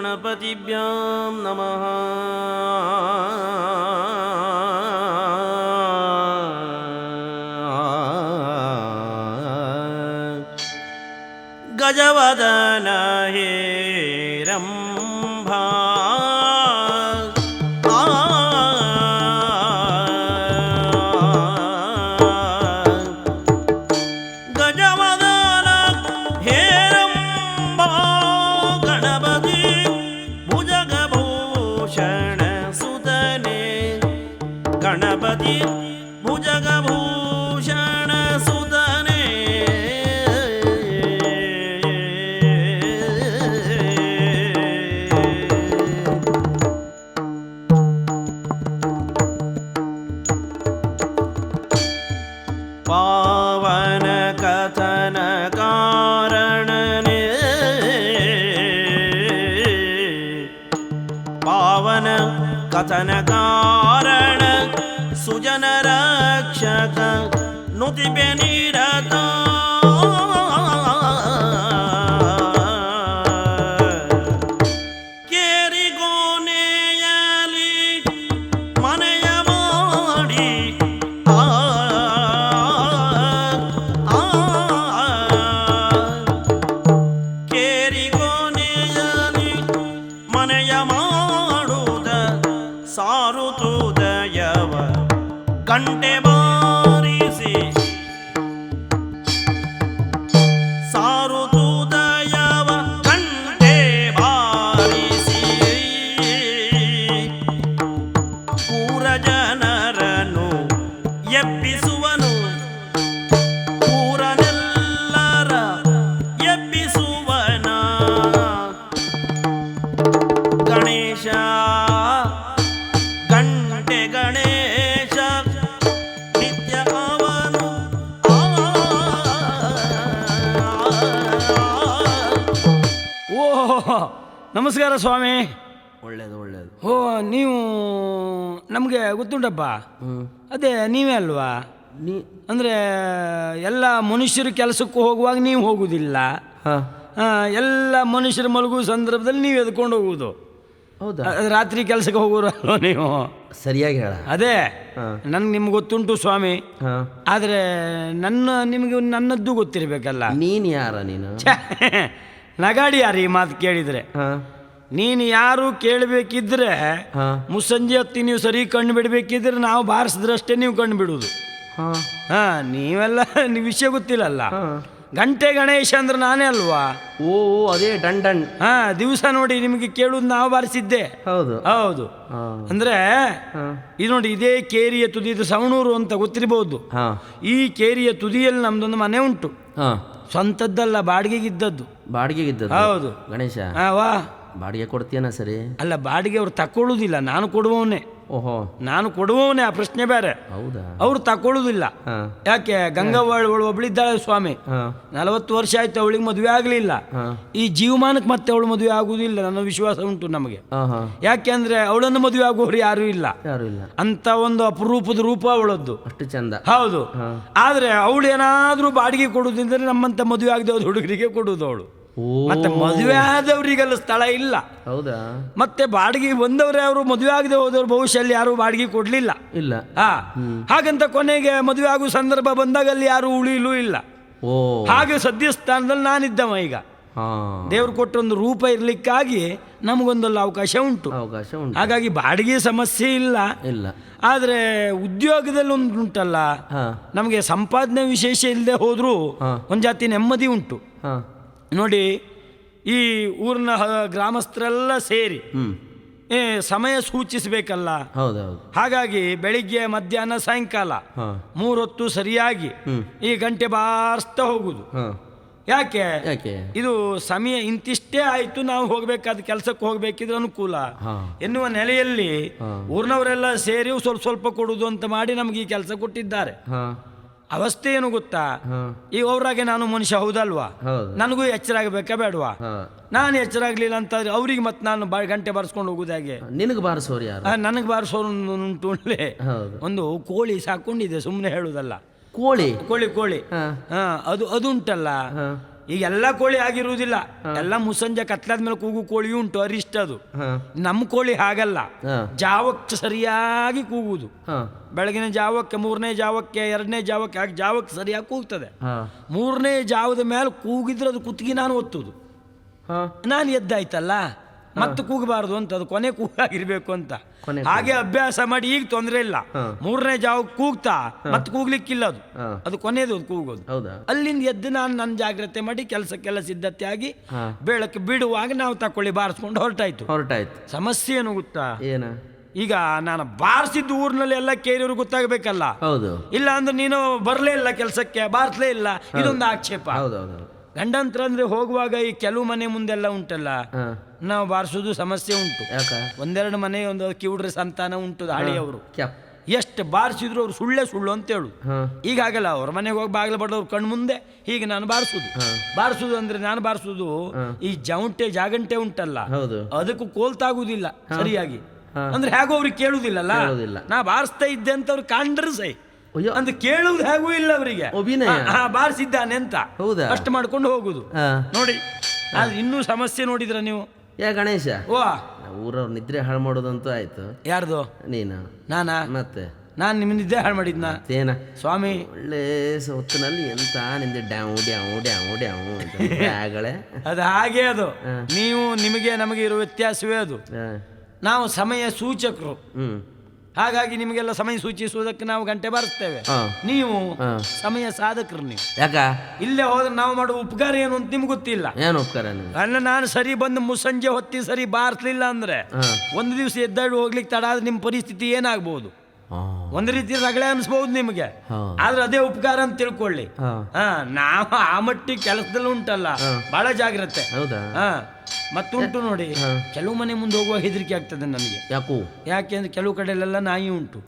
ಗಣಪತಿಭ್ಯಾಂ ನಮಃ. ಗಜವದನ ಹೇರಂಭಾ ಗಣಪತಿ ಭುಜಗಭೂಷಣ ಸುತನೇ. ಪಾವನ ಕಥನ ಕಾರಣನೇ ಪಾವನ ಕಥನ ಕಾರಣ ಸುಜನ ರಕ್ಷಕ ನುತಿಬೆ ನಿರತ. ಕೇರಿಗೋನೆಯಲಿ ಮನೆಯ ಮಾಡಿ ಕೇರಿಗೋನೆಯಲಿ ಮನೆಯ ಮಾಡುದ ಸಾರುತ್ತುದಯವ ಗಂಟೆ ಬಾರಿಸಿ ಸಾರುತ್ತುದಯವ ಗಂಟೆ ಬಾರಿಸಿ ಪೂರ ಜನರನ್ನು ಎಬ್ಬಿಸುವನು ಪೂರನೆಲ್ಲರ ಎಬ್ಬಿಸುವನ ಗಣೇಶ ಗಂಟೆ ಗಣೇಶ ನಿತ್ಯ ಅವನು. ಓಹ್ ನಮಸ್ಕಾರ ಸ್ವಾಮಿ. ಒಳ್ಳೇದು ಒಳ್ಳೇದು. ಓ ನೀವು ನಮಗೆ ಗೊತ್ತುಂಟಪ್ಪ. ಅದೇ ನೀವೇ ಅಲ್ವಾ? ಅಂದರೆ ಎಲ್ಲ ಮನುಷ್ಯರು ಕೆಲಸಕ್ಕೂ ಹೋಗುವಾಗ ನೀವು ಹೋಗುವುದಿಲ್ಲ, ಎಲ್ಲ ಮನುಷ್ಯರು ಮಲಗುವ ಸಂದರ್ಭದಲ್ಲಿ ನೀವು ಎದ್ಕೊಂಡು ಹೋಗುವುದು. ಹೌದಾ? ರಾತ್ರಿ ಕೆಲಸಕ್ಕೆ ಹೋಗೋರು ಅಲ್ವ ನೀವು? ಸರಿಯಾಗಿ ಹೇಳ. ಅದೇ ನನ್ಗೆ ನಿಮ್ಗೆ ಗೊತ್ತುಂಟು ಸ್ವಾಮಿ. ಆದರೆ ನಿಮಗೆ ನನ್ನದ್ದು ಗೊತ್ತಿರಬೇಕಲ್ಲ. ನೀನು ಯಾರ ನೀನು? ನಗಾಡಿ ಯಾರು ಈ ಮಾತು ಕೇಳಿದರೆ? ನೀನು ಯಾರು ಕೇಳಬೇಕಿದ್ರೆ ಮುಸ್ಸಂಜೆ ಹೊತ್ತಿ ನೀವು ಸರಿ ಕಣ್ಣು ಬಿಡಬೇಕಿದ್ರೆ ನಾವು ಬಾರಿಸಿದ್ರಷ್ಟೇ ನೀವು ಕಣ್ಣು ಬಿಡುವುದು. ನೀವೆಲ್ಲ ವಿಷಯ ಗೊತ್ತಿಲ್ಲಲ್ಲ. ಗಂಟೆ ಗಣೇಶ ಅಂದ್ರೆ ನಾನೇ ಅಲ್ವಾ? ಓ ಅದೇ ಡನ್ ಡನ್. ದಿವಸ ನೋಡಿ ನಿಮಗೆ ಕೇಳುವುದು ನಾವು ಬಾರಿಸಿದ್ದೆ. ಹೌದು ಹೌದು. ಅಂದ್ರೆ ಇದು ನೋಡಿ, ಇದೇ ಕೇರಿಯ ತುದಿ, ಇದು ಸವಣೂರು ಅಂತ ಗೊತ್ತಿರಬಹುದು. ಈ ಕೇರಿಯ ತುದಿಯಲ್ಲಿ ನಮ್ದೊಂದು ಮನೆ ಉಂಟು. ಸ್ವಂತದ್ದಲ್ಲ, ಬಾಡಿಗೆಗಿದ್ದದ್ದು. ಬಾಡಿಗೆಗಿದ್ದದ್ದು? ಹೌದು. ಗಣೇಶ ವಾ ಬಾಡಿಗೆ ಕೊಡ್ತೀಯನ? ಸರಿ ಅಲ್ಲ, ಬಾಡಿಗೆ ಅವ್ರು ತಕೊಳ್ಳುವುದಿಲ್ಲ, ನಾನು ಕೊಡುವವನೇ. ಓಹೋ, ನಾನು ಕೊಡುವವನೇ, ಆ ಪ್ರಶ್ನೆ ಬೇರೆ. ಹೌದಾ? ಅವ್ರು ತಕೊಳ್ಳುವುದಿಲ್ಲ. ಯಾಕೆ? ಗಂಗವ್ವಳು ಒಬ್ಳಿದ್ದಾಳೆ ಸ್ವಾಮಿ, 40 ವರ್ಷ ಆಯ್ತು, ಅವಳಿಗೆ ಮದುವೆ ಆಗಲಿಲ್ಲ. ಈ ಜೀವಮಾನಕ್ಕೆ ಮತ್ತೆ ಅವಳು ಮದುವೆ ಆಗುವುದಿಲ್ಲ, ನನ್ನ ವಿಶ್ವಾಸ ಉಂಟು ನಮಗೆ. ಯಾಕೆ ಅಂದ್ರೆ ಅವಳನ್ನು ಮದುವೆ ಆಗುವವರು ಯಾರು ಇಲ್ಲ ಅಂತ ಒಂದು ಅಪರೂಪದ ರೂಪ ಅವಳದ್ದು. ಅಷ್ಟು ಚಂದ. ಹೌದು. ಆದ್ರೆ ಅವಳು ಏನಾದ್ರೂ ಬಾಡಿಗೆ ಕೊಡುವುದಂದ್ರೆ ನಮ್ಮಂತ ಮದುವೆ ಆಗದೆ ಹೋದ ಹುಡುಗರಿಗೆ ಕೊಡುವುದು ಅವಳು. ಮತ್ತೆ ಮದುವೆ ಆದವರಿಗೆಲ್ಲ ಸ್ಥಳ ಇಲ್ಲ. ಹೌದಾ? ಮತ್ತೆ ಬಾಡಿಗೆ ಬಂದವರೇ ಅವರು, ಮದುವೆ ಆಗದೆ ಹೋದವರು ಬಹುಶಃ ಯಾರು ಬಾಡಿಗೆ ಕೊಡ್ಲಿಲ್ಲ. ಇಲ್ಲ. ಹಾಗಂತ ಕೊನೆಗೆ ಮದುವೆ ಆಗುವ ಸಂದರ್ಭ ಬಂದಾಗ ಅಲ್ಲಿ ಯಾರು ಉಳಿಲೂ ಇಲ್ಲ. ಹಾಗೆ ಸದ್ಯ ಸ್ಥಾನದಲ್ಲಿ ನಾನಿದ್ದವ ಈಗ. ದೇವ್ರು ಕೊಟ್ಟೊಂದು ರೂಪ ಇರ್ಲಿಕ್ಕಾಗಿ ನಮಗೊಂದಲ್ಲ ಅವಕಾಶ ಉಂಟು. ಹಾಗಾಗಿ ಬಾಡಿಗೆ ಸಮಸ್ಯೆ ಇಲ್ಲ. ಆದ್ರೆ ಉದ್ಯೋಗದಲ್ಲಿ ಒಂದು ಉಂಟಲ್ಲ, ನಮಗೆ ಸಂಪಾದನೆ ವಿಶೇಷ ಇಲ್ಲದೆ ಹೋದ್ರೂ ಒಂದ್ ಜಾತಿ ನೆಮ್ಮದಿ ಉಂಟು. ನೋಡಿ, ಈ ಊರಿನ ಗ್ರಾಮಸ್ಥರೆಲ್ಲ ಸೇರಿ ಸಮಯ ಸೂಚಿಸಬೇಕಲ್ಲ. ಹಾಗಾಗಿ ಬೆಳಿಗ್ಗೆ ಮಧ್ಯಾಹ್ನ ಸಾಯಂಕಾಲ 3 ಹೊತ್ತು ಸರಿಯಾಗಿ ಈ ಗಂಟೆ ಬಾರಿಸ್ತಾ ಹೋಗುದು. ಯಾಕೆ? ಇದು ಸಮಯ ಇಂತಿಷ್ಟೇ ಆಯ್ತು, ನಾವು ಹೋಗ್ಬೇಕಾದ ಕೆಲಸಕ್ಕೆ ಹೋಗ್ಬೇಕಿದ್ರೆ ಅನುಕೂಲ ಎನ್ನುವ ನೆಲೆಯಲ್ಲಿ ಊರಿನವರೆಲ್ಲ ಸೇರಿ ಸ್ವಲ್ಪ ಸ್ವಲ್ಪ ಕೊಡುದು ಅಂತ ಮಾಡಿ ನಮ್ಗೆ ಈ ಕೆಲಸ ಕೊಟ್ಟಿದ್ದಾರೆ. ಅವಸ್ಥೆ ಏನು ಗೊತ್ತಾ? ಈಗ ಅವ್ರಾಗೆ ನಾನು ಮನುಷ್ಯ, ಹೌದಲ್ವಾ? ನನಗೂ ಎಚ್ಚರ ಆಗಬೇಕಾ ಬೇಡವಾ? ನಾನು ಎಚ್ಚರ ಆಗ್ಲಿಲ್ಲ ಅಂತ ಅವ್ರಿಗೆ ಮತ್ತೆ ನಾನು ಗಂಟೆ ಬಾರಿಸ್ಕೊಂಡು ಹೋಗುದು ಹೇಗೆ? ನಿನಗೆ ಬಾರಿಸೋರು ಯಾರು? ನನಗೆ ಬಾರಿಸೋರು ಉಂಟು. ಒಂದು ಕೋಳಿ ಸಾಕೊಂಡಿದೆ, ಸುಮ್ಮನೆ ಹೇಳುದಲ್ಲ. ಕೋಳಿ ಕೋಳಿ ಕೋಳಿ ಅದು ಉಂಟಲ್ಲ, ಈಗ ಎಲ್ಲ ಕೋಳಿ ಆಗಿರುವುದಿಲ್ಲ, ಎಲ್ಲ ಮುಸ್ಸಂಜೆ ಕತ್ಲಾದ್ಮೇಲೆ ಕೂಗು ಕೋಳಿಯೂ ಉಂಟು, ಅರಿಷ್ಟ ಅದು. ನಮ್ಮ ಕೋಳಿ ಹಾಗಲ್ಲ, ಜಾವಕ್ಕೆ ಸರಿಯಾಗಿ ಕೂಗುವುದು. ಬೆಳಗಿನ ಜಾವಕ್ಕೆ, 3ನೇ ಜಾವಕ್ಕೆ, 2ನೇ ಜಾವಕ್ಕೆ, ಹಾಗೆ ಜಾವಕ್ಕೆ ಸರಿಯಾಗಿ ಕೂಗ್ತದೆ. 3ನೇ ಜಾವದ ಮೇಲೆ ಕೂಗಿದ್ರೆ ಅದು ಕುತ್ತಿಗೆ ನಾನು ಒತ್ತುದು, ನಾನು ಎದ್ದಾಯ್ತಲ್ಲ ಮತ್ತೆ ಕೂಗಬಾರ್ದು ಅಂತ, ಅದು ಕೊನೆ ಕೂಗಾಗಿರ್ಬೇಕು ಅಂತ. ಹಾಗೆ ಅಭ್ಯಾಸ ಮಾಡಿ ಈಗ ತೊಂದರೆ ಇಲ್ಲ. 3ನೇ ಜಾವಕ್ಕೆ ಕೂಗ್ತಾ ಮತ್ತೆ ಕೂಗ್ಲಿಕ್ಕಿಲ್ಲ, ಅದು ಕೊನೆಯದು ಕೂಗೋದು. ಅಲ್ಲಿಂದ ಎದ್ದು ನಾನು ನನ್ನ ಜಾಗ್ರತೆ ಮಾಡಿ ಕೆಲಸಕ್ಕೆಲ್ಲ ಸಿದ್ಧತೆ ಆಗಿ ಬೆಳಕ್ಕೆ ಬಿಡುವಾಗ ನಾವು ತಕೊಳ್ಳಿ ಬಾರಿಸ್ಕೊಂಡು ಹೊರಟಾಯ್ತು. ಸಮಸ್ಯೆ ಏನು ಗೊತ್ತಾ, ಈಗ ನಾನು ಬಾರಿಸಿದ್ದು ಊರಿನಲ್ಲಿ ಎಲ್ಲ ಕೇರಿಯವರು ಗೊತ್ತಾಗಬೇಕಲ್ಲ. ಇಲ್ಲ ಅಂದ್ರೆ ನೀನು ಬರಲೇ ಇಲ್ಲ ಕೆಲಸಕ್ಕೆ, ಬಾರಿಸಲೇ ಇಲ್ಲ, ಇದೊಂದು ಆಕ್ಷೇಪ. ಗಂಡಂತ್ರ ಅಂದ್ರೆ ಹೋಗುವಾಗ ಈ ಕೆಲವು ಮನೆ ಮುಂದೆಲ್ಲ ಉಂಟಲ್ಲ, ನಾವು ಬಾರಿಸೋದು ಸಮಸ್ಯೆ ಉಂಟು. 1-2 ಮನೆ ಒಂದು ಕಿವುಡ್ರೆ ಸಂತಾನ ಉಂಟು ಹಳಿಯವರು, ಎಷ್ಟು ಬಾರಿಸಿದ್ರು ಅವ್ರು ಸುಳ್ಳು ಅಂತ ಹೇಳುದು. ಈಗ ಆಗಲ್ಲ, ಅವ್ರ ಮನೆಗೆ ಹೋಗಿ ಬಾಗಿಲು ಬಡದವ್ರು ಕಣ್ಣು ಮುಂದೆ ಹೀಗೆ ನಾನು ಬಾರಿಸುದು ಅಂದ್ರೆ ನಾನು ಬಾರಿಸುದು ಈ ಜಾಗಂಟೆ ಉಂಟಲ್ಲ, ಅದಕ್ಕೂ ಕೋಲ್ತಾಗುದಿಲ್ಲ ಸರಿಯಾಗಿ. ಅಂದ್ರೆ ಹೇಗೋ ಅವ್ರಿಗೆ ಕೇಳುದಿಲ್ಲಲ್ಲ, ನಾ ಬಾರಿಸ್ತಾ ಇದ್ದೆ ಅಂತ ಅವ್ರು ಕಾಂಡ್ರೆ ಸೈ ಅಂದ್ರೆ ಕೇಳುವುದು ಹೇಗೂ ಇಲ್ಲ ಅವರಿಗೆ, ಬಾರಿಸಿದ್ದಾನೆ ಅಂತ ಅಷ್ಟು ಮಾಡ್ಕೊಂಡು ಹೋಗುದು ನೋಡಿ. ಇನ್ನೂ ಸಮಸ್ಯೆ ನೋಡಿದ್ರ ನೀವು ಗಣೇಶ, ಊರವ್ರ ನಿದ್ರೆ ಹಾಳು ಮಾಡೋದಂತೂ ಆಯ್ತು. ಯಾರ್ದು? ನೀನು? ನಾನಾ? ಮತ್ತೆ ನಾನು ನಿಮ್ಮ ನಿದ್ದೆ ಹಾಳು ಮಾಡಿದ್ನ ಏನ ಸ್ವಾಮಿ? ಒಳ್ಳೆ ಹೊತ್ತಿನಲ್ಲಿ ಎಂತ ನಿಂದೆ ಡ್ಯಾವು ಡ್ಯಾವು ಡ್ಯಾವು ಡ್ಯಾವು ಅದು ಹಾಗೆ. ಅದು ನೀವು ನಿಮಗೆ ನಮಗೆ ಇರೋ ವ್ಯತ್ಯಾಸವೇ ಅದು. ನಾವು ಸಮಯ ಸೂಚಕರು, ಹಾಗಾಗಿ ನಿಮಗೆಲ್ಲ ಸಮಯ ಸೂಚಿಸುವುದಕ್ಕೆ ನಾವು ಗಂಟೆ ಬಾರಿಸ್ತೇವೆ. ನೀವು ಸಮಯ ಸಾಧಕರು. ನೀವು ಯಾಕ ಇಲ್ಲೇ ಹೋದ್ರೆ ನಾವು ಮಾಡುವ ಉಪಕಾರ ಏನು ಅಂತ ನಿಮ್ಗೆ ಗೊತ್ತಿಲ್ಲ. ಏನು ಉಪಕಾರ? ಅಲ್ಲ, ನಾನು ಸರಿ ಬಂದು ಮುಸ್ಸಂಜೆ ಹೊತ್ತಿ ಸರಿ ಬಾರಿಸ್ಲಿಲ್ಲ ಅಂದ್ರೆ ಒಂದು ದಿವಸ ಎದ್ದಾಡಿ ಹೋಗ್ಲಿಕ್ಕೆ ತಡ ಆದ್ರೆ ನಿಮ್ಮ ಪರಿಸ್ಥಿತಿ ಏನಾಗ್ಬಹುದು? ಒಂದು ರೀತಿ ರಗಳೆ ಅನ್ಸ್ಬಹುದು ನಿಮಗೆ, ಆದ್ರೆ ಅದೇ ಉಪಕಾರ ಅಂತ ತಿಳ್ಕೊಳ್ಳಿ. ನಾವು ಆ ಮಟ್ಟಿಗೆ ಕೆಲಸದಲ್ಲಿ ಉಂಟಲ್ಲ ಬಹಳ ಜಾಗ್ರತೆ. ಮತ್ತುಂಟು ನೋಡಿ, ಕೆಲವು ಮನೆ ಮುಂದೆ ಹೋಗುವ ಹೆದರಿಕೆ ಆಗ್ತದೆ ನನಗೆ. ಯಾಕೆಂದ್ರೆ ಕೆಲವು ಕಡೆಯಲ್ಲೆಲ್ಲ ನಾಯಿ ಉಂಟು.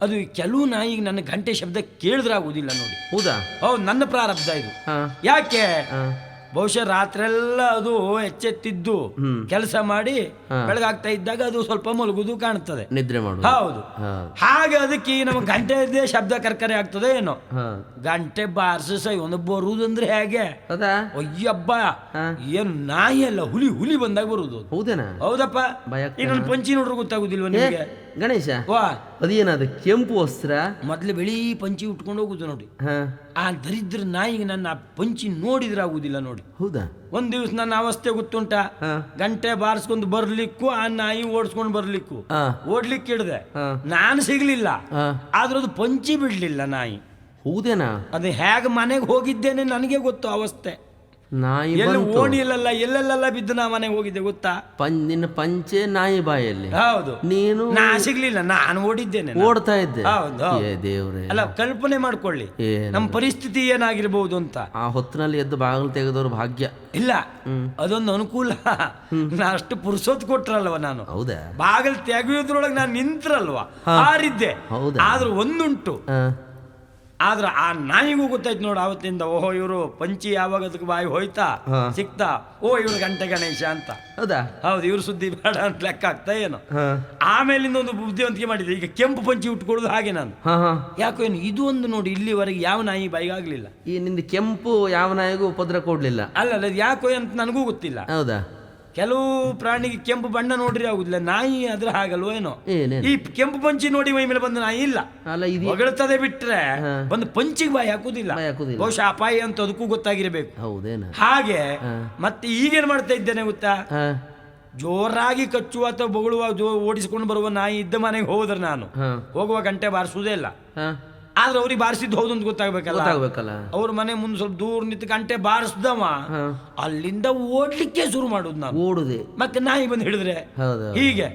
ಅದು ಕೆಲವು ನಾಯಿಗೆ ನನ್ನ ಗಂಟೆ ಶಬ್ದ ಕೇಳಿದ್ರೆ ಆಗುದಿಲ್ಲ ನೋಡಿ. ಹೌದು, ನನ್ನ ಪ್ರಾರಬ್ಧ ಇದು. ಯಾಕೆ? ಬಹುಶಃ ರಾತ್ರೆಲ್ಲ ಅದು ಎಚ್ಚೆತ್ತಿದ್ದು ಕೆಲಸ ಮಾಡಿ ಬೆಳಗಾಗ್ತಾ ಇದ್ದಾಗ ಅದು ಸ್ವಲ್ಪ ಮಲಗುದು ಕಾಣ್ತದೆ, ನಿದ್ರೆ ಮಾಡುದು. ಹೌದು, ಹಾಗೆ ಅದಕ್ಕೆ ನಮ್ಮ ಗಂಟೆ ಶಬ್ದ ಕರ್ಕರೆ ಆಗ್ತದೆ ಏನೋ. ಗಂಟೆ ಬಾರಿಸ ಒಂದು ಬರುವುದಂದ್ರೆ ಹೇಗೆ? ಅಯ್ಯಬ್ಬ, ಏನು ನಾಯಿ ಅಲ್ಲ, ಹುಲಿ ಬಂದಾಗ ಬರುದು. ಹೌದಪ್ಪ, ಈಗ ನನ್ನ ಪಂಚಿ ನೋಡ್ರು ಗೊತ್ತಾಗುದಿಲ್ವ ನಿಮಗೆ ಗಣೇಶ? ಅದೇನದು ಕೆಂಪು ವಸ್ತ್ರ, ಮೊದ್ಲು ಬಿಳಿ ಪಂಚಿ ಉಟ್ಕೊಂಡು ಹೋಗುದು ನೋಡಿ. ಆ ದರಿದ್ರ ನಾಯಿಗೆ ನನ್ನ ಪಂಚಿ ನೋಡಿದ್ರೆ ಆಗುದಿಲ್ಲ ನೋಡಿ. ಹೌದಾ? ಒಂದ್ ದಿವ್ಸ ನನ್ನ ಅವಸ್ಥೆ ಗೊತ್ತುಂಟ, ಗಂಟೆ ಬಾರಿಸ್ಕೊಂಡು ಬರ್ಲಿಕ್ಕೂ ಆ ನಾಯಿ ಓಡಿಸ್ಕೊಂಡು ಬರ್ಲಿಕ್ಕೂ ಓಡ್ಲಿಕ್ಕೆ ಹಿಡ್ದೆ, ನಾನು ಸಿಗ್ಲಿಲ್ಲ. ಆದ್ರೆ ಅದು ಪಂಚಿ ಬಿಡ್ಲಿಲ್ಲ ನಾಯಿ. ಹೌದೇನಾ? ಅದು ಹೇಗೆ ಮನೆಗೆ ಹೋಗಿದ್ದೇನೆ ನನಗೆ ಗೊತ್ತು ಅವಸ್ಥೆ. ನಾಯಿ ಓಣಿಯಲ್ಲ ಎಲ್ಲೆಲ್ಲ ಬಿದ್ದು ನಾ ಮನೆಗೆ ಹೋಗಿದ್ದೆ ಗೊತ್ತಾ? ನಿನ್ನ ಪಂಚೆ ನಾಯಿ ಬಾಯಲ್ಲಿ. ಹೌದು, ನೀನು ನಾ ಸಿಗ್ಲಿಲ್ಲ, ನಾನು ಓಡಿದ್ದೇನೆ, ಓಡ್ತಾ ಇದ್ದೆ. ಹೌದು, ದೇವ್ರೆ. ಅಲ್ಲ, ಕಲ್ಪನೆ ಮಾಡ್ಕೊಳ್ಳಿ ನಮ್ಮ ಪರಿಸ್ಥಿತಿ ಏನಾಗಿರ್ಬಹುದು ಅಂತ. ಆ ಹೊತ್ತಿನಲ್ಲಿ ಎದ್ದು ಬಾಗಿಲು ತೆಗೆದವ್ರು ಭಾಗ್ಯ ಇಲ್ಲ, ಅದೊಂದು ಅನುಕೂಲ. ನಾ ಅಷ್ಟು ಪುರುಸೊತ್ ಕೊಟ್ರಲ್ವ ನಾನು. ಹೌದಾ? ಬಾಗಿಲು ತೆಗೆಯೋದ್ರೊಳಗೆ ನಾನು ನಿಂತ್ರಲ್ವಾ, ಹಾರಿದ್ದೆ. ಆದ್ರೂ ಒಂದುಂಟು, ಆದ್ರೆ ಆ ನಾಯಿಗೂ ಗೊತ್ತಾಯ್ತು ನೋಡು ಅವತ್ತಿಂದ. ಓಹೋ, ಇವರು ಪಂಚಿ ಯಾವಾಗ ಅದಕ್ಕೆ ಬಾಯಿ ಹೋಯ್ತಾ ಸಿಕ್ತಾ, ಇವ್ರು ಗಂಟೆ ಗಣೇಶ ಅಂತ. ಹೌದಾ? ಹೌದು, ಇವ್ರು ಸುದ್ದಿ ಬೇಡ ಅಂತ ಲೆಕ್ಕ ಆಗ್ತಾ ಏನೋ. ಆಮೇಲಿಂದ ಒಂದು ಬುದ್ಧಿವಂತಿಕೆ ಮಾಡಿದೆ, ಈಗ ಕೆಂಪು ಪಂಚಿ ಉಟ್ಕೊಳ್ಳೋದು ಹಾಗೆ ನಾನು. ಯಾಕೋ ಏನು ಇದು ಒಂದು ನೋಡಿ, ಇಲ್ಲಿವರೆಗೆ ಯಾವ ನಾಯಿ ಬಾಯಿಗೆ ಆಗ್ಲಿಲ್ಲ. ಈ ನಿಂದ ಕೆಂಪು ಯಾವ ನಾಯಿಗೂ ಉಪದ್ರ ಕೊಡ್ಲಿಲ್ಲ. ಅಲ್ಲ, ಯಾಕೋ ಅಂತ ನನಗೂ ಗೊತ್ತಿಲ್ಲ. ಹೌದಾ? ಕೆಲವು ಪ್ರಾಣಿಗೆ ಕೆಂಪು ಬಣ್ಣ ನೋಡ್ರಿ ಆಗುದಿಲ್ಲ, ನಾಯಿ ಆದ್ರೆ ಹಾಗಲ್ವ ಏನೋ. ಈ ಕೆಂಪು ಪಂಚಿ ನೋಡಿ ಮೈ ಮೇಲೆ ಬಂದ ನಾಯಿ ಇಲ್ಲ, ಹೊಗಳ್ತದೆ ಬಿಟ್ರೆ ಬಂದು ಪಂಚಿಗೆ ಬಾಯಿ ಹಾಕುದಿಲ್ಲ. ಬಹುಶಃ ಅಪಾಯ ಅಂತ ಅದಕ್ಕೂ ಗೊತ್ತಾಗಿರ್ಬೇಕು. ಹಾಗೆ ಮತ್ತೆ ಈಗೇನ್ ಮಾಡ್ತಾ ಇದ್ದೇನೆ ಗೊತ್ತಾ? ಜೋರಾಗಿ ಕಚ್ಚುವ ಅಥವಾ ಬೊಗಳುವ ಓಡಿಸಿಕೊಂಡು ಬರುವ ನಾಯಿ ಇದ್ದ ಮನೆಗೆ ಹೋದ್ರೆ ನಾನು ಹೋಗುವ ಗಂಟೆ ಬಾರಿಸುವುದೇ ಇಲ್ಲ. ಆದ್ರೆ ಅವ್ರಿಗೆ ಬಾರಿಸಿದ್ದು ಹೌದು ಅಂತ ಗೊತ್ತಾಗ್ಬೇಕಲ್ಲ. ಅವ್ರ ಮನೆ ಮುಂದೆ ಸ್ವಲ್ಪ ದೂರ ನಿಂತು ಗಂಟೆ ಬಾರಿಸ್ದವ ಅಲ್ಲಿಂದ ಓಡ್ಲಿಕ್ಕೆ ಶುರು ಮಾಡುದು ನಾನು. ಓಡುದೆ ಮತ್ತೆ ನಾಯಿ ಬಂದು ಹಿಡಿದ್ರೆ ಹೀಗೆ.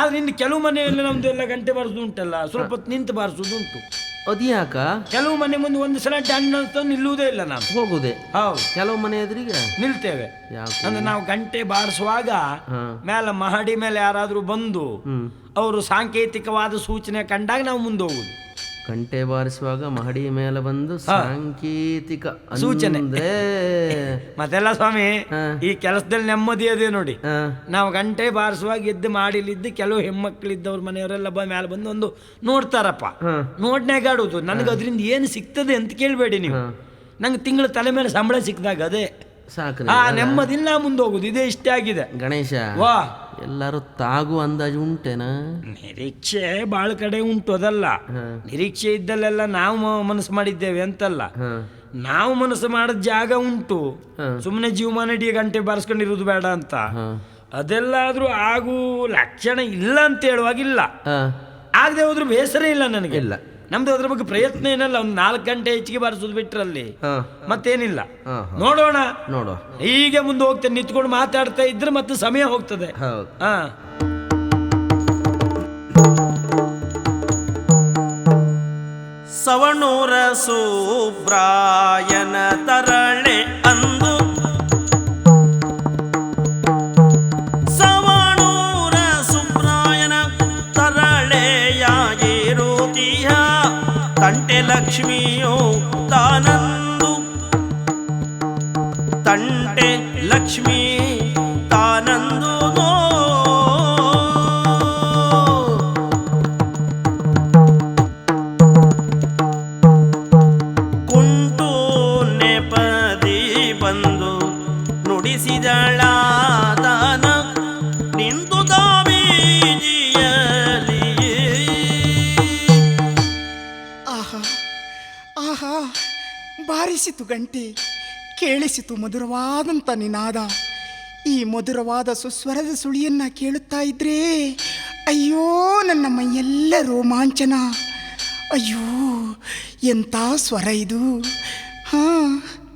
ಆದ್ರೆ ಇನ್ನು ಕೆಲವು ಮನೆಯಲ್ಲಿ ನಮ್ದು ಎಲ್ಲ ಗಂಟೆ ಬಾರಿಸುದು ಉಂಟಲ್ಲ, ಸ್ವಲ್ಪ ಹೊತ್ತು ನಿಂತು ಬಾರಿಸುದು ಉಂಟು. ಅದ್ಯಾಕ? ಕೆಲವು ಮನೆ ಮುಂದೆ ಒಂದು ಸಲ ಡ್ಯಾನ್ ನಿಲ್ಲುವುದೇ ಇಲ್ಲ, ನಾನು ಹೋಗುದೇ. ಹೌದು, ಕೆಲವು ಮನೆ ಎದುರಿಗೆ ನಿಲ್ತೇವೆ. ಅಂದ್ರೆ ನಾವು ಗಂಟೆ ಬಾರಿಸುವಾಗ ಮೇಲೆ ಮಹಡಿ ಮೇಲೆ ಯಾರಾದ್ರೂ ಬಂದು ಅವರು ಸಾಂಕೇತಿಕವಾದ ಸೂಚನೆ ಕಂಡಾಗ ನಾವು ಮುಂದೆ ಹೋಗುದು. ಗಂಟೆ ಬಾರಿಸುವಾಗ ಮಹಡಿ ಮೇಲೆ ಬಂದು ಸಾಂಕೇತಿಕ ಸೂಚನೆ ಮತ್ತೆಲ್ಲ ಸ್ವಾಮಿ, ಈ ಕೆಲಸದಲ್ಲಿ ನೆಮ್ಮದಿ ಅದೇ ನೋಡಿ. ನಾವು ಗಂಟೆ ಬಾರಿಸುವಾಗ ಎದ್ದು ಮಾಡಿಲಿದ್ದು ಕೆಲವು ಹೆಣ್ಮಕ್ಳಿದ್ದವ್ರ ಮನೆಯವರೆಲ್ಲ ಮೇಲೆ ಬಂದು ಒಂದು ನೋಡ್ತಾರಪ್ಪ, ನೋಡ್ನಾಗಾಡುದು. ನನಗೆ ಅದರಿಂದ ಏನು ಸಿಗ್ತದೆ ಅಂತ ಕೇಳಬೇಡಿ ನೀವು. ನಂಗೆ ತಿಂಗಳ ತಲೆ ಮೇಲೆ ಸಂಬಳ ಸಿಕ್ಕಿದಾಗ ಅದೇ ಸಾಕು. ನೆಮ್ಮದಿಲ್ಲ, ಮುಂದೆ ಹೋಗುದು, ಇದೇ ಇಷ್ಟೇ ಆಗಿದೆ. ಗಣೇಶ, ವಾ ಎಲ್ಲರೂ ತಾಗು ಅಂದಾಜು ಉಂಟೇನಾ? ನಿರೀಕ್ಷೆ ಬಾಳ ಕಡೆ ಉಂಟು, ಅದಲ್ಲ. ನಿರೀಕ್ಷೆ ಇದ್ದಲ್ಲೆಲ್ಲ ನಾವು ಮನಸ್ಸು ಮಾಡಿದ್ದೇವೆ ಅಂತಲ್ಲ. ನಾವು ಮನಸ್ಸು ಮಾಡಿದ ಜಾಗ ಉಂಟು. ಸುಮ್ಮನೆ ಜೀವಮಾನ ಇಡೀ ಗಂಟೆ ಬಾರಿಸ್ಕೊಂಡಿರೋದು ಬೇಡ ಅಂತ. ಅದೆಲ್ಲಾದ್ರೂ ಆಗು ಲಕ್ಷಣ ಇಲ್ಲ ಅಂತ ಹೇಳುವಾಗಿಲ್ಲ. ಆಗದೆ ಹೋದ್ರೂ ಬೇಸರ ಇಲ್ಲ ನನಗೆ. ಇಲ್ಲ, ನಮ್ದು ಅದ್ರ ಬಗ್ಗೆ ಪ್ರಯತ್ನ ಏನಲ್ಲ. ಒಂದು 4 ಗಂಟೆ ಹೆಚ್ಚಿಗೆ ಬಾರಿಸೋದು ಬಿಟ್ರಲ್ಲಿ ಮತ್ತೇನಿಲ್ಲ. ನೋಡೋಣ. ಹೀಗೆ ಮುಂದೆ ಹೋಗ್ತೇನೆ, ನಿಂತ್ಕೊಂಡು ಮಾತಾಡ್ತಾ ಇದ್ರೆ ಮತ್ತೆ ಸಮಯ ಹೋಗ್ತದೆ. ಸವಣೂರ ಸುಬ್ರಾಯನ ತರಳೆ ಅಂದು, ಸವಣೂರ ಸುಬ್ರಾಯನ ತರಳೆಯಾಗಿರುತ್ತೀಯ ತಂಟೆ ಲಕ್ಷ್ಮಿಯೋ ತಾನಂದು, ತಂಟೆ ಲಕ್ಷ್ಮೀ ತಾನಂದು ಕುಂಟು ನೆಪದಿ ಬಂದು ನುಡಿಸಿದಳಾದನ ನಿಂತು ದಾವೀಜಿಯಲಿ. ಆಹಾ ಆಹಾ, ಬಾರಿಸಿತು ಗಂಟೆ, ಕೇಳಿಸಿತು ಮಧುರವಾದಂಥ ನಿನಾದ. ಈ ಮಧುರವಾದ ಸುಸ್ವರದ ಸುಳಿಯನ್ನ ಕೇಳುತ್ತಾ ಇದ್ರೆ ಅಯ್ಯೋ ನನ್ನ ಮೈಯೆಲ್ಲ ರೋಮಾಂಚನ. ಅಯ್ಯೋ ಎಂಥ ಸ್ವರ ಇದು.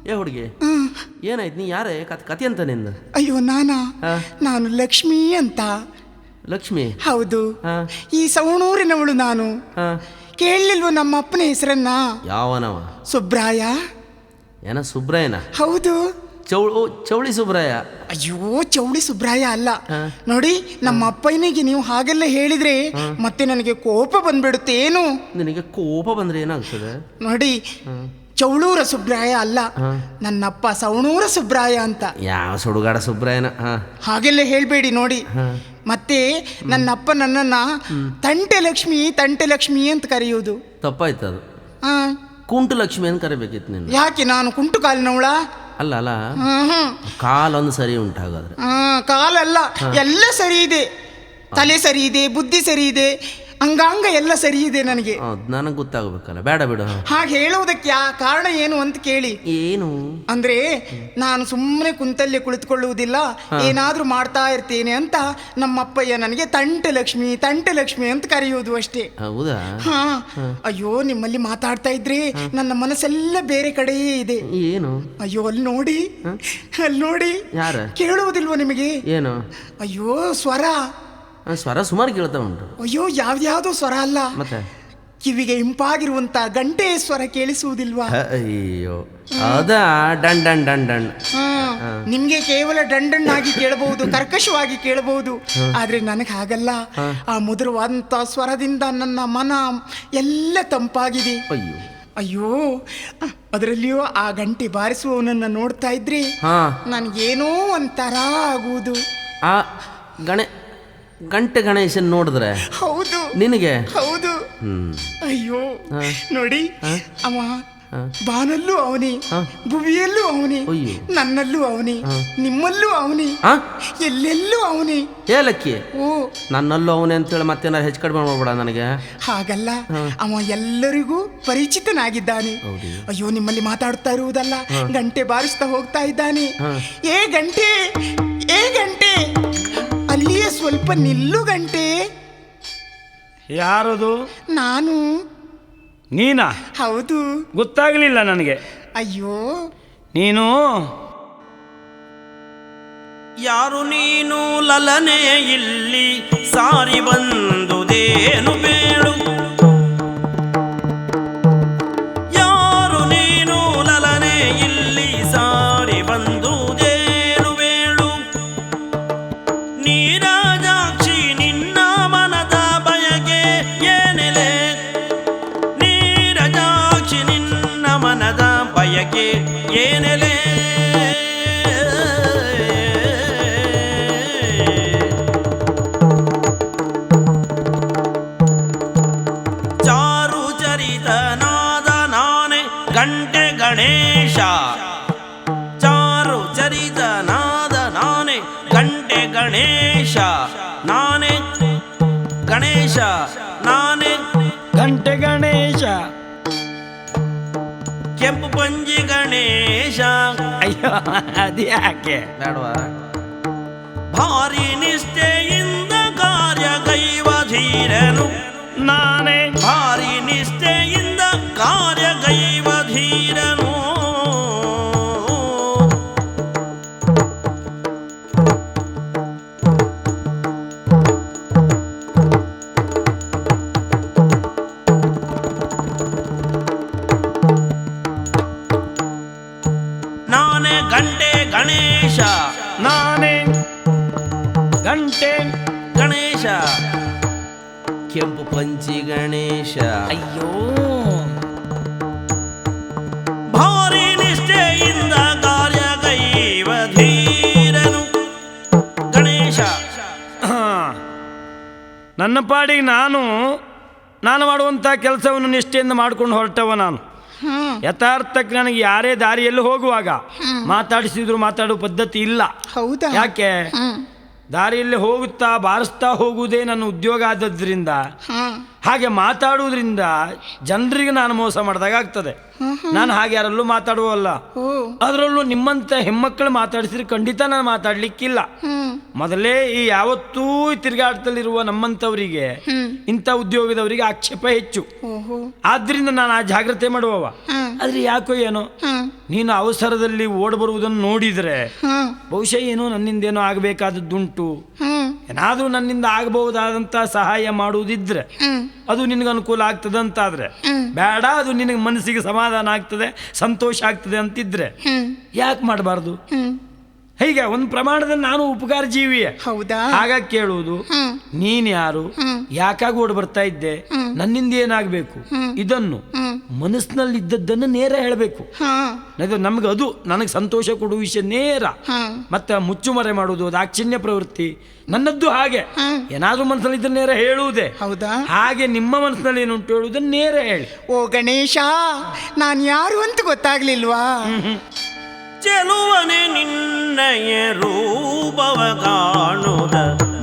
ಏ ಹುಡುಗಿ, ಏನಾಯ್ತು? ನೀ ಯಾರೇ? ಕತೆ ಅಂತ ನಿಂದ? ಅಯ್ಯೋ ನಾನು ಲಕ್ಷ್ಮಿ ಅಂತ. ಲಕ್ಷ್ಮಿ? ಹೌದು, ಈ ಸವಣೂರಿನವಳು ನಾನು. ಕೇಳಲಿಲ್ವ ನಮ್ಮ ಅಪ್ಪನ ಹೆಸರನ್ನ? ಯಾವನವ? ಸುಬ್ರಾಯ. ಏನ ಸುಬ್ರಾಯನ? ಹೌದು, ಚೌಳಿ ಸುಬ್ರಾಯ. ಅಯ್ಯೋ, ಚೌಳಿ ಸುಬ್ರಾಯ ಅಲ್ಲ. ನೋಡಿ, ನಮ್ಮ ಅಪ್ಪನಿಗೆ ನೀವು ಹಾಗೆಲ್ಲ ಹೇಳಿದ್ರೆ ಮತ್ತೆ ನನಗೆ ಕೋಪ ಬಂದ್ಬಿಡುತ್ತೆ. ಏನು ನಿನಗೆ ಕೋಪ ಬಂದ್ರೆ ಏನಾಗ್ತದೆ? ನೋಡಿ, ಚೌಳೂರ ಸುಬ್ರಾಯ ಅಲ್ಲ, ನನ್ನಪ್ಪ ಸವಣೂರ ಸುಬ್ರಾಯ ಅಂತ. ಯಾವ ಸುಡುಗಾಡ ಸುಬ್ರಾಯನ? ಹಾಗೆಲ್ಲ ಹೇಳ್ಬೇಡಿ. ನೋಡಿ, ಮತ್ತೆ ನನ್ನಪ್ಪ ನನ್ನನ್ನ ತಂಟೆ ಲಕ್ಷ್ಮಿ ಅಂತ ಕರೆಯುವುದು ತಪ್ಪಾಯ್ತದು. ಕುಂಟು ಲಕ್ಷ್ಮಿ ಅಂತ ಕರಿಬೇಕಿತ್ತು ನೀನು. ಯಾಕೆ? ನಾನು ಕುಂಟು ಕಾಲಿನವಳ ಅಲ್ಲ. ಕಾಲೊಂದು ಸರಿ ಉಂಟಾಗಾದ್ರೆ? ಕಾಲಲ್ಲ, ಎಲ್ಲ ಸರಿ ಇದೆ. ತಲೆ ಸರಿ ಇದೆ, ಬುದ್ಧಿ ಸರಿ ಇದೆ, ಅಂಗಾಂಗ ಎಲ್ಲ ಸರಿ ಇದೆ ನನಗೆ. ನನಗೆ ಗೊತ್ತಾಗಬೇಕಲ್ಲ. ಬೇಡ ಬಿಡು. ಹಾಗೆ ಹೇಳುವುದಕ್ಕೆ ಕಾರಣ ಏನು ಅಂತ ಕೇಳಿ. ಏನು ಅಂದ್ರೆ, ನಾನು ಸುಮ್ಮನೆ ಕುಂತಲ್ಲೇ ಕುಳಿತುಕೊಳ್ಳುವುದಿಲ್ಲ, ಏನಾದ್ರೂ ಮಾಡ್ತಾ ಇರ್ತೇನೆ ಅಂತ ನಮ್ಮಪ್ಪಯ್ಯ ನನಗೆ ತಂಟೆ ಲಕ್ಷ್ಮಿ ಅಂತ ಕರೆಯುವುದು ಅಷ್ಟೇ. ಹೌದಾ? ಅಯ್ಯೋ, ನಿಮ್ಮಲ್ಲಿ ಮಾತಾಡ್ತಾ ಇದ್ರೆ ನನ್ನ ಮನಸ್ಸೆಲ್ಲ ಬೇರೆ ಕಡೆಯೇ ಇದೆ. ಏನು? ಅಯ್ಯೋ, ಅಲ್ಲಿ ನೋಡಿ. ಯಾರ? ಕೇಳುವುದಿಲ್ವ ನಿಮಗೆ? ಏನು? ಅಯ್ಯೋ, ಸ್ವರ ಸುಮಾರು ಕೇಳ್ತಾ ಉಂಟು. ಅಯ್ಯೋ, ಯಾವ್ದ್ಯಾವ್ದೋ ಸ್ವರ ಅಲ್ಲ, ಮತ್ತೆ ಕಿವಿಗೆ ಇಂಪಾಗಿರುವಂತ ಗಂಟೆ ಸ್ವರ ಕೇಳಿಸುವುದಿಲ್ವಾ? ಅಯ್ಯೋ, ಅದಾ ಡನ್ ಡನ್ ಡನ್ ಡನ್. ನಿಮ್ಗೆ ಕೇವಲ ಡಂಡನ್ ಆಗಿ ಕೇಳಬಹುದು, ಕರ್ಕಶವಾಗಿ ಕೇಳಬಹುದು. ಆದ್ರೆ ನನಗೆ ಹಾಗಲ್ಲ. ಆ ಮಧುರವಾದಂತ ಸ್ವರದಿಂದ ನನ್ನ ಮನ ಎಲ್ಲ ತಂಪಾಗಿದೆ. ಅಯ್ಯೋ, ಅದರಲ್ಲಿಯೂ ಆ ಗಂಟೆ ಬಾರಿಸುವವನನ್ನ ನೋಡ್ತಾ ಇದ್ರೆ ನನಗೇನೋ ಒಂಥರ ಆಗುವುದು. ಆ ಗಂಟೆ ಗಣೇಶನ್ ನೋಡಿದ್ರೆ? ಹೌದು, ನಿನಗೆ? ಹೌದು. ಅಯ್ಯೋ, ನೋಡಿ, ಅವ ಬಾನಲ್ಲೂ ಅವನೇ, ಭುವಿಯಲ್ಲೂ ಅವನೇ, ನನ್ನಲ್ಲೂ ಅವನೇ, ನಿಮ್ಮಲ್ಲೂ ಅವನೇ, ಎಲ್ಲೆಲ್ಲೂ ಅವನೇ. ಹೇಳಕ್ಕಿ ನನ್ನಲ್ಲೂ ಅವನೇ ಅಂತೇಳಿ ಮತ್ತೇನಾರು ಹೆಚ್ಚು ಕಡಿಮೆ ಮಾಡ್ಬೇಡ ನನಗೆ. ಹಾಗಲ್ಲ, ಅವ ಎಲ್ಲರಿಗೂ ಪರಿಚಿತನಾಗಿದ್ದಾನೆ. ಅಯ್ಯೋ, ನಿಮ್ಮಲ್ಲಿ ಮಾತಾಡ್ತಾ ಇರುವುದಲ್ಲ, ಗಂಟೆ ಬಾರಿಸ್ತಾ ಹೋಗ್ತಾ ಇದ್ದಾನೆ. ಏ ಗಂಟೆ, ಅಲ್ಲಿಯೇ ಸ್ವಲ್ಪ ನಿಲ್ಲು ಗಂಟೆ. ಯಾರದು? ನಾನು. ನೀನಾ? ಹೌದು. ಗೊತ್ತಾಗಲಿಲ್ಲ ನನಗೆ. ಅಯ್ಯೋ, ನೀನು ಯಾರು? ನೀನು ಲಲನೆ ಇಲ್ಲಿ ಸಾರಿ ಬಂದುದೇನು ಬೇಳು? ಯಾರು ನೀನು ಲಲನೆ ಇಲ್ಲಿ ಸಾರಿ ಬಂದುದೇನು ಬೇಳು? ನೀರಾಜಾಕ್ಷಿ ನಿನ್ನ ಮನದ ಬಯಕೆ ಏನೆಲೆ? ನೀರಾಜಾಕ್ಷಿ ನಿನ್ನ ಮನದ ಬಯಕೆ ಏನೆಲೆ? ಧರಿದ ನಾದ ನಾನೇ ಗಂಟೆ ಗಣೇಶ ನಾನೇ ಗಣೇಶ ನಾನೇ ಗಂಟೆ ಗಣೇಶ ಕೆಂಪು ಪಂಜಿ ಗಣೇಶ. ಅಯ್ಯೋ ಅದ್ಯಾಕೆ ಬೇಡವಾ? ಭಾರಿ ನಿಷ್ಠೆಯಿಂದ ಕಾರ್ಯಗೈವ ಧೀರನು ನಾನೇ ಭಾರಿ ನಿಷ್ಠೆಯಿಂದ ಕಾರ್ಯಗೈವ ಧೀರನು. ನಾನೇ ಗಂಟೆ ಗಣೇಶ ನಾನೇ ಗಂಟೆ ಗಣೇಶ ಕೆಂಪು ಪಂಚಿ ಗಣೇಶ. ಅಯ್ಯೋ ಭಾರಿ ನಿಷ್ಠೆಯಿಂದ ಕಾರ್ಯಗೈವ ಧೀರನು ಗಣೇಶ. ನನ್ನ ಪಾಡಿಗೆ ನಾನು ಮಾಡುವಂಥ ಕೆಲಸವನ್ನು ನಿಷ್ಠೆಯಿಂದ ಮಾಡ್ಕೊಂಡು ಹೊರಟವ ನಾನು. ಯಥಾರ್ಥಕ್ಕೆ ನನಗೆ ಯಾರೇ ದಾರಿಯಲ್ಲಿ ಹೋಗುವಾಗ ಮಾತಾಡಿಸಿದ್ರು ಮಾತಾಡೋ ಪದ್ಧತಿ ಇಲ್ಲ. ಹೌದಾ? ಯಾಕೆ? ದಾರಿಯಲ್ಲಿ ಹೋಗುತ್ತಾ ಬಾರಿಸ್ತಾ ಹೋಗುವುದೇ ನನ್ನ ಉದ್ಯೋಗ ಆದದ್ರಿಂದ ಹಾಗೆ ಮಾತಾಡುವುದರಿಂದ ಜನರಿಗೆ ನಾನು ಮೋಸ ಮಾಡಿದಾಗ ಆಗ್ತದೆ. ನಾನು ಹಾಗೆ ಯಾರಲ್ಲೂ ಮಾತಾಡುವಲ್ಲ. ಅದರಲ್ಲೂ ನಿಮ್ಮಂತ ಹೆಣ್ಮಕ್ಳು ಮಾತಾಡಿಸಿದ್ರೆ ಖಂಡಿತ ನಾನು ಮಾತಾಡ್ಲಿಕ್ಕಿಲ್ಲ. ಮೊದಲೇ ಈ ಯಾವತ್ತೂ ತಿರುಗಾಟದಲ್ಲಿರುವ ನಮ್ಮಂಥವರಿಗೆ ಇಂಥ ಉದ್ಯೋಗದವರಿಗೆ ಆಕ್ಷೇಪ ಹೆಚ್ಚು. ಆದ್ರಿಂದ ನಾನು ಆ ಜಾಗ್ರತೆ ಮಾಡುವವ. ಆದ್ರೆ ಯಾಕೋ ಏನೋ ನೀನು ಅವಸರದಲ್ಲಿ ಓಡಬರುವುದನ್ನು ನೋಡಿದ್ರೆ ಬಹುಶಃ ಏನೋ ನನ್ನಿಂದೇನೋ ಆಗಬೇಕಾದದ್ದುಂಟು. ಏನಾದ್ರೂ ನನ್ನಿಂದ ಆಗಬಹುದಾದಂತ ಸಹಾಯ ಮಾಡುವುದಿದ್ರೆ ಅದು ನಿನಗೆ ಅನುಕೂಲ ಆಗ್ತದಂತಾದ್ರೆ ಬೇಡ, ಅದು ನಿನಗೆ ಮನಸ್ಸಿಗೆ ಸಮಾಧಾನ ಆಗ್ತದೆ, ಸಂತೋಷ ಆಗ್ತದೆ ಅಂತಿದ್ರೆ ಯಾಕೆ ಮಾಡಬಾರ್ದು? ಹೀಗೆ ಒಂದು ಪ್ರಮಾಣದಲ್ಲಿ ನಾನು ಉಪಕಾರ ಜೀವಿಯೇ. ಹೌದಾ? ಹಾಗಾಗಿ ಕೇಳುವುದು, ನೀನ್ ಯಾರು, ಯಾಕಾಗಿ ಓಡ್ ಬರ್ತಾ ಇದ್ದೆ, ನನ್ನಿಂದ ಏನಾಗಬೇಕು, ಇದನ್ನು ಮನಸ್ಸಿನಲ್ಲಿ ಇದ್ದದ್ದನ್ನು ನೇರ ಹೇಳಬೇಕು. ನಮ್ಗೆ ಅದು ನನಗೆ ಸಂತೋಷ ಕೊಡುವ ವಿಷಯ ನೇರ. ಮತ್ತೆ ಮುಚ್ಚುಮರೆ ಮಾಡುವುದು ದಾಕ್ಷಿಣ್ಯ ಪ್ರವೃತ್ತಿ ನನ್ನದ್ದು. ಹಾಗೆ ಏನಾದ್ರೂ ಮನಸ್ಸಲ್ಲಿ ಇದ್ದ ನೇರ ಹೇಳುವುದೇ. ಹೌದಾ? ಹಾಗೆ ನಿಮ್ಮ ಮನಸ್ಸಿನಲ್ಲಿ ಏನುಂಟು ಹೇಳುವುದನ್ನು ನೇರ ಹೇಳಿ. ಓ ಗಣೇಶ, ನಾನು ಯಾರು ಅಂತ ಗೊತ್ತಾಗ್ಲಿಲ್ವಾ? ಚೆಲುವನೆ ನಿನ್ನಯ ರೂಪವ ಕಾಣುದ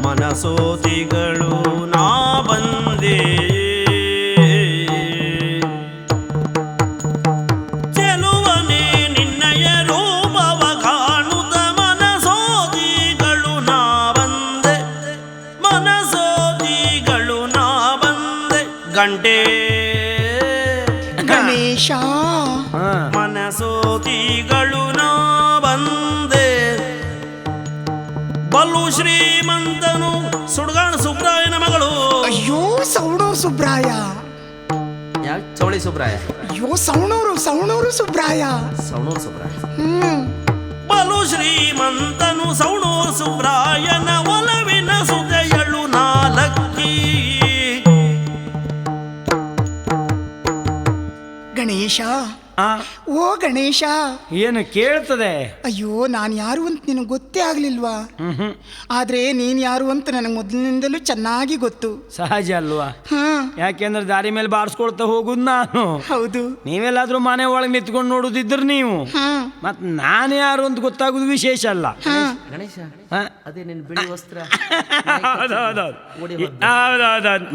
ಮನಸೋತಿಗಳು ನಾ ಬಂದೆ. ಚೆಲುವನೆ ನಿನ್ನಯ ರೂಪವ ಕಾಣುದ ಮನಸೋತಿಗಳು ನಾ ಬಂದೆ. ಮನಸೋತಿಗಳು ನಾ ಬಂದೆ. ಗಂಟೆ ಗಣೇಶ ಮನಸೋತಿಗಳು ನಾ ಬಂದೆ. ಬಲು ಶ್ರೀಮಂತನು ಸುಡ್ಗಾಣ ಸುಬ್ರಾಯನ ಮಗಳು. ಅಯ್ಯೋ ಸವಣೂರು ಸುಬ್ರಾಯ. ಚೌಳಿ ಸುಬ್ರಾಯ. ಅಯ್ಯೋ ಸವಣೂರು ಸುಬ್ರಾಯ. ಸವಣೂರು ಸುಬ್ರಾಯ. ಬಲು ಶ್ರೀಮಂತನು ಸವಣೂರು ಸುಬ್ರಾಯನ ಒಲವಿನ ಸುದೆಯಳು ನಾಲಕ್ಕಿ. ಗಣೇಶ, ಓ ಗಣೇಶ, ಏನು ಕೇಳ್ತದೆ? ಅಯ್ಯೋ ನಾನು ಯಾರು ಅಂತ ನಿನಗೆ ಗೊತ್ತೇ ಆಗ್ಲಿಲ್ವಾ? ಆದ್ರೆ ನೀನ್ ಯಾರು ಅಂತ ನನಗೆ ಮೊದಲಿನಿಂದಲೂ ಚೆನ್ನಾಗಿ ಗೊತ್ತು. ಸಹಜ ಅಲ್ವಾ? ಯಾಕೆಂದ್ರೆ ದಾರಿ ಮೇಲೆ ಬಾರಿಸ್ಕೊಳ್ತಾ ಹೋಗುದು ನಾನು. ಹೌದು. ನೀವೆಲ್ಲಾದ್ರೂ ಮನೆ ಒಳಗೆ ನಿಂತ್ಕೊಂಡು ನೋಡುದಿದ್ರು ನೀವು, ಮತ್ ನಾನು ಯಾರು ಅಂತ ಗೊತ್ತಾಗುದು ವಿಶೇಷ ಅಲ್ಲ. ಗಣೇಶ, ಅದೇ ನಿನ್ನ ಬಿಳಿ ವಸ್ತ್ರ. ಹೌದೌದು.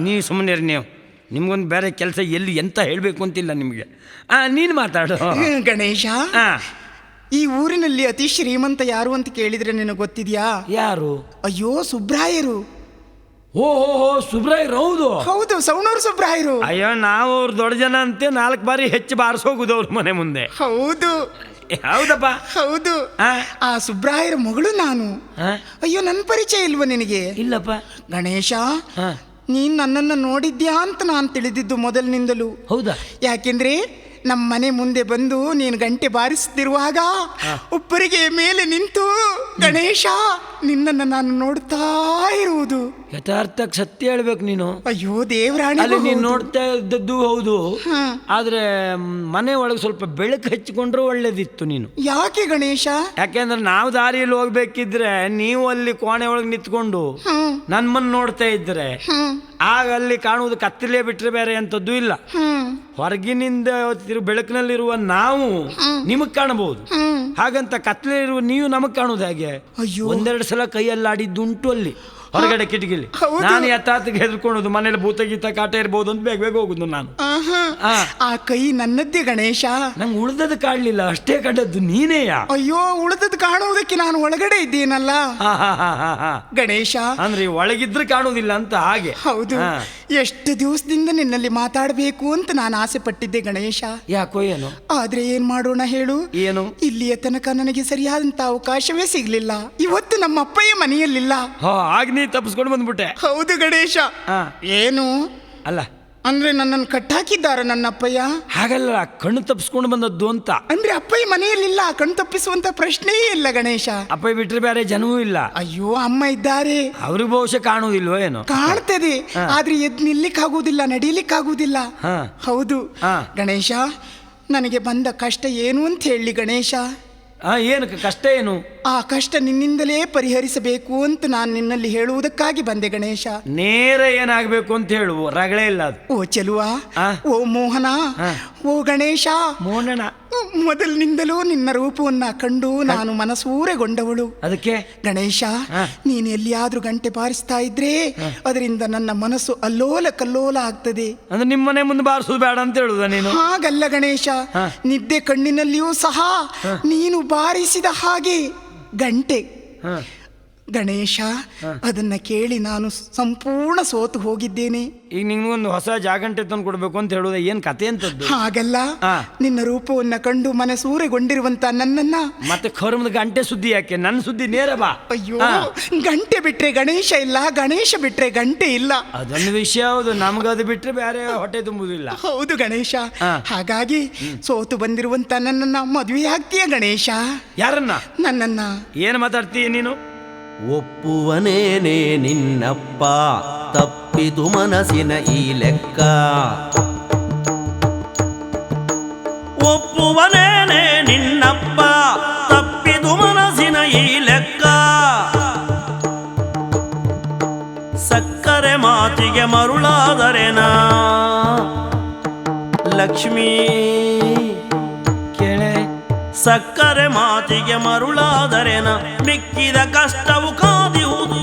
ನೀವು ಸುಮ್ಮನೆ ನೀವು, ನಿಮ್ಗೊಂದು ಬೇರೆ ಕೆಲಸ ಎಲ್ಲಿ ಎಂತ ಹೇಳಬೇಕು ಅಂತಿಲ್ಲ ನಿಮಗೆ. ನೀನು ಮಾತಾಡು ಗಣೇಶ. ಈ ಊರಿನಲ್ಲಿ ಅತಿ ಶ್ರೀಮಂತ ಯಾರು ಅಂತ ಕೇಳಿದ್ರೆ ನಿನಗೆ ಗೊತ್ತಿದ್ಯಾ? ಯಾರು? ಅಯ್ಯೋ ಸುಬ್ರಾಯರು. ಓಹೋ ಸುಬ್ರಾಯರು. ಹೌದು ಹೌದು, ಸವಣೂರು ಸುಬ್ರಾಯರು. ಅಯ್ಯೋ ನಾವು ಅವ್ರು ದೊಡ್ಡ ಜನ ಅಂತೆ 4 ಬಾರಿ ಹೆಚ್ಚು ಬಾರಿಸೋಗುದು ಅವ್ರ ಮನೆ ಮುಂದೆ. ಹೌದು ಹೌದಪ್ಪ, ಹೌದು. ಆ ಸುಬ್ರಾಯರ ಮಗಳು ನಾನು. ಅಯ್ಯೋ ನನ್ನ ಪರಿಚಯ ಇಲ್ವ ನಿನಗೆ? ಇಲ್ಲಪ್ಪ. ಗಣೇಶ, ನೀನ್ ನನ್ನನ್ನು ನೋಡಿದ್ಯಾ ಅಂತ ನಾನು ತಿಳಿದಿದ್ದು ಮೊದಲಿನಿಂದಲೂ. ಹೌದಾ? ಯಾಕೆಂದ್ರೆ ನಮ್ಮ ಮನೆ ಮುಂದೆ ಬಂದು ನೀನು ಗಂಟೆ ಬಾರಿಸುತ್ತಿರುವಾಗ ಒಬ್ಬರಿಗೆ ಮೇಲೆ ನಿಂತು ಗಣೇಶ ನಿನ್ನನ್ನು ನಾನು ನೋಡ್ತಾ ಇರುವುದು. ಯಥಾರ್ಥಕ್ಕೆ ಸತ್ಯ ಹೇಳ್ಬೇಕು ನೀನು. ಅಯ್ಯೋ ದೇವರಾಣಿ, ಅಲ್ಲಿ ನೀನು ನೋಡ್ತಾ ಇದ್ದದ್ದು ಹೌದು, ಆದ್ರೆ ಮನೆ ಒಳಗೆ ಸ್ವಲ್ಪ ಬೆಳಕು ಹಚ್ಚಿಕೊಂಡ್ರೆ ಒಳ್ಳೇದಿತ್ತು ನೀನು. ಯಾಕೆ ಗಣೇಶ? ಯಾಕೆಂದ್ರೆ ನಾವು ದಾರಿಯಲ್ಲಿ ಹೋಗ್ಬೇಕಿದ್ರೆ ನೀವು ಅಲ್ಲಿ ಕೋಣೆ ಒಳಗೆ ನಿಂತ್ಕೊಂಡು ನನ್ಮನ್ ನೋಡ್ತಾ ಇದ್ರೆ ಆಗ ಅಲ್ಲಿ ಕಾಣುವುದು ಕತ್ತಲೆ ಬಿಟ್ಟರೆ ಬೇರೆ ಎಂಥದ್ದು ಇಲ್ಲ. ಹೊರಗಿನಿಂದ ಬೆಳಕಿನಲ್ಲಿರುವ ನಾವು ನಿಮಗ್ ಕಾಣಬಹುದು, ಹಾಗಂತ ಕತ್ತಲೆ ಇರುವ ನೀವು ನಮಗ್ ಕಾಣುವುದು ಹೇಗೆ? ಅಯ್ಯೋ, ಒಂದೆರಡು ಸಲ ಕೈಯಲ್ಲಾಡಿದ್ದುಂಟು ಅಲ್ಲಿ ಹೊರಗಡೆ ಕಿಟಕಿಲಿ. ನಾನು ಯಥಾರ್ಥಕ್ಕೆ ಹೆದರ್ಕೊಳ್ಳೋದು, ಮನೇಲಿ ಭೂತ ಗೀತ ಕಾಟ ಇರ್ಬೋದು ಅಂತ ಬೇಗ ಬೇಗ ಹೋಗುದು ನಾನು. ಆ ಕೈ ನನ್ನದ್ದೇ ಗಣೇಶ. ನಂಗೆ ಉಳ್ದದ್ದು ಕಾಡ್ಲಿಲ್ಲ, ಅಷ್ಟೇ ಕಂಡದ್ದು ನೀನೇಯ. ಅಯ್ಯೋ, ಉಳಿದದ್ದು ಕಾಣುವುದಕ್ಕೆ ನಾನು ಒಳಗಡೆ ಇದ್ದೀನಲ್ಲ ಗಣೇಶ. ಅಂದ್ರೆ ಒಳಗಿದ್ರೆ ಕಾಣುವುದಿಲ್ಲ ಅಂತ ಹಾಗೆ. ಹೌದು, ಎಷ್ಟು ದಿವಸದಿಂದ ನಿನ್ನಲ್ಲಿ ಮಾತಾಡಬೇಕು ಅಂತ ನಾನು ಆಸೆ ಪಟ್ಟಿದ್ದೆ ಗಣೇಶ. ಯಾಕೋ ಏನೋ, ಆದ್ರೆ ಏನ್ ಮಾಡೋಣ ಹೇಳು? ಏನು? ಇಲ್ಲಿಯ ತನಕ ನನಗೆ ಸರಿಯಾದಂತ ಅವಕಾಶವೇ ಸಿಗ್ಲಿಲ್ಲ. ಇವತ್ತು ನಮ್ಮ ಅಪ್ಪಯ್ಯ ಮನೆಯಲ್ಲಿಲ್ಲ. ಆಗ ನೀ ತಪ್ಪಿಸ್ಕೊಂಡು ಬಂದ್ಬಿಟ್ಟೆ. ಹೌದು ಗಣೇಶ. ಏನು ಅಲ್ಲ ಅಂದ್ರೆ ನನ್ನನ್ನು ಕಟ್ಟಾಕಿದ್ದಾರ ನನ್ನ ಅಪ್ಪಯ್ಯ? ಹಾಗಲ್ಲ, ಕಣ್ಣು ತಪ್ಪಿಸ್ಕೊಂಡು ಬಂದದ್ದು ಅಂತ. ಅಂದ್ರೆ ಅಪ್ಪಯ್ಯ ಮನೆಯಲ್ಲಿಲ್ಲ, ಕಣ್ಣು ತಪ್ಪಿಸುವಂತ ಪ್ರಶ್ನೆಯೇ ಇಲ್ಲ ಗಣೇಶ. ಅಪ್ಪ ಬಿಟ್ರೆ ಬೇರೆ ಜನವೂ ಇಲ್ಲ. ಅಯ್ಯೋ, ಅಮ್ಮ ಇದ್ದಾರೆ. ಅವ್ರಿಗೆ ಬಹುಶಃ ಕಾಣುವುದಿಲ್ವೋ ಏನೋ? ಕಾಣ್ತದೆ, ಆದ್ರೆ ಎದ್ ನಿಲ್ಲಿಕ್ಕಾಗುವುದಿಲ್ಲ, ನಡೀಲಿಕ್ಕಾಗುವುದಿಲ್ಲ. ಹೌದು ಗಣೇಶ, ನನಗೆ ಬಂದ ಕಷ್ಟ ಏನು ಅಂತ ಹೇಳಿ ಗಣೇಶ. ಏನು ಕಷ್ಟ? ಏನು ಆ ಕಷ್ಟ ನಿನ್ನಿಂದಲೇ ಪರಿಹರಿಸಬೇಕು ಅಂತ ನಾನು ನಿನ್ನಲ್ಲಿ ಹೇಳುವುದಕ್ಕಾಗಿ ಬಂದೆ ಗಣೇಶ. ನೇರ ಏನಾಗಬೇಕು ಅಂತ ಹೇಳುವ ರಗಳೇ ಇಲ್ಲ ಅದು. ಓ ಚೆಲುವ, ಓ ಮೋಹನ, ಓ ಗಣೇಶ. ಮೋಹನ, ಮೊದಲಿನಿಂದಲೂ ನಿನ್ನ ರೂಪವನ್ನ ಕಂಡು ನಾನು ಮನಸೂರೆಗೊಂಡವಳು. ಅದಕ್ಕೆ ಗಣೇಶ, ನೀನು ಎಲ್ಲಿಯಾದ್ರೂ ಗಂಟೆ ಬಾರಿಸ್ತಾ ಇದ್ರೆ ಅದರಿಂದ ನನ್ನ ಮನಸ್ಸು ಅಲ್ಲೋಲ ಕಲ್ಲೋಲ ಆಗ್ತದೆ. ಅಂದ್ರೆ ನಿಮ್ಮನೆ ಮುಂದೆ ಬಾರಿಸೋದು ಬೇಡ ಅಂತ ಹೇಳುದ ನೀನು? ಹಾಗಲ್ಲ ಗಣೇಶ, ನಿದ್ದೆ ಕಣ್ಣಿನಲ್ಲಿಯೂ ಸಹ ನೀನು ಬಾರಿಸಿದ ಹಾಗೆ ಗಂಟೆ ಗಣೇಶ, ಅದನ್ನ ಕೇಳಿ ನಾನು ಸಂಪೂರ್ಣ ಸೋತು ಹೋಗಿದ್ದೇನೆ. ಈಗ ನಿಂಗೊಂದು ಹೊಸ ಜಾಗಂಟೆ ತಂದು ಕೊಡ್ಬೇಕು ಅಂತ ಹೇಳುದ, ಏನ್ ಕತೆ ಅಂತದ್ದು? ಹಾಗಲ್ಲ, ನಿನ್ನ ರೂಪವನ್ನ ಕಂಡು ಮನಸೂರೆಗೊಂಡಿರುವಂತ ನನ್ನನ್ನ ಮತ್ತೆ ಖರ್ಮದ ಗಂಟೆ ಸುದ್ದಿ ಯಾಕೆ? ನನ್ನ ಸುದ್ದಿ ನೇರ ಬಾ. ಅಯ್ಯೋ, ಗಂಟೆ ಬಿಟ್ರೆ ಗಣೇಶ ಇಲ್ಲ, ಗಣೇಶ ಬಿಟ್ರೆ ಗಂಟೆ ಇಲ್ಲ. ಅದೊಂದು ವಿಷಯ. ಹೌದು, ನಮಗದು ಬಿಟ್ರೆ ಬೇರೆ ಹೊಟ್ಟೆ ತುಂಬುದಿಲ್ಲ. ಹೌದು ಗಣೇಶ. ಹಾಗಾಗಿ ಸೋತು ಬಂದಿರುವಂತ ನನ್ನನ್ನ ಮದುವೆ ಆಗ್ತೀಯ ಗಣೇಶ? ಯಾರನ್ನ? ನನ್ನನ್ನ. ಏನ್ ಮಾತಾಡ್ತೀಯ ನೀನು? ಒಪ್ಪುವನೇನೆ ನಿನ್ನಪ್ಪ, ತಪ್ಪಿದು ಮನಸ್ಸಿನ ಈ ಲೆಕ್ಕ. ಒಪ್ಪುವನೇನೆ ನಿನ್ನಪ್ಪ, ತಪ್ಪಿದು ಮನಸ್ಸಿನ ಈ ಲೆಕ್ಕ. ಸಕ್ಕರೆ ಮಾತಿಗೆ ಮರುಳಾದರೆನಾ ಲಕ್ಷ್ಮೀ ಕೇಳೆ. ಸಕ್ಕರೆ ಮಾತಿಗೆ ಮರುಳಾದರೆನ ಮಿಕ್ಕಿದ ಕಷ್ಟವು ಕಾದಿರುವುದು.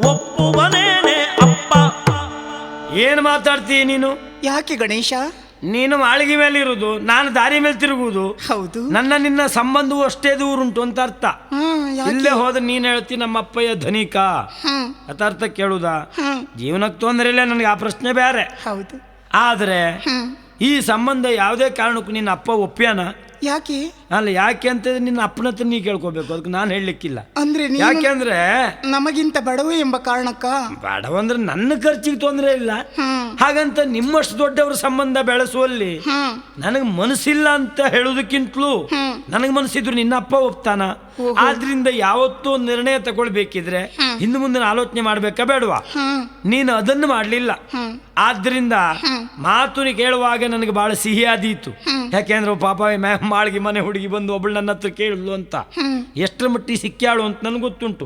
ಒಪ್ಪುವನೇನೆ ಅಪ್ಪ. ಏನು ಮಾತಾಡ್ತೀಯ ನೀನು? ಯಾಕೆ ಗಣೇಶ? ನೀನು ಮಾಳಿಗೆ ಮೇಲೆ ಇರುವುದು, ನಾನು ದಾರಿ ಮೇಲೆ ತಿರುಗುವುದು. ಹೌದು, ನನ್ನ ನಿನ್ನ ಸಂಬಂಧವು ಅಷ್ಟೇ ದೂರುಂಟು ಅಂತ ಅರ್ಥ. ಇಲ್ಲೇ ಹೋದ್ರೆ ನೀನ್ ಹೇಳ್ತಿ ನಮ್ಮ ಅಪ್ಪಯ್ಯ ಧನಿಕ ಅಥರ್ಥ ಕೇಳುದ? ಜೀವನಕ್ಕೆ ತೊಂದರೆ ಇಲ್ಲ, ನನಗೆ ಆ ಪ್ರಶ್ನೆ ಬೇರೆ. ಹೌದು, ಆದ್ರೆ ಈ ಸಂಬಂಧ ಯಾವುದೇ ಕಾರಣಕ್ಕೂ ನಿನ್ನ ಅಪ್ಪ ಒಪ್ಪ್ಯಾನ? ಯಾಕೆ? ಅಲ್ಲ, ಯಾಕೆ ಅಂತ ನಿನ್ನ ಅಪ್ಪನ ಹತ್ರ ನೀ ಕೇಳ್ಕೋಬೇಕು, ಅದಕ್ಕೆ ನಾನು ಹೇಳಲಿಕ್ಕಿಲ್ಲ. ಅಂದ್ರೆ ಯಾಕೆಂದ್ರೆ ನಮಗಿಂತ ಬಡವ ಎಂಬ ಕಾರಣಕ್ಕ? ಬಡವಂದ್ರೆ ನನ್ನ ಖರ್ಚಿಗೆ ತೊಂದರೆ ಇಲ್ಲ, ಹಾಗಂತ ನಿಮ್ಮಷ್ಟು ದೊಡ್ಡವರ ಸಂಬಂಧ ಬೆಳೆಸುವಲ್ಲಿ ನನಗೆ ಮನಸ್ಸಿಲ್ಲ ಅಂತ ಹೇಳುವುದಕ್ಕಿಂತಲೂ ನನಗೆ ಮನಸ್ಸಿದ್ರು ನಿನ್ನ ಅಪ್ಪ ಒಪ್ತಾನ. ಆದ್ರಿಂದ ಯಾವತ್ತೂ ನಿರ್ಣಯ ತಗೊಳ್ಬೇಕಿದ್ರೆ ಹಿಂದೆ ಮುಂದಿನ ಆಲೋಚನೆ ಮಾಡ್ಬೇಕಾ ಬೇಡವಾ? ನೀನು ಅದನ್ನು ಮಾಡ್ಲಿಲ್ಲ. ಆದ್ರಿಂದ ಮಾತು ಕೇಳುವಾಗ ನನಗೆ ಬಹಳ ಸಿಹಿ ಆದೀತು. ಯಾಕೆಂದ್ರೆ ಪಾಪ ಮಾಳಿಗೆ ಮನೆ ಹುಡುಗಿ ಬಂದು ಒಬ್ಬಳು ನನ್ನ ಹತ್ರ ಕೇಳಿದ್ಲು ಅಂತ ಎಷ್ಟರ ಮಟ್ಟಿಗೆ ಸಿಕ್ಕ್ಯಾಳು ಅಂತ ನನಗೆ ಗೊತ್ತುಂಟು.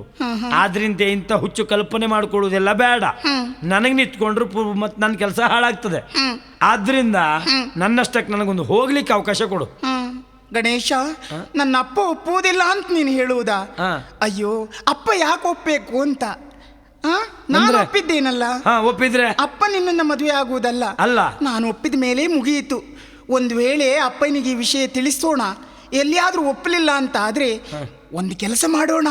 ಆದ್ರಿಂದ ಇಂಥ ಹುಚ್ಚು ಕಲ್ಪನೆ ಮಾಡ್ಕೊಳ್ಳೋದೆಲ್ಲ ಬೇಡ. ನನಗೆ ನಿಂತ್ಕೊಂಡ್ರು ಮತ್ತೆ ನನ್ನ ಕೆಲಸ ಹಾಳಾಗ್ತದೆ. ಆದ್ರಿಂದ ನನ್ನಷ್ಟಕ್ಕೆ ನನಗೊಂದು ಹೋಗ್ಲಿಕ್ಕೆ ಅವಕಾಶ ಕೊಡು. ಗಣೇಶ, ನನ್ನ ಅಪ್ಪ ಒಪ್ಪುವುದಿಲ್ಲ ಅಂತ ನೀನು ಹೇಳುವುದಾ? ಅಯ್ಯೋ, ಅಪ್ಪ ಯಾಕೆ ಒಪ್ಪಬೇಕು ಅಂತ? ನಾನು ಒಪ್ಪಿದ್ದೇನಲ್ಲ. ಒಪ್ಪಿದ್ರೆ ಅಪ್ಪ ನಿನ್ನನ್ನು ಮದುವೆ ಆಗುವುದಲ್ಲ. ಅಲ್ಲ, ನಾನು ಒಪ್ಪಿದ ಮೇಲೆ ಮುಗಿಯಿತು. ಒಂದು ವೇಳೆ ಅಪ್ಪನಿಗೆ ಈ ವಿಷಯ ತಿಳಿಸೋಣ, ಎಲ್ಲಿಯಾದ್ರೂ ಒಪ್ಪಲಿಲ್ಲ ಅಂತ ಆದ್ರೆ ಒಂದು ಕೆಲಸ ಮಾಡೋಣ.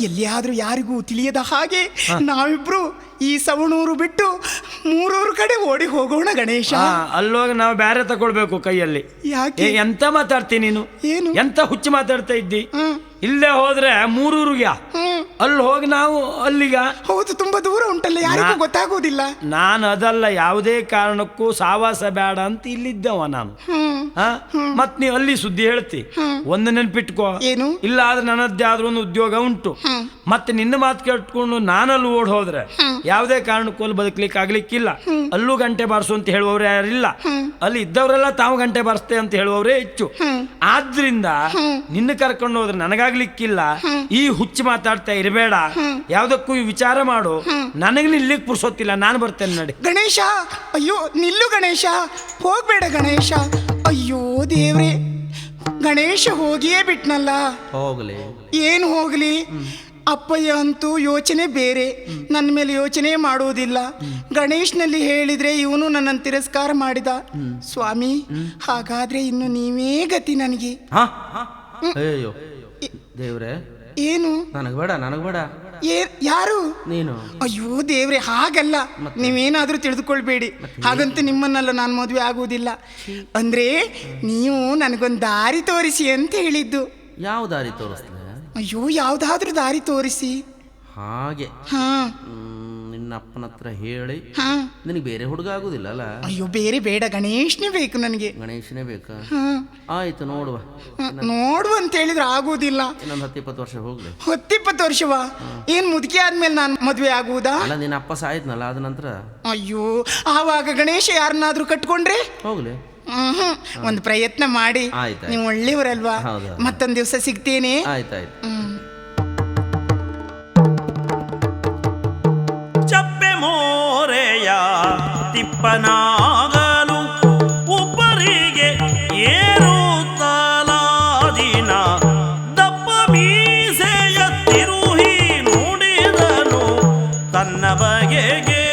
ಎಲ್ಲಿಯಾದ್ರೂ ಯಾರಿಗೂ ತಿಳಿಯದ ಹಾಗೆ ನಾವಿಬ್ರು ಈ ಸವಣೂರು ಬಿಟ್ಟು ಮೂರೂರು ಕಡೆ ಓಡಿ ಹೋಗೋಣ ಗಣೇಶ. ಅಲ್ಲೋಗ ನಾವು ಬೇರೆ ತಗೊಳ್ಬೇಕು ಕೈಯಲ್ಲಿ. ಯಾಕೆ? ಎಂತ ಮಾತಾಡ್ತೀನಿ ನೀನು? ಏನು ಎಂತ ಹುಚ್ಚು ಮಾತಾಡ್ತಾ ಇದ್ದಿ? ಇಲ್ಲೇ ಹೋದ್ರೆ ಮೂರೂರಿಗೆ, ಅಲ್ಲಿ ಹೋಗಿ ನಾವು ಅಲ್ಲಿಗ. ಹೌದು, ತುಂಬಾ ದೂರ ಉಂಟಲ್ಲ, ಯಾರಿಗೂ ಗೊತ್ತಾಗೋದಿಲ್ಲ. ನಾನು ಅದಲ್ಲ, ಯಾವುದೇ ಕಾರಣಕ್ಕೂ ಸಾವಾಸ ಬೇಡ ಅಂತ ಇಲ್ಲಿದ್ದವ ನಾನು. ಮತ್ ನೀ ಅಲ್ಲಿ ಸುದ್ದಿ ಹೇಳ್ತಿ. ಒಂದು ನೆನ್ಪಿಟ್ಕೋ, ಏನು? ಇಲ್ಲ ಆದ್ರೆ ನನ್ನದ್ದೇ ಆದ್ರೂ ಒಂದು ಉದ್ಯೋಗ ಉಂಟು. ಮತ್ತೆ ನಿನ್ನ ಮಾತು ಕೇಳ್ಕೊಂಡು ನಾನಲ್ಲಿ ಓಡ್ ಹೋದ್ರೆ ಯಾವುದೇ ಕಾರಣಕ್ಕೂ ಅಲ್ಲಿ ಬದುಕಲಿಕ್ಕೆ ಆಗ್ಲಿಕ್ಕಿಲ್ಲ. ಅಲ್ಲೂ ಗಂಟೆ ಬಾರಿಸು ಅಂತ ಹೇಳುವವ್ರು ಯಾರಿಲ್ಲ. ಅಲ್ಲಿ ಇದ್ದವರೆಲ್ಲ ತಾವು ಗಂಟೆ ಬಾರಿಸ್ತೆ ಅಂತ ಹೇಳುವವರೇ ಹೆಚ್ಚು. ಆದ್ರಿಂದ ನಿನ್ನ ಕರ್ಕೊಂಡು ಹೋದ್ರೆ ನನಗಾಗ್ಲಿಕ್ಕಿಲ್ಲ. ಈ ಹುಚ್ಚು ಮಾತಾಡ್ತಾ ಇರಬೇಡ, ಯಾವ್ದಕ್ಕೂ ವಿಚಾರ ಮಾಡು. ನನಗೆ ನಿಲ್ಲಿಕ್ ಪುರ್ಸೊತ್ತಿಲ್ಲ, ನಾನು ಬರ್ತೇನೆ ನಡಿ. ಗಣೇಶ, ಅಯ್ಯೋ ನಿಲ್ಲು ಗಣೇಶ, ಹೋಗ್ಬೇಡ ಗಣೇಶ. ಅಯ್ಯೋ ದೇವ್ರೆ, ಗಣೇಶ ಹೋಗಿಯೇ ಬಿಟ್ನಲ್ಲ. ಹೋಗ್ಲಿ, ಏನು ಹೋಗ್ಲಿ, ಅಪ್ಪಯ್ಯ ಅಂತೂ ಯೋಚನೆ ಬೇರೆ, ನನ್ನ ಮೇಲೆ ಯೋಚನೆ ಮಾಡುವುದಿಲ್ಲ. ಗಣೇಶ್ನಲ್ಲಿ ಹೇಳಿದ್ರೆ ಇವನು ನನ್ನನ್ನು ತಿರಸ್ಕಾರ ಮಾಡಿದ. ಸ್ವಾಮಿ, ಹಾಗಾದ್ರೆ ಇನ್ನು ನೀವೇ ಗತಿ ನನಗೆ. ಅಯ್ಯೋ ದೇವ್ರೆ, ಏನು? ನನಗ್ ಬೇಡ. ಯಾರು? ನೀನು. ಅಯ್ಯೋ ದೇವ್ರೆ, ಹಾಗಲ್ಲ, ನೀವೇನಾದ್ರೂ ತಿಳಿದುಕೊಳ್ಬೇಡಿ. ಹಾಗಂತ ನಿಮ್ಮನ್ನೆಲ್ಲ ನಾನು ಮದುವೆ ಆಗುವುದಿಲ್ಲ. ಅಂದ್ರೆ ನೀವು ನನಗೊಂದು ದಾರಿ ತೋರಿಸಿ ಅಂತ ಹೇಳಿದ್ದು. ಯಾವ ದಾರಿ ತೋರಿಸ್ತೀನಿ? ಅಯ್ಯೋ, ಯಾವ್ದಾದ್ರೂ ದಾರಿ ತೋರಿಸಿ. ಹಾಗೆ ಹಾ, ನಿನ್ನ ಅಪ್ಪನ ಹತ್ರ ಹೇಳಿ. ಹಾ, ನಿನಗೆ ಬೇರೆ ಹುಡುಗ ಆಗುದಿಲ್ಲ ಅಲ್ಲ? ಅಯ್ಯೋ ಬೇರೆ ಬೇಡ, ಗಣೇಶನೇ ಬೇಕು ನನಗೆ. ಗಣೇಶನೇ ಬೇಕಾ? ಹಾ, ಆಯ್ತು, ನೋಡುವ. ನೋಡು ಅಂತ ಹೇಳಿದ್ರೆ ಆಗುವುದಿಲ್ಲ. ಇನ್ನೊಂದು 10-20 ವರ್ಷ ಹೋಗ್ಲಿ. 10-20 ವರ್ಷವಾ? ಏನ್ ಮುದುಕಿ ಆದ್ಮೇಲೆ ನಾನು ಮದುವೆ ಆಗುವುದಾ? ಅಲ್ಲ, ನಿನ್ನ ಅಪ್ಪ ಸಾಯ್ತನಲ್ಲ, ಅದ ನಂತರ. ಅಯ್ಯೋ, ಆವಾಗ ಗಣೇಶ ಯಾರನ್ನಾದ್ರೂ ಕಟ್ಕೊಂಡ್ರೆ? ಹೋಗ್ಲಿ, ಒಂದು ಪ್ರಯತ್ನ ಮಾಡಿ. ನೀವು ಒಳ್ಳೆಯವರಲ್ವಾ? ಮತ್ತೊಂದು ದಿವಸ ಸಿಗ್ತೇನೆ. ಆಯ್ತಾಯ್ತು. ಚಪ್ಪೆ ಮೋರೆಯ ತಿಪ್ಪನಾಗಲು ಉಪ್ಪರಿಗೆ ಏರುತ್ತಲಾದಿನ ದಪ್ಪ ಮೀಸೆಯ ತಿರುಹಿ ನುಡಿದನು ತನ್ನ ಬಗೆಗೆ.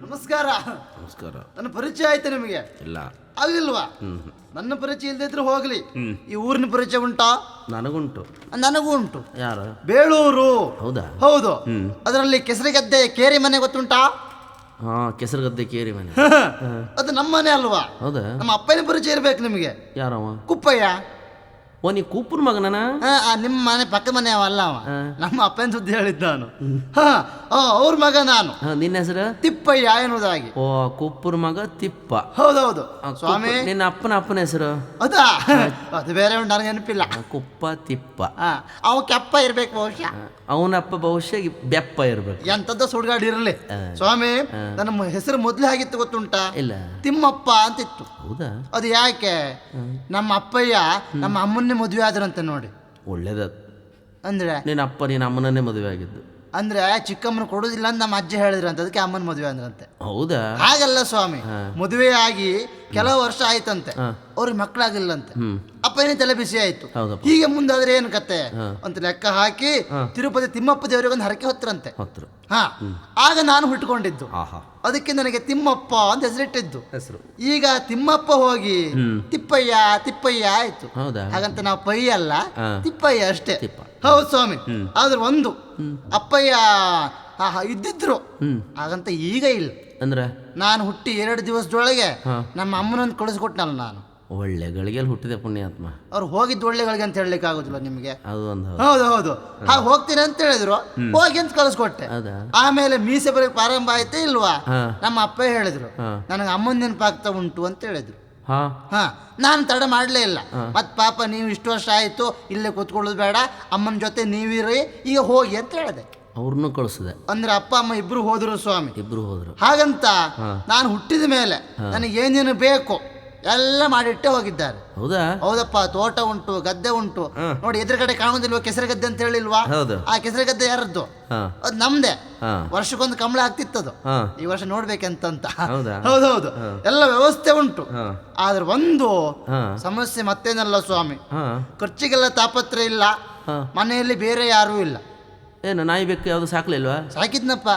ನಮಸ್ಕಾರ. ನನ್ನ ಪರಿಚಯ ಆಯ್ತು ನಿಮಗೆ? ಇಲ್ಲ. ಆಗಿಲ್ವಾ? ನನ್ನ ಪರಿಚಯ ಇಲ್ಲದೆ ಇದ್ರೆ ಹೋಗ್ಲಿ, ಈ ಊರಿನ ಪರಿಚಯ ಉಂಟಾ? ನನಗುಂಟು. ನನಗೂ ಉಂಟು. ಯಾರು? ಬೇಳೂರು. ಹೌದಾ? ಹೌದು. ಅದರಲ್ಲಿ ಕೆಸರಿಗದ್ದೆ ಕೇರಿ ಮನೆ ಗೊತ್ತುಂಟಾ? ಹಾ, ಕೆಸರುಗದ್ದೆ ಕೇರಿ ಮನೆ. ಅದು ನಮ್ಮನೆ ಅಲ್ವಾ? ಹೌದಾ? ನಮ್ಮ ಅಪ್ಪನ ಪರಿಚಯ ಇರ್ಬೇಕು ನಿಮಗೆ. ಯಾರವ? ಕುಪ್ಪಯ್ಯ. ಓ, ನೀ ಕೂಪನ್ ಮಗನ? ನಿಮ್ಮ ಮನೆ ಪಕ್ಕ ಮನೆ ಅಲ್ಲ ಅವ. ನಮ್ಮ ಅಪ್ಪನ ಸುದ್ದಿ ಹೇಳಿದ್ದ ನಾನು. ಅವ್ರ ಮಗ ನಾನು. ನಿನ್ನ ಹೆಸರು? ತಿಪ್ಪಯ್ಯ ಎನ್ನುವುದಾಗಿ. ಓ, ಕುಪ್ಪುರ್ ಮಗ ತಿಪ್ಪ. ಹೌದೌದು ಸ್ವಾಮಿ. ನಿನ್ನ ಅಪ್ಪನ ಹೆಸರು? ಹೌದಾ? ಅದು ಬೇರೆ ಉಂಟು, ನನಗೆ ನೆನಪಿಲ್ಲ. ಕುಪ್ಪ ತಿಪ್ಪ. ಅವ ಕೆಪ್ಪ ಇರ್ಬೇಕು ಬಹುಶಃ. ಅವನಪ್ಪ ಬಹುಶಃ ಬೆಪ್ಪ ಇರ್ಬೇಕು. ಎಂತದ್ದ ಸುಡ್ಗಾಡಿ ಇರಲಿ ಸ್ವಾಮಿ. ನನ್ನ ಹೆಸರು ಮೊದ್ಲು ಆಗಿತ್ತು ಗೊತ್ತುಂಟಾ? ಇಲ್ಲ. ತಿಮ್ಮಪ್ಪ ಅಂತಿತ್ತು. ಹೌದಾ? ಅದು ಯಾಕೆ? ನಮ್ಮ ಅಪ್ಪಯ್ಯ ನಮ್ಮ ಅಮ್ಮನ್ನೇ ಮದುವೆ ಆದ್ರಂತೆ ನೋಡಿ. ಒಳ್ಳೇದ. ಅಂದ್ರೆ ನಿನ್ನ ಅಪ್ಪ ನಿನ್ನ ಅಮ್ಮನನ್ನೇ ಮದುವೆ ಆಗಿದ್ದು. ಅಂದ್ರೆ ಚಿಕ್ಕಮ್ಮನ ಕೊಡುದಿಲ್ಲ ಅಂತ ನಮ್ಮ ಅಜ್ಜಿ ಹೇಳಿದ್ರಂತೆ, ಅದಕ್ಕೆ ಅಮ್ಮನ ಮದುವೆ ಅಂದ್ರಂತೆ. ಹೌದಾ? ಹಾಗಲ್ಲ ಸ್ವಾಮಿ, ಮದುವೆ ಆಗಿ ಕೆಲವು ವರ್ಷ ಆಯ್ತಂತೆ, ಅವ್ರಿಗೆ ಮಕ್ಕಳಾಗಿಲ್ಲಂತೆ. ಅಪ್ಪನೇ ತಲೆ ಬಿಸಿ ಆಯ್ತು. ಹೀಗೆ ಮುಂದಾದ್ರೆ ಏನು ಕತೆ ಅಂತ ಲೆಕ್ಕ ಹಾಕಿ ತಿರುಪತಿ ತಿಮ್ಮಪ್ಪ ದೇವರಿಗೆ ಒಂದು ಹರಕೆ ಹೊತ್ತರಂತೆ. ಆಗ ನಾನು ಹುಟ್ಟುಕೊಂಡಿದ್ದು. ಅದಕ್ಕೆ ನನಗೆ ತಿಮ್ಮಪ್ಪ ಅಂತ ಹೆಸರಿಟ್ಟಿದ್ದು. ಈಗ ತಿಮ್ಮಪ್ಪ ಹೋಗಿ ತಿಪ್ಪಯ್ಯ ತಿಪ್ಪಯ್ಯ ಆಯ್ತು. ಹಾಗಂತ ನಾವು ಪಯ್ಯ ಅಲ್ಲ, ತಿಪ್ಪಯ್ಯ ಅಷ್ಟೇ. ಹೌದು ಸ್ವಾಮಿ. ಆದ್ರೆ ಒಂದು ಅಪ್ಪಯ್ಯ ಇದ್ದಿದ್ರು, ಹಾಗಂತ ಈಗ ಇಲ್ಲ. ಅಂದ್ರೆ ನಾನು ಹುಟ್ಟಿ 2 ದಿವಸದೊಳಗೆ ನಮ್ಮ ಅಮ್ಮನೊಂದು ಕಳಿಸ್ಕೊಟ್ನಲ್ಲ ನಾನು. ಒಳ್ಳೆ ಗಳಿಗೆಯಲ್ಲಿ ಹುಟ್ಟಿದೆ ಪುಣ್ಯಾತ್ಮ. ಅವ್ರು ಹೋಗಿದ್ದು ಒಳ್ಳೆಗಳಿಗೆ ಅಂತ ಹೇಳಲಿಕ್ಕೆ ಆಗುದಿಲ್ಲ ನಿಮಗೆ. ಹೌದು ಹೌದು. ಹೋಗ್ತೀನಿ ಅಂತ ಹೇಳಿದ್ರು, ಹೋಗಿ ಅಂತ ಕಳಿಸ್ಕೊಟ್ಟೆ. ಆಮೇಲೆ ಮೀಸೆ ಬರೋಕೆ ಪ್ರಾರಂಭ ಆಯ್ತೇ ಇಲ್ವಾ? ನಮ್ಮ ಅಪ್ಪ ಹೇಳಿದ್ರು, ನನಗೆ ಅಮ್ಮನ ನೆನಪಾಗ್ತಾ ಉಂಟು ಅಂತ ಹೇಳಿದ್ರು. ನಾನು ತಡ ಮಾಡಲೇ ಇಲ್ಲ. ಮತ್ ಪಾಪ ನೀವು ಇಷ್ಟು ವರ್ಷ ಆಯ್ತು, ಇಲ್ಲೇ ಕೂತ್ಕೊಳ್ಳೋದು ಬೇಡ, ಅಮ್ಮನ ಜೊತೆ ನೀವಿರಿ, ಈಗ ಹೋಗಿ ಅಂತ ಹೇಳಿದೆ. ಅವ್ರನ್ನೂ ಕಳಿಸಿದೆ. ಅಂದ್ರೆ ಅಪ್ಪ ಅಮ್ಮ ಇಬ್ರು ಹೋದ್ರು ಸ್ವಾಮಿ. ಇಬ್ರು ಹೋದ್ರು. ಹಾಗಂತ ನಾನು ಹುಟ್ಟಿದ ಮೇಲೆ ನನಗೆ ಏನೇನು ಬೇಕು ಎಲ್ಲ ಮಾಡಿಟ್ಟೆ ಹೋಗಿದ್ದಾರೆ. ಹೌದಾ? ಹೌದಪ್ಪ. ತೋಟ ಉಂಟು, ಗದ್ದೆ ಉಂಟು. ನೋಡಿ ಎದುರುಗಡೆ ಕಾಣುದಿಲ್ವಾ ಕೆಸರು ಗದ್ದೆ ಅಂತ ಹೇಳಿಲ್ವಾ? ಆ ಕೆಸರು ಗದ್ದೆ ಯಾರದ್ದು? ಅದು ನಮ್ದೇ. ವರ್ಷಕ್ಕೊಂದು ಕಂಬಳ ಆಗ್ತಿತ್ತದು. ಈ ವರ್ಷ ನೋಡ್ಬೇಕಂತ. ಹೌದೌದು. ಎಲ್ಲ ವ್ಯವಸ್ಥೆ ಉಂಟು. ಆದ್ರೆ ಒಂದು ಸಮಸ್ಯೆ ಮತ್ತೇನಲ್ಲ ಸ್ವಾಮಿ, ಖರ್ಚಿಗೆಲ್ಲ ತಾಪತ್ರ ಇಲ್ಲ, ಮನೆಯಲ್ಲಿ ಬೇರೆ ಯಾರೂ ಇಲ್ಲ. ಏನು ನಾಯಿ ಬೇಕು? ಯಾವ್ದು ಸಾಕ್ಲಿಲ್ವಾ? ಸಾಕಿದ್ನಪ್ಪ.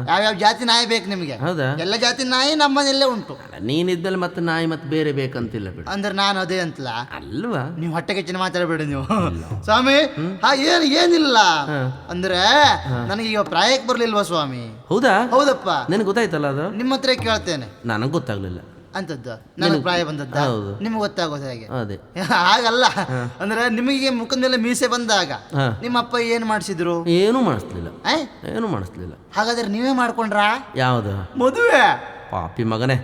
ಯಾವ್ಯಾವ ಜಾತಿ ನಾಯಿ ಬೇಕು ನಿಮಗೆ? ಹೌದಾ? ಎಲ್ಲ ಜಾತಿ ನಾಯಿ ನಮ್ಮನೆಲ್ಲೇ ಉಂಟು. ನೀನಿದ್ದಲ್ಲಿ ಮತ್ತೆ ನಾಯಿ ಮತ್ತೆ ಬೇರೆ ಬೇಕಂತಿಲ್ಲ ಬಿಡು. ಅಂದ್ರೆ ನಾನು ಅದೇ ಅಂತಲ್ಲ ಅಲ್ವಾ? ನೀವು ಹೊಟ್ಟೆ ಕೆಚ್ಚಿನ ಮಾತಾಡಬೇಡಿ ನೀವು ಸ್ವಾಮಿ. ಏನಿಲ್ಲ ಅಂದ್ರೆ ನನಗೀಗ ಪ್ರಾಯಕ್ಕೆ ಬರ್ಲಿಲ್ವಾ ಸ್ವಾಮಿ? ಹೌದಾ? ಹೌದಪ್ಪ. ನಿನಗೆ ಗೊತ್ತಾಯ್ತಲ್ಲ ಅದು? ನಿಮ್ಮ ಹತ್ರ ಕೇಳ್ತೇನೆ. ನನಗೆ ಗೊತ್ತಾಗ್ಲಿಲ್ಲ. ಅಂತದ್ದು ನನಗೆ ಪ್ರಾಯ ಬಂದದ್ದ ಹೌದು. ನಿಮ್ಗೆ ಗೊತ್ತಾಗೋದು ಹೇಗೆ? ಅದೇ ಹಾಗಲ್ಲ, ಅಂದ್ರೆ ನಿಮಗೆ ಮುಖದ ಮೇಲೆ ಮೀಸೆ ಬಂದಾಗ ನಿಮ್ಮ ಅಪ್ಪ ಏನ್ ಮಾಡಿಸಿದ್ರು? ಏನೂ ಮಾಡಿಸ್ಲಿಲ್ಲ, ಏನೂ ಮಾಡಿಸ್ಲಿಲ್ಲ. ಹಾಗಾದ್ರೆ ನೀವೇ ಮಾಡ್ಕೊಂಡ್ರಾ? ಯಾವ್ದು ಮದುವೆ? ಪಾಪಿ ಮಗನೇ,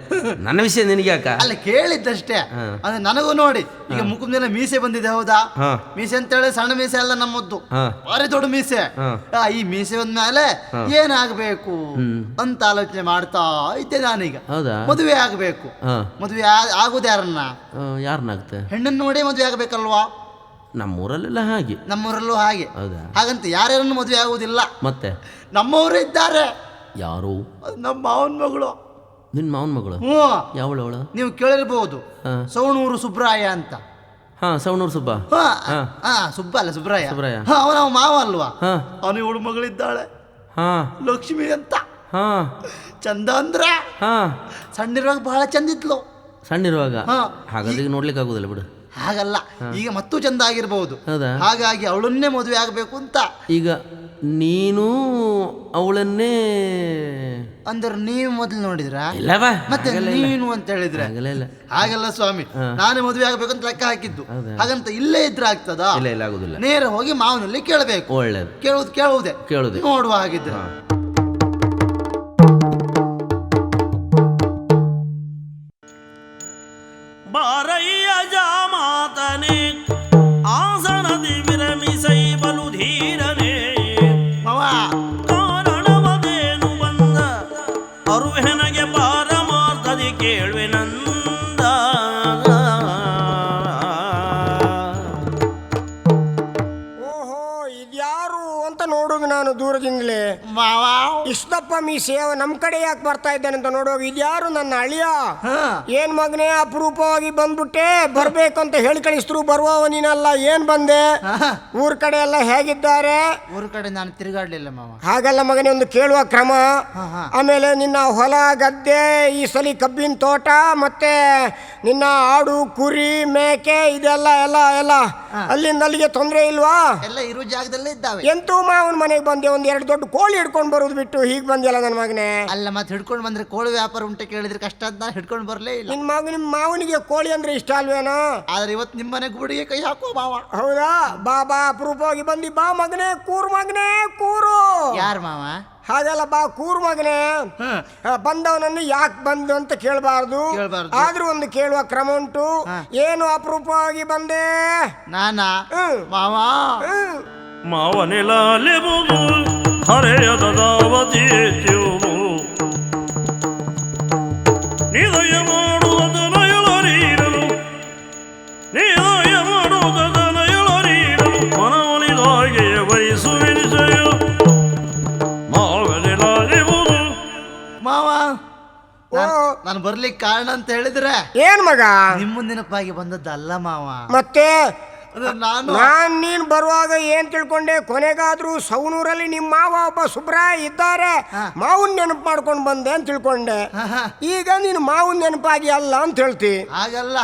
ನನ್ನ ವಿಷಯ ನಿನಗೆ ಯಾಕ? ಅಲ್ಲ, ಕೇಳಿದ್ದಷ್ಟೇ. ಅಂದ್ರೆ ನನಗೂ ನೋಡಿ, ಈಗ ಮುಖದ ಮೇಲೆ ಮೀಸೆ ಬಂದಿದೆ, ಹೌದಾ? ಮೀಸೆ ಅಂತ ಹೇಳಿ ಸಣ್ಣ ಮೀಸೆ ಅಲ್ಲ ನಮ್ಮದ್ದು, ಭಾರಿ ದೊಡ್ಡ ಮೀಸೆ. ಈ ಮೀಸೆ ಬಂದ್ಮೇಲೆ ಏನಾಗಬೇಕು ಅಂತ ಆಲೋಚನೆ ಮಾಡ್ತಾ ಇದ್ದೆ ನಾನೀಗ. ಮದುವೆ ಆಗ್ಬೇಕು. ಮದುವೆ ಆಗುದು ಯಾರನ್ನಾಗುತ್ತೆ? ಹೆಣ್ಣನ್ನು ನೋಡಿ ಮದುವೆ ಆಗ್ಬೇಕಲ್ವಾ? ನಮ್ಮೂರಲ್ಲೆಲ್ಲ ಹಾಗೆ, ನಮ್ಮೂರಲ್ಲೂ ಹಾಗೆ. ಹಾಗಂತ ಯಾರ್ಯಾರನ್ನು ಮದುವೆ ಆಗುವುದಿಲ್ಲ. ಮತ್ತೆ ನಮ್ಮವರು ಇದ್ದಾರೆ. ಯಾರು? ನಮ್ಮ ಮಾವನ ಮಗಳು. ನಿನ್ನ ಮಾವನ ಮಗಳು? ಯಾವಳು ಅವಳು? ನೀವು ಕೇಳಿರ್ಬಹುದು, ಸವಣೂರು ಸುಬ್ರಾಯ ಅಂತ. ಸವಣೂರು ಸುಬ್ಬ? ಸುಬ್ಬ ಅಲ್ಲ, ಸುಬ್ರಾಯ. ಸುಬ್ರಾಯ ಅವನ ಮಾವ ಅಲ್ವಾ? ಅವನ ಇವಳು ಮಗಳಿದ್ದಾಳೆ, ಲಕ್ಷ್ಮಿ ಅಂತ. ಚಂದ ಅಂದ್ರೆ ಸಣ್ಣಿರುವಾಗ ಬಹಳ ಚಂದ ಇದ್ಲು. ಸಣ್ಣಿರುವಾಗ? ಹಾಗಾದ್ರೆ ನೋಡ್ಲಿಕ್ಕೆ ಆಗುದಿಲ್ಲ ಬಿಡು. ಹಾಗಲ್ಲ, ಈಗ ಮತ್ತೂ ಚಂದ ಆಗಿರ್ಬಹುದು. ಹಾಗಾಗಿ ಅವಳನ್ನೇ ಮದುವೆ ಆಗ್ಬೇಕು ಅಂತ. ಈಗ ನೀನು ಅವಳನ್ನೇ ಅಂದ್ರೆ ನೀವು ಮೊದಲು ನೋಡಿದ್ರ? ಇಲ್ಲವಾ? ಮತ್ತೆ ನೀನು ಅಂತ ಹೇಳಿದ್ರೆ ಹಾಗಲ್ಲ ಸ್ವಾಮಿ, ನಾನೇ ಮದುವೆ ಆಗ್ಬೇಕು ಅಂತ ಲೆಕ್ಕ ಹಾಕಿದ್ದು. ಹಾಗಂತ ಇಲ್ಲೇ ಇದ್ರೆ ಆಗ್ತದಾ? ಇಲ್ಲ, ಇಲ್ಲ, ಆಗುದಿಲ್ಲ. ನೇರ ಹೋಗಿ ಮಾವನಲ್ಲಿ ಕೇಳಬೇಕು. ಒಳ್ಳೇದು. ಕೇಳುವುದೇ ನೋಡುವ ಹಾಗಿದ್ರೆ. ಬಾರಯ್ಯ ಜಾಮಾತನೆ ಆಸನದಿ ವಿರಮಿಸೈ ಬಲು ಧೀರನೆ ಕಾರಣವದೇನು ಬಂದ ಅರುವೆನಗೆ ಪಾರಮಾರ್ಥದಿ ಕೇಳುವೆನಂದ. ಓಹೋ, ಇದ್ಯಾರು ಅಂತ ನೋಡುದು ನಾನು ದೂರದಿಂದಲೇ. ಇಷ್ಟಪ್ಪ ಮೀಸೆ ನಮ್ ಕಡೆ ಯಾಕೆ ಬರ್ತಾ ಇದ್ದಾನೆ ಅಂತ ನೋಡುವಾಗ ಇದ್ಯಾರು? ನನ್ನ ಅಳಿಯ. ಏನ್ ಮಗನೇ ಅಪರೂಪವಾಗಿ ಬಂದ್ಬಿಟ್ಟೆ, ಬರ್ಬೇಕಂತ ಹೇಳಿ ಕಳಿಸ್ತರು, ಬರುವವ ನೀನಲ್ಲ. ಏನ್ ಬಂದೆ? ಊರ್ ಕಡೆ ಎಲ್ಲ ಹೇಗಿದ್ದಾರೆ? ಊರ್ ಕಡೆ ನಾನು ತಿರುಗಾಡ್ಲಿಲ್ಲ ಮಾವ. ಹಾಗಲ್ಲ ಮಗನೇ, ಒಂದು ಕೇಳುವ ಕ್ರಮ. ಆಮೇಲೆ ನಿನ್ನ ಹೊಲ ಗದ್ದೆ, ಈ ಸಲಿ ಕಬ್ಬಿನ ತೋಟ, ಮತ್ತೆ ನಿನ್ನ ಆಡು ಕುರಿ ಮೇಕೆ ಇದೆಲ್ಲ ಎಲ್ಲ ಎಲ್ಲ ಅಲ್ಲಿಂದ ಅಲ್ಲಿಗೆ ತೊಂದರೆ ಇಲ್ವಾ? ಎಲ್ಲ ಇರೋ ಜಾಗದಲ್ಲೇ ಇದ್ದಾವೆ. ಎಂತೂ ಮಾವನ ಮನೆಗೆ ಬಂದೆ, ಒಂದ್ ಎರಡು ದೊಡ್ಡ ಕೋಳಿ ಹಿಡ್ಕೊಂಡು ಬರೋದು ಬಿಟ್ಟು ಹೀಗೆ ಬಂದಿಲ್ಲ ನನ್ನ ಮಗನೇ. ಅಲ್ಲ, ಮತ್ತೆ ಹಿಡ್ಕೊಂಡು ಬಂದ್ರೆ ಕೋಳಿ ವ್ಯಾಪಾರ ಉಂಟು ಕೇಳಿದ್ರೆ ಕಷ್ಟ ಅಂತ ನಾನು ಹಿಡ್ಕೊಂಡು ಬರಲೇ ಇಲ್ಲ. ನಿಮ್ಮ ಮಾವನಿಗೆ ಕೋಳಿ ಅಂದ್ರೆ ಇಷ್ಟ ಅಲ್ವೇನೋ? ಆದ್ರೆ ಇವತ್ತು ನಿಮ್ಮ ಮನೆ ಗುಡಿಗೆ ಕೈ ಹಾಕೋ ಮಾವ. ಹೌದಾ? ಬಾ ಬಾ, ಅಪರೂಪವಾಗಿ ಬಂದಿ. ಬಾ ಮಗನೇ, ಕೂರು ಮಗನೇ, ಕೂರು. ಯಾರು ಮಾವ? ಹಾಗಲ್ಲ, ಬಾ ಕೂರು ಮಗನೇ. ಬಂದವನನ್ನು ಯಾಕೆ ಬಂದು ಅಂತ ಕೇಳಬಾರ್ದು, ಆದ್ರೂ ಒಂದು ಕೇಳುವ ಕ್ರಮ ಉಂಟು. ಏನು ಅಪರೂಪವಾಗಿ ಬಂದೆ? ನಾನಾ ಮಾವ? ಮಾವನೆಲಾಲೆಬುದು ಹರೆಯದಾವತೀತ್ಯುವು ನಿದಯ ಮಾಡುವುದನ್ನು ಎಳರೀರಲು, ನಿದಯ ಮಾಡುವುದನ್ನು ಎಳರೀರಲು ಮನವೊಲಿದಾಗೆ ವಹಿಸುವೆ ನಿಜಯ. ಮಾವನೆಲಾಲೆಬುದು. ಮಾವ, ನಾನು ಬರ್ಲಿಕ್ಕೆ ಕಾರಣ ಅಂತ ಹೇಳಿದ್ರೆ ಏನ್ ಮಗ? ನಿಮ್ಮ ನೆನಪಾಗಿ ಬಂದದ್ದಲ್ಲ ಮಾವ. ಮತ್ತೆ ನಾನು ನೀನ್ ಬರುವಾಗ ಏನ್ ತಿಳ್ಕೊಂಡೆ? ಕೊನೆಗಾದ್ರೂ ಸವಣೂರಲ್ಲಿ ನಿಮ್ಮ ಮಾವ ಒಬ್ಬ ಸುಬ್ರಾಯ ಇದ್ದಾರೆ, ಮಾವನ್ ನೆನಪು ಮಾಡ್ಕೊಂಡು ಬಂದೆ ಅಂತ ತಿಳ್ಕೊಂಡೆ. ಈಗ ನೀನು ಮಾವನ್ ನೆನಪಾಗಿ ಅಲ್ಲ ಅಂತ ಹೇಳ್ತಿ. ಹಾಗಲ್ಲ,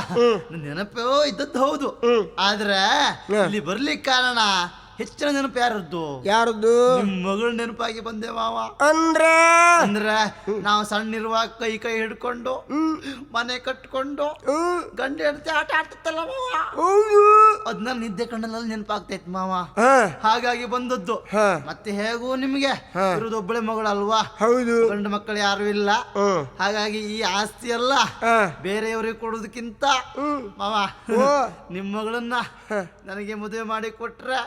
ನೆನಪೋ ಇದ್ದದ್ದು ಹೌದು. ಆದ್ರೆ ಇಲ್ಲಿ ಬರ್ಲಿಕ್ಕೆ ಕಾರಣ ಹೆಚ್ಚಿನ ನೆನಪು ಯಾರದ್ದು? ನಿಮ್ಮ ಮಗಳ ನೆನಪಾಗಿ ಬಂದೆ ಮಾವ. ಅಂದ್ರೆ ನಾವು ಸಣ್ಣಿರುವಾಗ ಕೈ ಕೈ ಹಿಡ್ಕೊಂಡು ಮನೆ ಕಟ್ಕೊಂಡು ಗಂಡ ಹೆಂಡತಿ ಆಟ ಆಡ್ತಿತ್ತಲ್ಲ ಮಾವ, ಅದನ್ನ ನಿದ್ದೆ ಕಣ್ಣಲ್ಲಿ ನೆನಪಾಗ್ತೈತ್ ಮಾವ. ಹಾಗಾಗಿ ಬಂದದ್ದು. ಮತ್ತೆ ಹೇಗೂ ನಿಮ್ಗೆ ಇರೋದು ಒಬ್ಬಳೆ ಮಗಳಲ್ವಾ? ಹೌದು. ಗಂಡು ಮಕ್ಕಳು ಯಾರು ಇಲ್ಲ. ಹಾಗಾಗಿ ಈ ಆಸ್ತಿ ಎಲ್ಲ ಬೇರೆಯವರಿಗೆ ಕೊಡೋದಕ್ಕಿಂತ ಮಾವ, ನಿಮ್ಮ ಮಗಳನ್ನ ನನಗೆ ಮದುವೆ ಮಾಡಿ ಕೊಟ್ರೆ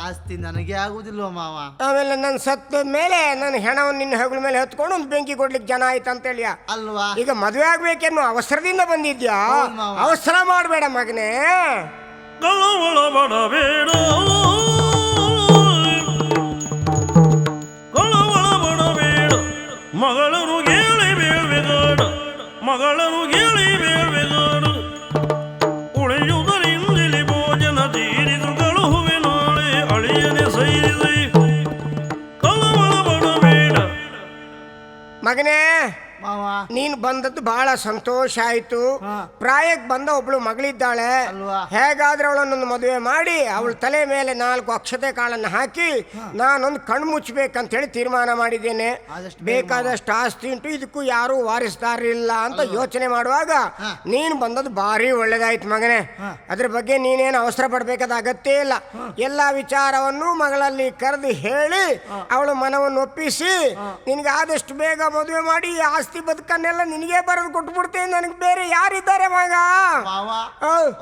ಆಸ್ತಿ ನನಗೆ ಆಗುದಿಲ್ವ ಮಾವ? ಆಮೇಲೆ ನನ್ನ ಸತ್ತ ಮೇಲೆ ನನ್ನ ಹೆಣವನ್ನು ನಿನ್ನ ಹೆಗಲ ಮೇಲೆ ಹೊತ್ಕೊಂಡು ಒಂದು ಬೆಂಕಿ ಕೊಡ್ಲಿಕ್ಕೆ ಜನ ಆಯ್ತು ಅಂತೇಳಿಯ ಅಲ್ವಾ? ಈಗ ಮದುವೆ ಆಗ್ಬೇಕೇನು ಅವಸರದಿಂದ ಬಂದಿದ್ಯಾ? ಅವಸರ ಮಾಡಬೇಡ ಮಗನೇ. ಕಳವಳಬಡಬೇಡ, ಕಳವಳಬಡಬೇಡ, ಮಗಳನ್ನು ಗೇಳಿ ಬೇಳ್ವೆಗಾಡ, ಮಗಳನ್ನು ಗೇಳಿ ಬೇಳ್ವೆಗಾಡ, ಉಳಿಯುವುದರಿಂದಲೇ ಭೋಜನ ತೀರಿದು ಕಳುಹುವೆ ನಾಳೆ ಅಳಿಯನೆ ಸೈರಿಸೈ. ಕಳವಳಬಡಬೇಡ ಮಗನೇ, ಮಾವ ನೀನ್ ಬಂದದ್ದು ಬಹಳ ಸಂತೋಷ ಆಯ್ತು. ಪ್ರಾಯಕ್ಕೆ ಬಂದ ಒಬ್ಳು ಮಗಳಿದ್ದಾಳೆ, ಅಲ್ವಾ? ಹೇಗಾದ್ರೆ ಅವಳನ್ನೊಂದು ಮದುವೆ ಮಾಡಿ ಅವಳ ತಲೆ ಮೇಲೆ 4 ಅಕ್ಷತೆ ಕಾಳನ್ನು ಹಾಕಿ ನಾನೊಂದು ಕಣ್ಣು ಮುಚ್ಚಬೇಕಂತ ಹೇಳಿ ತೀರ್ಮಾನ ಮಾಡಿದ್ದೇನೆ. ಬೇಕಾದಷ್ಟು ಆಸ್ತಿ ಉಂಟು, ಇದಕ್ಕೂ ಯಾರು ವಾರಿಸ್ದಾರಿಲ್ಲ ಅಂತ ಯೋಚನೆ ಮಾಡುವಾಗ ನೀನು ಬಂದದ್ದು ಭಾರಿ ಒಳ್ಳೇದಾಯ್ತು ಮಗನೇ. ಅದ್ರ ಬಗ್ಗೆ ನೀನೇನು ಅವಸರ ಪಡ್ಬೇಕಾದ ಅಗತ್ಯ ಇಲ್ಲ. ಎಲ್ಲಾ ವಿಚಾರವನ್ನು ಮಗಳಲ್ಲಿ ಕರೆದು ಹೇಳಿ ಅವಳು ಮನವನ್ನು ಒಪ್ಪಿಸಿ ನಿನಗೆ ಆದಷ್ಟು ಬೇಗ ಮದುವೆ ಮಾಡಿ ಆಸ್ತಿ ಬದುಕನ್ನೆಲ್ಲ ನಿನಗೆ ಬರೆದು ಕೊಟ್ಬಿಡ್ತೇನೆ. ನನಗೆ ಬೇರೆ ಯಾರಿದ್ದಾರೆ ಮಗ? ಮಾವ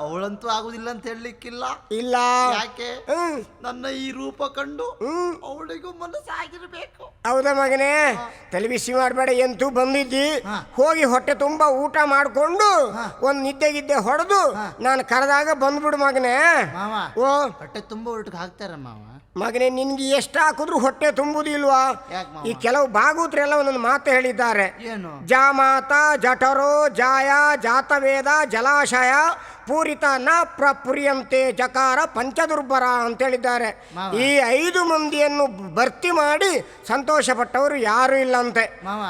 ಅವಳಂತೂ ಆಗುದಿಲ್ಲ ಅಂತ ಹೇಳಲಿಕ್ಕಿಲ್ಲ. ಇಲ್ಲ. ಯಾಕೆ? ನನ್ನ ಈ ರೂಪ ಕಂಡು ಅವಳಿಗೂ ಮನಸ್ಸಾಗಿರ್ಬೇಕು. ಹೌದಾ ಮಗನೇ? ತಲೆ ಬಿಸಿ ಮಾಡಬೇಡ. ಎಂತೂ ಬಂದಿದ್ದಿ, ಹೋಗಿ ಹೊಟ್ಟೆ ತುಂಬಾ ಊಟ ಮಾಡ್ಕೊಂಡು ಒಂದ್ ನಿದ್ದೆ ಹೊಡೆದು ನಾನು ಕರೆದಾಗ ಬಂದ್ಬಿಡು ಮಗನೇ. ಮಾವ ಓ ಹೊಟ್ಟೆ ತುಂಬಾ ಊಟಕ್ಕೆ ಹಾಕ್ತಾರ ಮಾವ. ಮಗನೇ ನಿನ್ಗೆ ಎಷ್ಟು ಹಾಕಿದ್ರು ಹೊಟ್ಟೆ ತುಂಬುದಿಲ್ವಾ? ಯಾಕೆ ಮಾವ? ಈ ಕೆಲವು ಭಾಗವತರೆಲ್ಲ ಒಂದೊಂದು ಮಾತು ಹೇಳಿದ್ದಾರೆ. ಏನು? ಜಾಮಾತ ಜಠರೋ ಜಾಯ ಜಾತವೇದ ಜಲಾಶಯ ಪೂರಿತ ನ ಪ್ರಪುರಿಯಂತೆ ಜಕಾರ ಪಂಚದುರ್ಬರ ಅಂತ ಹೇಳಿದ್ದಾರೆ. ಈ 5 ಮಂದಿಯನ್ನು ಭರ್ತಿ ಮಾಡಿ ಸಂತೋಷ ಪಟ್ಟವರು ಯಾರು ಇಲ್ಲ ಅಂತೆ. ಮಾವ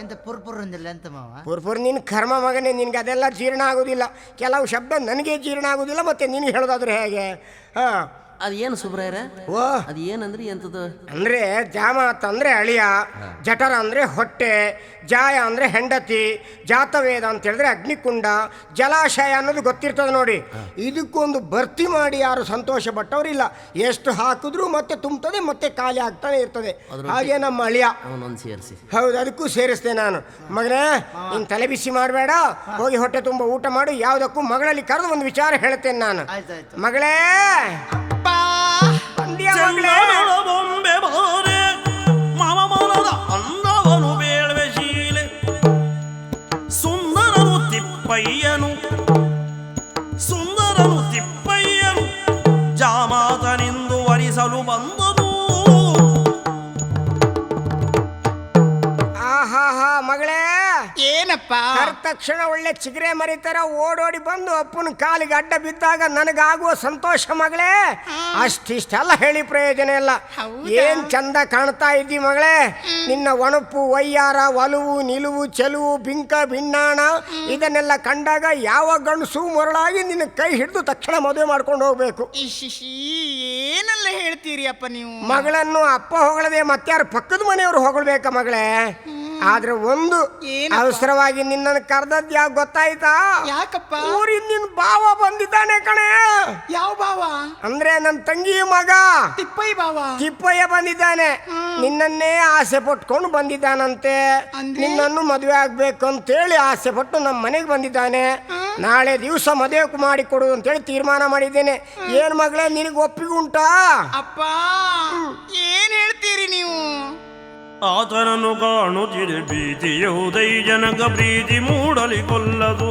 ಎಂತ ಪುರ್ಪುರ್ ಅಂದಿಲ್ಲ ಅಂತ ಮಾವ? ಪುರ್ಪುರ್ ನಿನ್ ಕರ್ಮ ಮಗನೇ, ನಿನ್ಗೆ ಅದೆಲ್ಲ ಜೀರ್ಣ ಆಗುದಿಲ್ಲ. ಕೆಲವು ಶಬ್ದ ನನಗೆ ಜೀರ್ಣ ಆಗುದಿಲ್ಲ, ಮತ್ತೆ ನಿನ್ಗೆ ಹೇಳೋದಾದ್ರೆ ಹೇಗೆ? ಹಾ ಅದೇನು ಸುಬ್ರಾಯರ? ಓ ಅದು ಏನಂದ್ರೆ ಎಂತದ್ದು? ಅಂದ್ರೆ ಜಾಮಾತ ಅಂದ್ರೆ ಅಳಿಯ, ಜಠರ ಅಂದ್ರೆ ಹೊಟ್ಟೆ, ಜಾಯ ಅಂದ್ರೆ ಹೆಂಡತಿ, ಜಾತವೇದ ಅಂತ ಹೇಳಿದ್ರೆ ಅಗ್ನಿಕುಂಡ, ಜಲಾಶಯ ಅನ್ನೋದು ಗೊತ್ತಿರ್ತದೆ ನೋಡಿ. ಇದಕ್ಕೊಂದು ಭರ್ತಿ ಮಾಡಿ ಯಾರು ಸಂತೋಷ ಪಟ್ಟವರಿಲ್ಲ. ಎಷ್ಟು ಹಾಕಿದ್ರು ಮತ್ತೆ ತುಂಬುತ್ತದೆ, ಮತ್ತೆ ಖಾಲಿ ಆಗ್ತಾನೆ ಇರ್ತದೆ. ಹಾಗೆ ನಮ್ಮ ಅಳಿಯ ಸೇರಿಸಿ. ಹೌದು, ಅದಕ್ಕೂ ಸೇರಿಸ್ತೆ ನಾನು. ಮಗನೇ ನೀನ್ ತಲೆ ಬಿಸಿ ಮಾಡಬೇಡ, ಹೋಗಿ ಹೊಟ್ಟೆ ತುಂಬ ಊಟ ಮಾಡು. ಯಾವುದಕ್ಕೂ ಮಗಳಲ್ಲಿ ಕರೆದು ಒಂದು ವಿಚಾರ ಹೇಳ್ತೇನೆ ನಾನು. ಮಗಳೇ ಚಂದನದ ಬೊಂಬೆ ಬಾರೆ ಮಾವ ಮೌನದ ಅಂದವನು ಬೇಳ್ವೆ ಶೀಲೆ ಸುಂದರನು ತಿಪ್ಪಯ್ಯನು ಜಾಮಾತನಿಂದು ವರಿಸಲು ಬಂದನು. ಆಹಾ ಮಗಳೇ, ಏನಪ್ಪ? ತಕ್ಷಣ ಒಳ್ಳೆ ಚಿಗರೆ ಮರಿತರ ಓಡೋಡಿ ಬಂದು ಅಪ್ಪನ ಕಾಲಿಗೆ ಅಡ್ಡ ಬಿದ್ದಾಗ ನನಗಾಗುವ ಸಂತೋಷ ಮಗಳೇ, ಅಷ್ಟಿಷ್ಟೆಲ್ಲ ಹೇಳಿ ಪ್ರಯೋಜನ ಇಲ್ಲ. ಏನ್ ಚಂದ ಕಾಣ್ತಾ ಇದ್ದಿ ಮಗಳೇ. ನಿನ್ನ ಒಣಪು ವಯ್ಯಾರ ಒಲವು ನಿಲುವು ಚೆಲುವು ಬಿಂಕ ಭಿನ್ನಾಣ ಇದನ್ನೆಲ್ಲ ಕಂಡಾಗ ಯಾವ ಗಂಡಸು ಮರಳಾಗಿ ನಿನ್ನ ಕೈ ಹಿಡಿದು ತಕ್ಷಣ ಮದುವೆ ಮಾಡ್ಕೊಂಡು ಹೋಗ್ಬೇಕು. ಏನೆಲ್ಲ ಹೇಳ್ತೀರಿ ಅಪ್ಪ ನೀವು? ಮಗಳನ್ನು ಅಪ್ಪ ಹೊಗಳದೆ ಮತ್ತಾರು ಪಕ್ಕದ ಮನೆಯವರು ಹೊಗಳ್ಬೇಕ ಮಗಳೇ. ಆದ್ರೆ ಒಂದು ಅವಸರವಾಗಿ ನಿನ್ನನ್ನು ಕರೆದದ್ದು ಯಾಕೆ ಗೊತ್ತಾಯ್ತಾ? ಯಾಕಪ್ಪ? ಊರಿನ ನಿನ್ ಭಾವ ಬಂದಿದ್ದಾನೆ ಕಣೆ. ಯಾವ ಭಾವ? ಅಂದ್ರೆ ನನ್ನ ತಂಗಿ ಮಗ ತಿಪ್ಪಯ್ಯ ಭಾವ. ತಿಪ್ಪಯ್ಯ ಬಂದಿದ್ದಾನೆ. ನಿನ್ನನ್ನೇ ಆಸೆ ಪಟ್ಕೊಂಡು ಬಂದಿದ್ದಾನಂತೆ. ನಿನ್ನನ್ನು ಮದುವೆ ಆಗ್ಬೇಕು ಅಂತೇಳಿ ಆಸೆ ಪಟ್ಟು ನಮ್ಮ ಮನೆಗೆ ಬಂದಿದ್ದಾನೆ. ನಾಳೆ ದಿವಸ ಮದುವೆ ಮಾಡಿ ಕೊಡುದು ಅಂತೇಳಿ ತೀರ್ಮಾನ ಮಾಡಿದ್ದೇನೆ. ಏನ್ ಮಗಳೇ, ನಿನಗೆ ಒಪ್ಪಿಗೆ ಉಂಟಾ? ಅಪ್ಪ ಏನ್ ಹೇಳ್ತೀರಿ ನೀವು? ಆತನನ್ನು ಕಾಣುತ್ತಿದೆ ಭೀತಿಯೌದೈ ಜನಕ ಪ್ರೀತಿ ಮೂಡಲಿ ಕೊಲ್ಲದು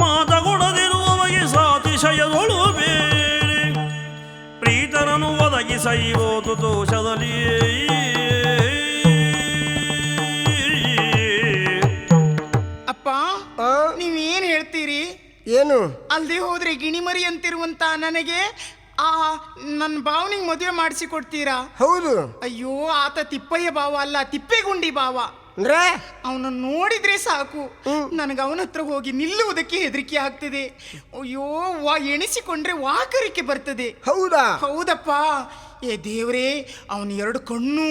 ಮಾತಗೊಡದಿರುವವಗೆ ಸಾತಿಶಯದೊಳು ಬೇರೆ ಪ್ರೀತನನ್ನು ಒದಗಿಸೈವೋದು ದೋಷದಲ್ಲಿ. ಅಪ್ಪ ನೀವೇನ್ ಹೇಳ್ತೀರಿ? ಏನು? ಅಲ್ದೇ ಹೋದ್ರೆ ಗಿಣಿಮರಿ ಅಂತಿರುವಂತ ನನಗೆ ನನ್ನ ಭಾವನಿಗೆ ಮದುವೆ ಮಾಡಿಸಿ ಕೊಡ್ತೀರಾ? ಹೌದು. ಅಯ್ಯೋ, ಆತ ತಿಪ್ಪಯ್ಯ ಭಾವ ಅಲ್ಲ, ತಿಪ್ಪೇಗುಂಡಿ ಭಾವ. ಅಂದ್ರೆ ಅವನನ್ನು ನೋಡಿದ್ರೆ ಸಾಕು ನನಗೆ ಅವನ ಹತ್ರ ಹೋಗಿ ನಿಲ್ಲುವುದಕ್ಕೆ ಹೆದರಿಕೆ ಆಗ್ತದೆ. ಅಯ್ಯೋ, ಎಣಿಸಿಕೊಂಡ್ರೆ ವಾಕರಿಕೆ ಬರ್ತದೆ. ಹೌದಾ? ಹೌದಪ್ಪ. ಏ ದೇವ್ರೇ, ಅವನ 2 ಕಣ್ಣು,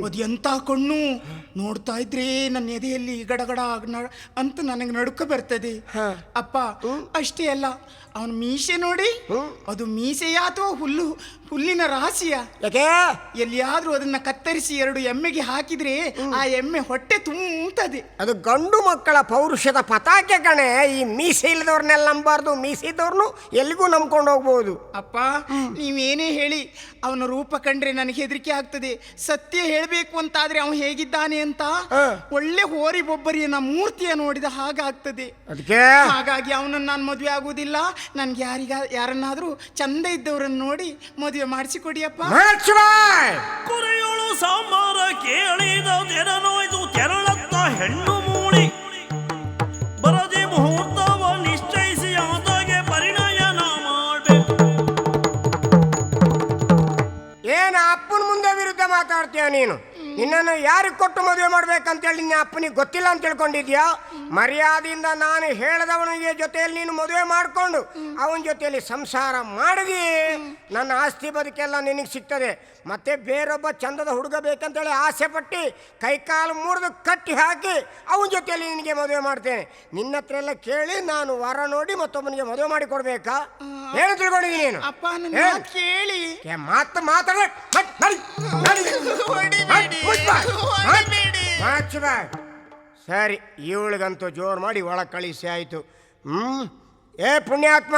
ಅದು ಎಂತ ಕಣ್ಣು ನೋಡ್ತಾ ಇದ್ರೆ ನನ್ನ ಎದೆಯಲ್ಲಿ ಗಡಗಡ ಅಂತ ನನಗೆ ನಡುಕ ಬರ್ತದೆ. ಅಪ್ಪ ಅಷ್ಟೇ ಅಲ್ಲ, ಅವನ ಮೀಸೆ ನೋಡಿ, ಅದು ಮೀಸೆಯ ಅಥವಾ ಹುಲ್ಲಿನ ರಾಶಿಯ? ಯಾಕೆ? ಎಲ್ಲಿಯಾದ್ರೂ ಅದನ್ನ ಕತ್ತರಿಸಿ 2 ಎಮ್ಮೆಗೆ ಹಾಕಿದ್ರೆ ಆ ಎಮ್ಮೆ ಹೊಟ್ಟೆ ತುಂಬುತ್ತದೆ. ಅದು ಗಂಡು ಮಕ್ಕಳ ಪೌರುಷದ ಪತಾಕೆ ಕಣೆ. ಈ ಮೀಸೆ ಇಲ್ಲದವ್ರನ್ನೆಲ್ಲ ನಂಬಾರ್ದು, ಮೀಸೆ ಇದ್ದವ್ರನ್ನು ಎಲ್ಲಿಗೂ ನಂಬ್ಕೊಂಡು ಹೋಗ್ಬೋದು. ಅಪ್ಪ ನೀವೇನೇ ಹೇಳಿ, ಅವನ ರೂಪ ಕಂಡ್ರೆ ನನಗೆ ಹೆದರಿಕೆ ಆಗ್ತದೆ. ಸತ್ಯ ಹೇಳಬೇಕು ಅಂತಾದ್ರೆ ಅವನು ಹೇಗಿದ್ದಾನೆ ಅಂತ ಒಳ್ಳೆ ಹೋರಿ ಬೊಬ್ಬರಿಯ ಮೂರ್ತಿಯ ನೋಡಿದ ಹಾಗಾಗ್ತದೆ. ಅದಕ್ಕೆ ಹಾಗಾಗಿ ಅವನನ್ನು ನಾನು ಮದುವೆ ಆಗುವುದಿಲ್ಲ. ನನ್ಗೆ ಯಾರನ್ನಾದ್ರೂ ಚಂದ ಇದ್ದವರನ್ನು ನೋಡಿ ಮದುವೆ ಮಾಡಿಸಿಕೊಡಿಯಪ್ಪ. ಕುರಿಯೋಳು ಸಾಂಬಾರ ಕೇಳಿದ ತೆರನೋಯ್ದು ತೆರಳತ್ತ ಹೆಣ್ಣು ಮೂಡಿ ಬರದೆ ಮುಹೂರ್ತವ ನಿಶ್ಚಯಿಸಿ ಆದಾಗೆ ಪರಿಣಯನ ಮಾಡಬೇಕು. ಏನ ಅಪ್ಪನ ಮುಂದೆ ವಿರುದ್ಧ ಮಾತಾಡ್ತೀಯ ನೀನು? ನಿನ್ನನ್ನು ಯಾರಿಗೆ ಕೊಟ್ಟು ಮದುವೆ ಮಾಡ್ಬೇಕಂತೇಳಿ ನಿನ್ನ ಅಪ್ಪನಿಗೆ ಗೊತ್ತಿಲ್ಲ ಅಂತ ತಿಳ್ಕೊಂಡಿದ್ಯಾ? ಮರ್ಯಾದೆಯಿಂದ ನಾನು ಹೇಳದವನಿಗೆ ಜೊತೆಯಲ್ಲಿ ನೀನು ಮದುವೆ ಮಾಡಿಕೊಂಡು ಅವನ ಜೊತೆಯಲ್ಲಿ ಸಂಸಾರ ಮಾಡಿದಿ, ನನ್ನ ಆಸ್ತಿ ಬದುಕೆಲ್ಲ ನಿನಗೆ ಸಿಗ್ತದೆ. ಮತ್ತೆ ಬೇರೊಬ್ಬ ಚಂದದ ಹುಡುಗ ಬೇಕಂತೇಳಿ ಆಸೆ ಪಟ್ಟು ಕೈಕಾಲು ಮುರಿದು ಕಟ್ಟಿ ಹಾಕಿ ಅವನ ಜೊತೆಯಲ್ಲಿ ನಿನಗೆ ಮದುವೆ ಮಾಡ್ತೇನೆ. ನಿನ್ನ ಹತ್ರ ಎಲ್ಲ ಕೇಳಿ ನಾನು ವರ ನೋಡಿ ಮತ್ತೊಬ್ಬನಿಗೆ ಮದುವೆ ಮಾಡಿ ಕೊಡ್ಬೇಕಾ? ಏನು ತಿಳ್ಕೊಂಡಿದ್ದೀನಿ ನೀನು? ಅಪ್ಪ ನನ್ನ ಕೇಳಿ ಮಾತಾಡ ಸರಿ, ಇವಳಿಗಂತೂ ಜೋರು ಮಾಡಿ ಒಳಗೆ ಕಳಿಸಿ ಆಯ್ತು. ಏ ಪುಣ್ಯಾತ್ಮ,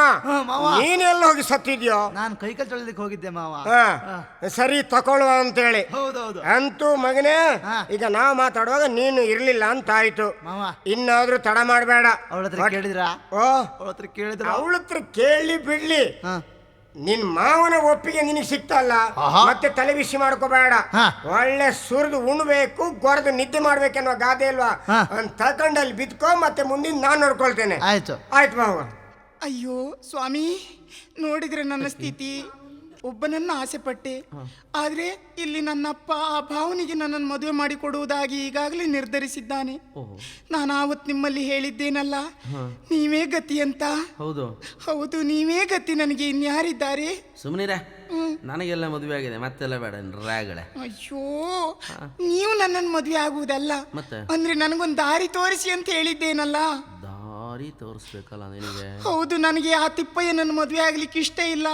ನೀನೆಲ್ಲ ಹೋಗಿ ಸತ್ತಿದ್ಯೋ? ನಾನು ಕೈಕಾಲು ತೊಳೆದಕ್ಕೆ ಹೋಗಿದ್ದೆ ಮಾವ. ಸರಿ ತಕೊಳ್ಳುವ ಅಂತೇಳಿ. ಹೌದೌದು. ಅಂತೂ ಮಗನೇ, ಈಗ ನಾವು ಮಾತಾಡುವಾಗ ನೀನು ಇರ್ಲಿಲ್ಲ ಅಂತ ಆಯ್ತು. ಇನ್ನಾದ್ರೂ ತಡ ಮಾಡಬೇಡ. ಅವಳ ಹತ್ರ ಕೇಳಿದ್ರಾ? ಓ, ಅವಳ ಹತ್ರ ಕೇಳಿದ್ರ? ಅವಳ ಹತ್ರ ಕೇಳಿ ಬಿಡ್ಲಿ. ನಿನ್ ಮಾವನ ಒಪ್ಪಿಗೆ ನಿನಗೆ ಸಿಕ್ತಲ್ಲ, ಮತ್ತೆ ತಲೆ ಬಿಸಿ ಮಾಡ್ಕೋಬೇಡ. ಒಳ್ಳೆ ಸುರಿದು ಉಣ್ಬೇಕು, ಗೊರದು ನಿದ್ದೆ ಮಾಡ್ಬೇಕೆನ್ನುವ ಗಾದೆ ಅಲ್ವಾ, ಅಂತ ತಕೊಂಡಲ್ಲಿ ಬಿದ್ಕೋ. ಮತ್ತೆ ಮುಂದಿನ ನಾನು ನೋಡ್ಕೊಳ್ತೇನೆ. ಆಯ್ತು ಆಯ್ತು ಮಾವ. ಅಯ್ಯೋ ಸ್ವಾಮಿ, ನೋಡಿದ್ರೆ ನನ್ನ ಸ್ಥಿತಿ. ಒಬ್ಬನನ್ನ ಆಸೆ ಪಟ್ಟೆ, ಆದ್ರೆ ಇಲ್ಲಿ ನನ್ನಪ್ಪ ಆ ಭಾವನಿಗೆ ನನ್ನನ್ನು ಮದುವೆ ಮಾಡಿಕೊಡುವುದಾಗಿ ಈಗಾಗಲೇ ನಿರ್ಧರಿಸಿದ್ದಾನೆ. ನಾನು ಆವತ್ತು ನಿಮ್ಮಲ್ಲಿ ಹೇಳಿದ್ದೇನಲ್ಲ, ನೀವೇ ಗತಿ ಅಂತ. ಹೌದು, ನೀವೇ ಗತಿ, ನನಗೆ ಇನ್ಯಾರಿದ್ದಾರೆ? ಸುಮ್ಮನಿರ, ನನಗೆಲ್ಲ ಮದುವೆ ಆಗಿದೆ, ಮತ್ತೆಲ್ಲ ಬೇಡ ರಾಗಳೆ. ಅಯ್ಯೋ, ನೀವು ನನ್ನನ್ನು ಮದುವೆ ಆಗುವುದಲ್ಲ, ಅಂದ್ರೆ ನನಗೊಂದು ದಾರಿ ತೋರಿಸಿ ಅಂತ ಹೇಳಿದ್ದೇನಲ್ಲ. ದಾರಿ ತೋರಿಸ್ಬೇಕಲ್ಲ ನಿನಗೆ? ಹೌದು, ನನಗೆ ಆ ತಿಪ್ಪಯ್ಯ ನನ್ನ ಮದುವೆ ಆಗ್ಲಿಕ್ಕೆ ಇಷ್ಟ ಇಲ್ಲ.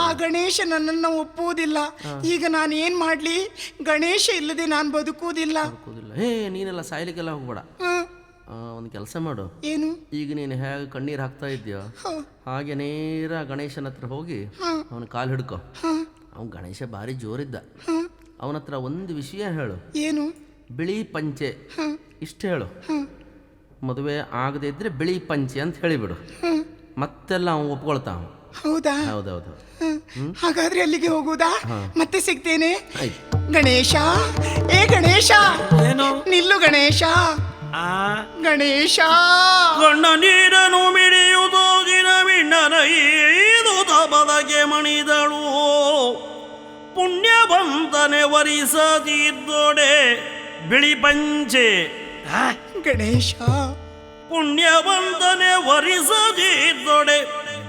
ಆ ಗಣೇಶ ನನ್ನನ್ನು ಒಪ್ಪುವುದಿಲ್ಲ. ಈಗ ನಾನು ಏನ್ ಮಾಡ್ಲಿ? ಗಣೇಶ ಇಲ್ಲದೆ ನಾನು ಬದುಕುವುದಿಲ್ಲ. ನೀನೆಲ್ಲ ಸಾಯ್ಲಿಕ್ಕೆಲ್ಲ ಹೋಗ್ಬೇಡ. ಒಂದು ಕೆಲಸ ಮಾಡು. ಏನು? ಈಗ ನೀನು ಹೇಗೆ ಕಣ್ಣೀರು ಹಾಕ್ತಾ ಇದೆಯೋ ಹಾಗೆ ನೇರ ಗಣೇಶನ ಹತ್ರ ಹೋಗಿ ಅವನ ಕಾಲು ಹಿಡ್ಕೊ. ಅವನು ಗಣೇಶ ಭಾರಿ ಜೋರಿದ್ದ. ಅವನ ಹತ್ರ ಒಂದು ವಿಷಯ ಹೇಳು. ಏನು? ಬಿಳಿ ಪಂಚೆ ಇಷ್ಟು ಹೇಳು. ಮದುವೆ ಆಗದೆ ಇದ್ರೆ ಬಿಳಿ ಪಂಚೆ ಅಂತ ಹೇಳಿಬಿಡು, ಮತ್ತೆಲ್ಲ ಅವನು ಒಪ್ಕೊಳ್ತಾ. ಹೌದಾ? ಹೌದೌದು. ಹಾಗಾದ್ರೆ ಅಲ್ಲಿಗೆ ಹೋಗುದಾ? ಮತ್ತೆ ಸಿಗ್ತೇನೆ. ಗಣೇಶ, ಏ ಗಣೇಶ, ಏನು? ನಿಲ್ಲು ಗಣೇಶ. ಗಣೇಶ, ಗಣ್ಣ ನೀರನು ಮಿಡಿಯುವುದು ದಿನವಿಣ್ಣನೈದು ಬದಗೆ ಮಣಿದಳು. ಪುಣ್ಯವಂತನೆ ವರಿಸದಿದ್ದೊಡೆ ಬಿಳಿ ಪಂಚೆ. ಗಣೇಶ, ಪುಣ್ಯವಂತನೆ ವರಿಸದಿದ್ದೊಡೆ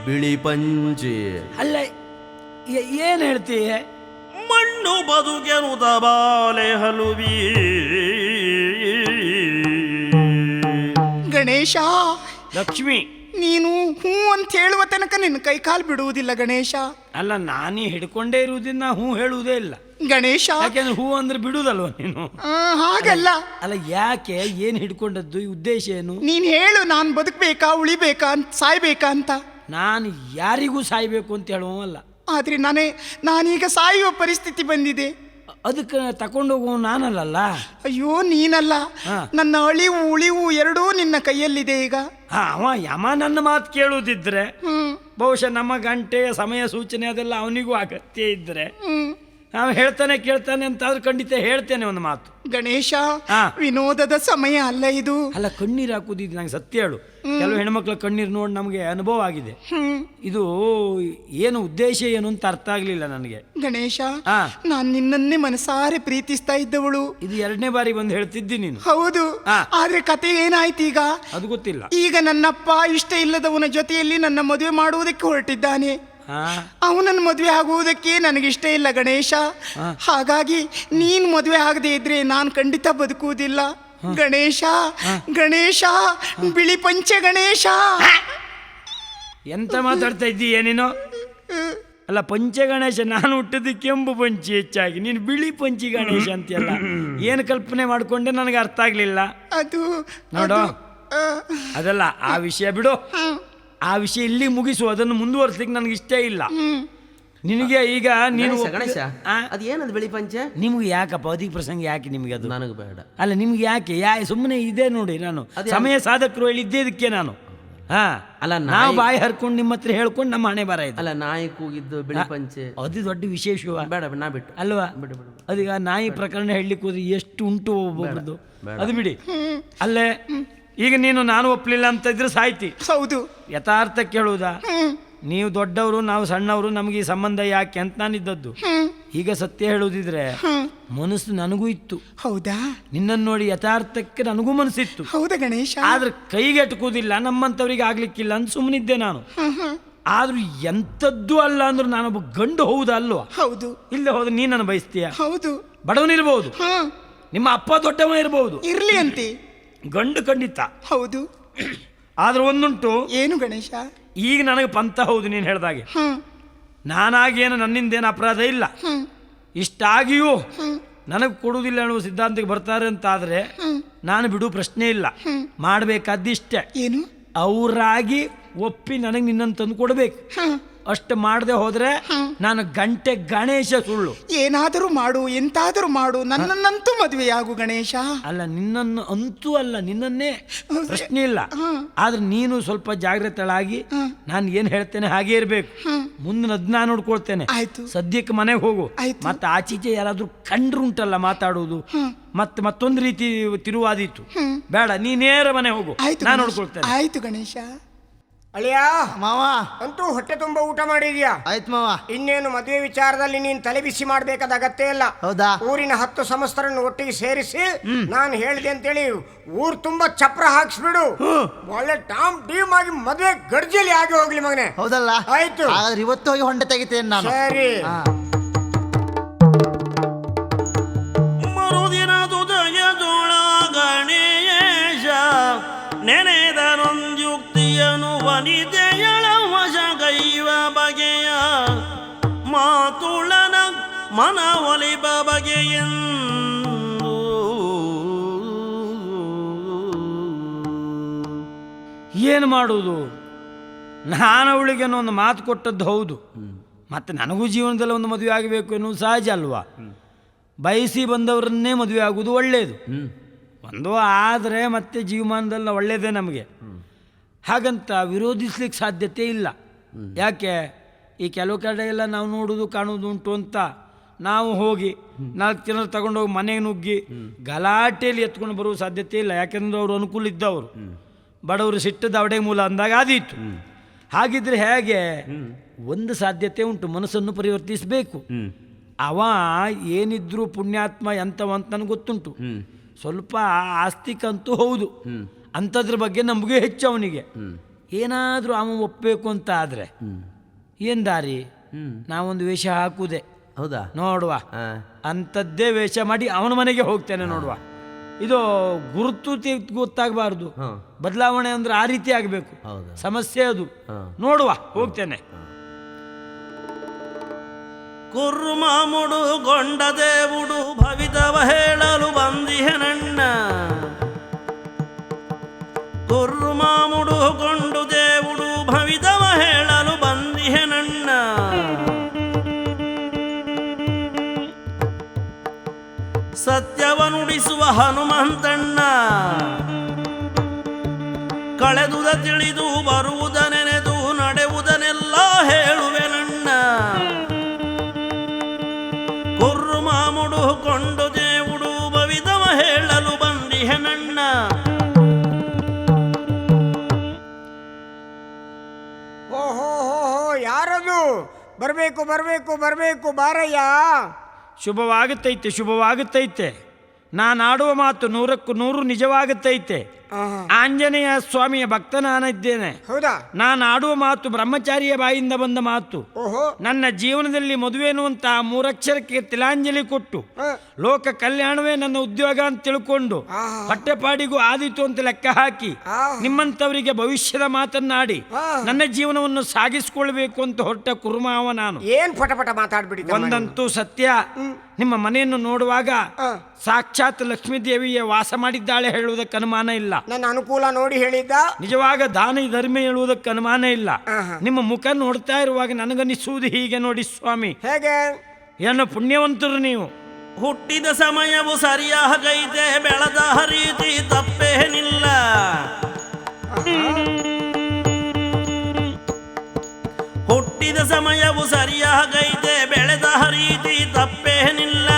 ಬಿಳಿ ಪಂಚೆ. ಅಲ್ಲ, ಏನ್ ಹೇಳ್ತೀಯ? ಮಣ್ಣು ಬದುಕೆನುದ ಬಾಲೆ ಹಲುವಿ. ಗಣೇಶ, ಲಕ್ಷ್ಮಿ, ನೀನು ಹೂ ಅಂತ ಹೇಳುವ ತನಕ ನಿನ್ನ ಕೈ ಕಾಲು ಬಿಡುವುದಿಲ್ಲ ಗಣೇಶ. ಅಲ್ಲ, ನಾನೇ ಹಿಡ್ಕೊಂಡೇ ಇರುವುದನ್ನ ಹೂ ಹೇಳುವುದೇ ಇಲ್ಲ ಗಣೇಶ. ಯಾಕೆಂದ್ರೆ ಹೂ ಅಂದ್ರೆ ಬಿಡುದಲ್ವ ನೀನು? ಹಾಗಲ್ಲ. ಅಲ್ಲ, ಯಾಕೆ? ಏನ್ ಹಿಡ್ಕೊಂಡದ್ದು? ಈ ಉದ್ದೇಶ ಏನು? ನೀನ್ ಹೇಳು, ನಾನು ಬದುಕಬೇಕಾ, ಉಳಿಬೇಕಾ, ಸಾಯ್ಬೇಕಾ ಅಂತ. ನಾನು ಯಾರಿಗೂ ಸಾಯ್ಬೇಕು ಅಂತ ಹೇಳುವಲ್ಲ. ಆದ್ರೆ ನಾನೀಗ ಸಾಯುವ ಪರಿಸ್ಥಿತಿ ಬಂದಿದೆ. ಅದಕ್ಕೆ ತಕೊಂಡೋಗುವ ನಾನಲ್ಲ. ಅಯ್ಯೋ, ನೀನಲ್ಲ. ನನ್ನ ಅಳಿವು ಉಳಿವು ಎರಡೂ ನಿನ್ನ ಕೈಯಲ್ಲಿದೆ ಈಗ. ಅವ ಯಮ ನನ್ನ ಮಾತು ಕೇಳುವುದಿದ್ರೆ ಬಹುಶಃ ನಮ್ಮ ಗಂಟೆ ಸಮಯ ಸೂಚನೆ ಅದೆಲ್ಲ ಅವನಿಗೂ ಅಗತ್ಯ ಇದ್ರೆ ನಾವು ಹೇಳ್ತಾನೆ ಕೇಳ್ತಾನೆ ಅಂತ ಆದ್ರೂ ಖಂಡಿತ ಹೇಳ್ತೇನೆ ಒಂದು ಮಾತು. ಗಣೇಶ, ವಿನೋದದ ಸಮಯ ಅಲ್ಲ ಇದು. ಅಲ್ಲ, ಕಣ್ಣೀರು ಹಾಕುದಿದ್ದು ನಂಗೆ ಸತ್ಯ ಹೇಳು. ಕೆಲವು ಹೆಣ್ಮಕ್ಳ ಕಣ್ಣೀರು ನೋಡಿ ನಮಗೆ ಅನುಭವ ಆಗಿದೆ. ಇದು ಏನು ಉದ್ದೇಶ ಏನು ಅಂತ ಅರ್ಥ ಆಗ್ಲಿಲ್ಲ ನನಗೆ. ಗಣೇಶ, ನಾನು ನಿನ್ನನ್ನೇ ಮನಸಾರೆ ಪ್ರೀತಿಸ್ತಾ ಇದ್ದವಳು. ಇದು 2ನೇ ಬಾರಿ ಬಂದು ಹೇಳ್ತಿದ್ದಿ ನೀನು. ಹೌದು, ಆದ್ರೆ ಕತೆ ಏನಾಯ್ತು ಈಗ ಅದು ಗೊತ್ತಿಲ್ಲ. ಈಗ ನನ್ನಪ್ಪ ಇಷ್ಟ ಇಲ್ಲದವನ ಜೊತೆಯಲ್ಲಿ ನನ್ನ ಮದುವೆ ಮಾಡುವುದಕ್ಕೆ ಹೊರಟಿದ್ದಾನೆ. ಅವನನ್ನು ಮದುವೆ ಆಗುವುದಕ್ಕೆ ನನಗಿಷ್ಟ ಇಲ್ಲ ಗಣೇಶ. ಹಾಗಾಗಿ ನೀನು ಮದುವೆ ಆಗದೆ ಇದ್ರೆ ನಾನು ಖಂಡಿತ ಬದುಕುವುದಿಲ್ಲ ಗಣೇಶ. ಗಣೇಶ, ಬಿಳಿ ಪಂಚೆ ಗಣೇಶ. ಎಂತ ಮಾತಾಡ್ತಾ ಇದ್ದೀಯ ನೀನು? ಅಲ್ಲ, ಪಂಚೆ ಗಣೇಶ, ನಾನು ಹುಟ್ಟಿದ ಕೆಂಪು ಪಂಚಿ ಹೆಚ್ಚಾಗಿ ನೀನು ಬಿಳಿ ಪಂಚಿ ಗಣೇಶ ಅಂತೆಲ್ಲ ಏನು ಕಲ್ಪನೆ ಮಾಡ್ಕೊಂಡೆ ನನಗೆ ಅರ್ಥ ಆಗ್ಲಿಲ್ಲ. ಅದು ನೋಡು, ಅದಲ್ಲ, ಆ ವಿಷಯ ಬಿಡು. ಆ ವಿಷಯ ಇಲ್ಲಿ ಮುಗಿಸು. ಅದನ್ನು ಮುಂದುವರ್ಸ್ಲಿಕ್ಕೆ ನನಗೆ ಇಷ್ಟ ಇಲ್ಲ. ನಿನಗೆ ಈಗ ನೀನು ಗಣೇಶ, ಅದೇನದು ಬಿಳಿ ಪಂಚೆ? ನಿಮ್ಗೆ ಯಾಕಪ್ಪ ಅಧಿಕ ಪ್ರಸಂಗ? ಯಾಕೆ ನಿಮಗೆ ಅದು? ನನಗೆ ಬೇಡ. ಅಲ್ಲ, ನಿಮ್ಗೆ ಯಾಕೆ? ಸುಮ್ಮನೆ ಇದೆ ನೋಡಿ. ನಾನು ಸಮಯ ಸಾಧಕರು ಹೇಳಿದ್ದೇದಕ್ಕೆ ನಾನು ಅಲ್ಲ, ನಾವು ಬಾಯಿ ಹರ್ಕೊಂಡು ನಿಮ್ಮ ಹತ್ರ ಹೇಳ್ಕೊಂಡು ನಮ್ಮ ಹಣೆ ಬರ ಇದೆ. ಅಲ್ಲ, ನಾಯಿ ಕೂಗಿದ್ದು ಬಿಳಿ ಪಂಚೆ ಅದು ದೊಡ್ಡ ವಿಶೇಷವ. ಬೇಡ, ನಾ ಬಿಟ್ಟು ಅಲ್ವಾ? ಅದೀಗ ನಾಯಿ ಪ್ರಕರಣ ಹೇಳಲಿಕ್ಕೆ ಹೋದ್ರೆ ಎಷ್ಟು ಉಂಟು ಒಬ್ಬೊಬ್ರದ್ದು. ಅದು ಬಿಡಿ. ಅಲ್ಲೇ ಈಗ ನಾನು ಒಪ್ಪಲಿಲ್ಲ ಅಂತ ಇದ್ರೆ ಸಾಯ್ತಿ. ಹೌದು, ಯಥಾರ್ಥ ಕೇಳುವುದಾ? ನೀವು ದೊಡ್ಡವರು, ನಾವು ಸಣ್ಣವರು, ನಮಗೆ ಈ ಸಂಬಂಧ ಯಾಕೆ ಅಂತ ನಾನಿದ್ದದ್ದು. ಈಗ ಸತ್ಯ ಹೇಳುವುದಿದ್ರೆ ಮನಸ್ಸು ನನಗೂ ಇತ್ತು. ಹೌದಾ? ನಿನ್ನನ್ನು ನೋಡಿ ಯಥಾರ್ಥಕ್ಕೆ ನನಗೂ ಮನಸ್ಸಿತ್ತು. ಹೌದಾ ಗಣೇಶ? ಆದ್ರೆ ಕೈಗೆ ಎಟುಕುವುದಿಲ್ಲ, ನಮ್ಮಂಥವ್ರಿಗೆ ಆಗ್ಲಿಕ್ಕಿಲ್ಲ ಅಂತ ಸುಮ್ಮನಿದ್ದೆ ನಾನು. ಆದ್ರೂ ಎಂಥದ್ದು ಅಲ್ಲ ಅಂದ್ರೂ ನಾನೊಬ್ಬ ಗಂಡು, ಹೌದಾ ಅಲ್ವಾ? ಹೌದು. ಇಲ್ಲೇ ಹೋದ್ರೆ ನೀ ನನ್ನ ಬಯಸ್ತೀಯ? ಹೌದು. ಬಡವನಿರ್ಬಹುದು, ನಿಮ್ಮ ಅಪ್ಪ ದೊಡ್ಡವ ಇರಬಹುದು, ಇರ್ಲಿ ಅಂತೆ. ಗಂಡು ಖಂಡಿತ ಹೌದು. ಆದ್ರೆ ಒಂದುಂಟು. ಏನು ಗಣೇಶ? ಈಗ ನನಗೆ ಪಂಥ ಹೌದು ನೀನು ಹೇಳ್ದಾಗೆ. ನಾನಾಗೇನು ನನ್ನಿಂದೇನು ಅಪರಾಧ ಇಲ್ಲ. ಇಷ್ಟಾಗಿಯೂ ನನಗೆ ಕೊಡುವುದಿಲ್ಲ ಅನ್ನುವ ಸಿದ್ಧಾಂತಕ್ಕೆ ಬರ್ತಾರೆ ಅಂತಾದರೆ ನಾನು ಬಿಡುವ ಪ್ರಶ್ನೆ ಇಲ್ಲ. ಮಾಡಬೇಕಾದಿಷ್ಟೇ, ಏನು? ಅವರಾಗಿ ಒಪ್ಪಿ ನನಗೆ ನಿನ್ನನ್ನು ತಂದು ಕೊಡಬೇಕು. ಅಷ್ಟು ಮಾಡದೆ ಹೋದ್ರೆ ನಾನು ಗಂಟೆ ಗಣೇಶ ಸುಳ್ಳು. ಏನಾದರೂ ಮಾಡು, ಎಂತಾದರೂ ಮಾಡು, ನನ್ನನ್ನಂತೂ ಮದುವೆಯಾಗು ಗಣೇಶ. ಅಲ್ಲ, ನಿನ್ನನ್ನು ಅಂತೂ ಅಲ್ಲ, ನಿನ್ನನ್ನೇ ಪ್ರಶ್ನೆ ಇಲ್ಲ. ಆದ್ರೆ ನೀನು ಸ್ವಲ್ಪ ಜಾಗ್ರತೆಳಾಗಿ ನಾನು ಏನ್ ಹೇಳ್ತೇನೆ ಹಾಗೆ ಇರ್ಬೇಕು. ಮುಂದಿನ ನಾನು ನೋಡ್ಕೊಳ್ತೇನೆ. ಆಯ್ತು. ಸದ್ಯಕ್ಕೆ ಮನೆಗೆ ಹೋಗು. ಮತ್ತೆ ಆಚೀಚೆ ಯಾರಾದ್ರೂ ಕಂಡ್ರು ಉಂಟಲ್ಲ ಮಾತಾಡುವುದು, ಮತ್ತೊಂದು ರೀತಿ ತಿರುವಾದೀತು ಬೇಡ. ನೀ ನೇರ ಮನೆ ಹೋಗು, ನಾನು ನೋಡ್ಕೊಳ್ತೇನೆ. ಆಯ್ತು ಗಣೇಶ. ಅಳಿಯ ಮಾವ, ಅಂತೂ ಹೊಟ್ಟೆ ತುಂಬ ಊಟ ಮಾಡಿದ್ಯಾ? ಆಯ್ತು ಮಾವ. ಇನ್ನೇನು ಮದುವೆ ವಿಚಾರದಲ್ಲಿ ನೀನ್ ತಲೆ ಬಿಸಿ ಮಾಡ್ಬೇಕಾದ ಅಗತ್ಯ ಇಲ್ಲ. ಹೌದಾ? ಊರಿನ 10 ಸಮಸ್ತರನ್ನು ಒಟ್ಟಿಗೆ ಸೇರಿಸಿ ನಾನು ಹೇಳಿದೆ ಅಂತೇಳಿ ಊರ್ ತುಂಬಾ ಚಪ್ರ ಹಾಕ್ಸ್ಬಿಡು. ಒಳ್ಳೆ ಟಾಮ್ ಟೀಮ್ ಆಗಿ ಮದುವೆ ಗರ್ಜಲಿ ಆಗಿ ಹೋಗ್ಲಿ ಮಗನೆ. ಹೌದಲ್ಲ? ಆಯ್ತು. ಹಾಗಾದ್ರೆ ಇವತ್ತು ಹೋಗಿ ಹೊಂಡೆ ತೆಗಿತೇನೆ ನಾನು. ಸರಿ. ಮರುದಿನದು ದಯದೊಳ ಗಣೇಶ ನೆನೆದರೊಂದ್ಯುಕ್ತಿಯನು ವನಿತೆಯಳ ವಶಗೈವ ಬಗೆಯ ಮಾತುಳನ ಮನ ಒಲಿಬ ಬಗೆಯೆಂದು. ಏನು ಮಾಡುವುದು? ನಾನು ಅವಳಿಗೆ ಒಂದು ಮಾತು ಕೊಟ್ಟದ್ದು ಹೌದು, ಮತ್ತೆ ನನಗೂ ಜೀವನದಲ್ಲಿ ಒಂದು ಮದುವೆ ಆಗಬೇಕು ಎನ್ನುವುದು ಸಹಜ ಅಲ್ವಾ? ಬಯಸಿ ಬಂದವರನ್ನೇ ಮದುವೆ ಆಗುವುದು ಒಳ್ಳೆಯದು. ಒಂದು ಆದರೆ ಮತ್ತೆ ಜೀವಮಾನದಲ್ಲಿ ಒಳ್ಳೆಯದೇ ನಮಗೆ. ಹಾಗಂತ ವಿರೋಧಿಸ್ಲಿಕ್ಕೆ ಸಾಧ್ಯತೆ ಇಲ್ಲ. ಯಾಕೆ? ಈ ಕೆಲವು ಕಡೆ ಎಲ್ಲ ನಾವು ನೋಡುವುದು ಕಾಣುವುದು ಉಂಟು ಅಂತ ನಾವು ಹೋಗಿ 4 ಜನರು ತಗೊಂಡೋಗಿ ಮನೆಗೆ ನುಗ್ಗಿ ಗಲಾಟೆಯಲ್ಲಿ ಎತ್ಕೊಂಡು ಬರುವ ಸಾಧ್ಯತೆ ಇಲ್ಲ. ಯಾಕೆಂದ್ರೆ ಅವರು ಅನುಕೂಲ ಇದ್ದವರು, ಬಡವರು ಸಿಟ್ಟದ ಅವಡೆ ಮೂಲ ಅಂದಾಗ ಆದೀತು. ಹಾಗಿದ್ರೆ ಹೇಗೆ? ಒಂದು ಸಾಧ್ಯತೆ ಉಂಟು, ಮನಸ್ಸನ್ನು ಪರಿವರ್ತಿಸಬೇಕು. ಅವ ಏನಿದ್ರು ಪುಣ್ಯಾತ್ಮ ಎಂತವಂತ ನನಗೆ ಗೊತ್ತುಂಟು. ಸ್ವಲ್ಪ ಆಸ್ತಿಕಂತೂ ಹೌದು, ಅಂಥದ್ರ ಬಗ್ಗೆ ನಮಗೆ ಹೆಚ್ಚು. ಅವನಿಗೆ ಏನಾದರೂ ಅವ ಒಪ್ಪಬೇಕು ಅಂತ ಆದರೆ ಏನು ದಾರಿ? ನಾವೊಂದು ವೇಷ ಹಾಕುವುದೇ. ಹೌದಾ? ನೋಡುವ, ಅಂಥದ್ದೇ ವೇಷ ಮಾಡಿ ಅವನ ಮನೆಗೆ ಹೋಗ್ತೇನೆ. ನೋಡುವ, ಇದು ಗುರುತು ಗೊತ್ತಾಗಬಾರ್ದು. ಬದಲಾವಣೆ ಅಂದ್ರೆ ಆ ರೀತಿ ಆಗಬೇಕು. ಸಮಸ್ಯೆ ಅದು. ನೋಡುವ, ಹೋಗ್ತೇನೆ. ಕುರ್ಮಾಮುಡುಗೊಂಡ ದೇವುಡು ಭವಿತವ ಹೇಳಲು ಬಂದಿಹೆನಣ್ಣ. ಕುರ್ಮಾಮುಡುಗೊಂಡು ದೇವುಡು ಭವಿತವ ಹೇಳಲು ಬಂದಿಹೆನಣ್ಣ. ಸತ್ಯವ ನುಡಿಸುವ ಹನುಮಂತಣ್ಣ, ಕಳೆದುದ ತಿಳಿದು ಬರುವುದ ನೆನೆದು ನಡೆಯುವುದನ್ನೆಲ್ಲ ಹೇಳುವೆನಣ್ಣ. ಕುರ್ಮಾಮುಡುಗೊಂಡು ದೇವುಡು ಭವಿತವ ಹೇಳಲು ಬಂದಿಹೆನಣ್ಣ. ಓಹೋ ಯಾರದು? ಬರ್ಬೇಕು ಬರ್ಬೇಕು ಬರ್ಬೇಕು, ಬಾರಯ್ಯ. ಶುಭವಾಗುತ್ತೈತೆ, ಶುಭವಾಗುತ್ತೈತೆ. ನಾನಾಡುವ ಮಾತು 100ಕ್ಕೆ 100 ನಿಜವಾಗುತ್ತೈತೆ. ಆಂಜನೇಯ ಸ್ವಾಮಿಯ ಭಕ್ತ ನಾನಿದ್ದೇನೆ. ಹೌದಾ? ನಾನು ಆಡುವ ಮಾತು ಬ್ರಹ್ಮಚಾರಿಯ ಬಾಯಿಂದ ಬಂದ ಮಾತು. ನನ್ನ ಜೀವನದಲ್ಲಿ ಮದುವೆ ಎನ್ನುವಂತಹ 3 ಅಕ್ಷರಕ್ಕೆ ತಿಲಾಂಜಲಿ ಕೊಟ್ಟು ಲೋಕ ಕಲ್ಯಾಣವೇ ನನ್ನ ಉದ್ಯೋಗ ಅಂತ ತಿಳ್ಕೊಂಡು ಹೊಟ್ಟೆಪಾಡಿಗೂ ಆದೀತು ಅಂತ ಲೆಕ್ಕ ಹಾಕಿ ನಿಮ್ಮಂಥವರಿಗೆ ಭವಿಷ್ಯದ ಮಾತನ್ನಾಡಿ ನನ್ನ ಜೀವನವನ್ನು ಸಾಗಿಸಿಕೊಳ್ಬೇಕು ಅಂತ ಹೊರಟ ಕುರ್ಮಾವ ನಾನು. ಏನ್ ಪಟಪಟ ಮಾತಾಡ್ಬಿಡಿ. ಒಂದಂತೂ ಸತ್ಯ, ನಿಮ್ಮ ಮನೆಯನ್ನು ನೋಡುವಾಗ ಸಾಕ್ಷಾತ್ ಲಕ್ಷ್ಮೀ ದೇವಿಯ ವಾಸ ಮಾಡಿದ್ದಾಳೆ ಹೇಳುವುದಕ್ಕೆ ಅನುಮಾನ ಇಲ್ಲ. ನನ್ನ ಅನುಕೂಲ ನೋಡಿ ಹೇಳಿದ್ದ. ನಿಜವಾಗ ದಾನ ಧರ್ಮ ಹೇಳುವುದಕ್ಕೆ ಅನುಮಾನ ಇಲ್ಲ. ನಿಮ್ಮ ಮುಖ ನೋಡ್ತಾ ಇರುವಾಗ ನನಗನ್ನಿಸುವುದು ಹೀಗೆ ನೋಡಿ ಸ್ವಾಮಿ. ಹೇಗೆ? ಏನು ಪುಣ್ಯವಂತರು ನೀವು. ಹುಟ್ಟಿದ ಸಮಯವು ಸರಿಯಾಗೈತೆ, ಬೆಳೆದ ರೀತಿ ತಪ್ಪೇನಿಲ್ಲ. ಹುಟ್ಟಿದ ಸಮಯವು ಸರಿಯಾಗೈತೆ, ಬೆಳೆದ ರೀತಿ ತಪ್ಪೇನಿಲ್ಲ.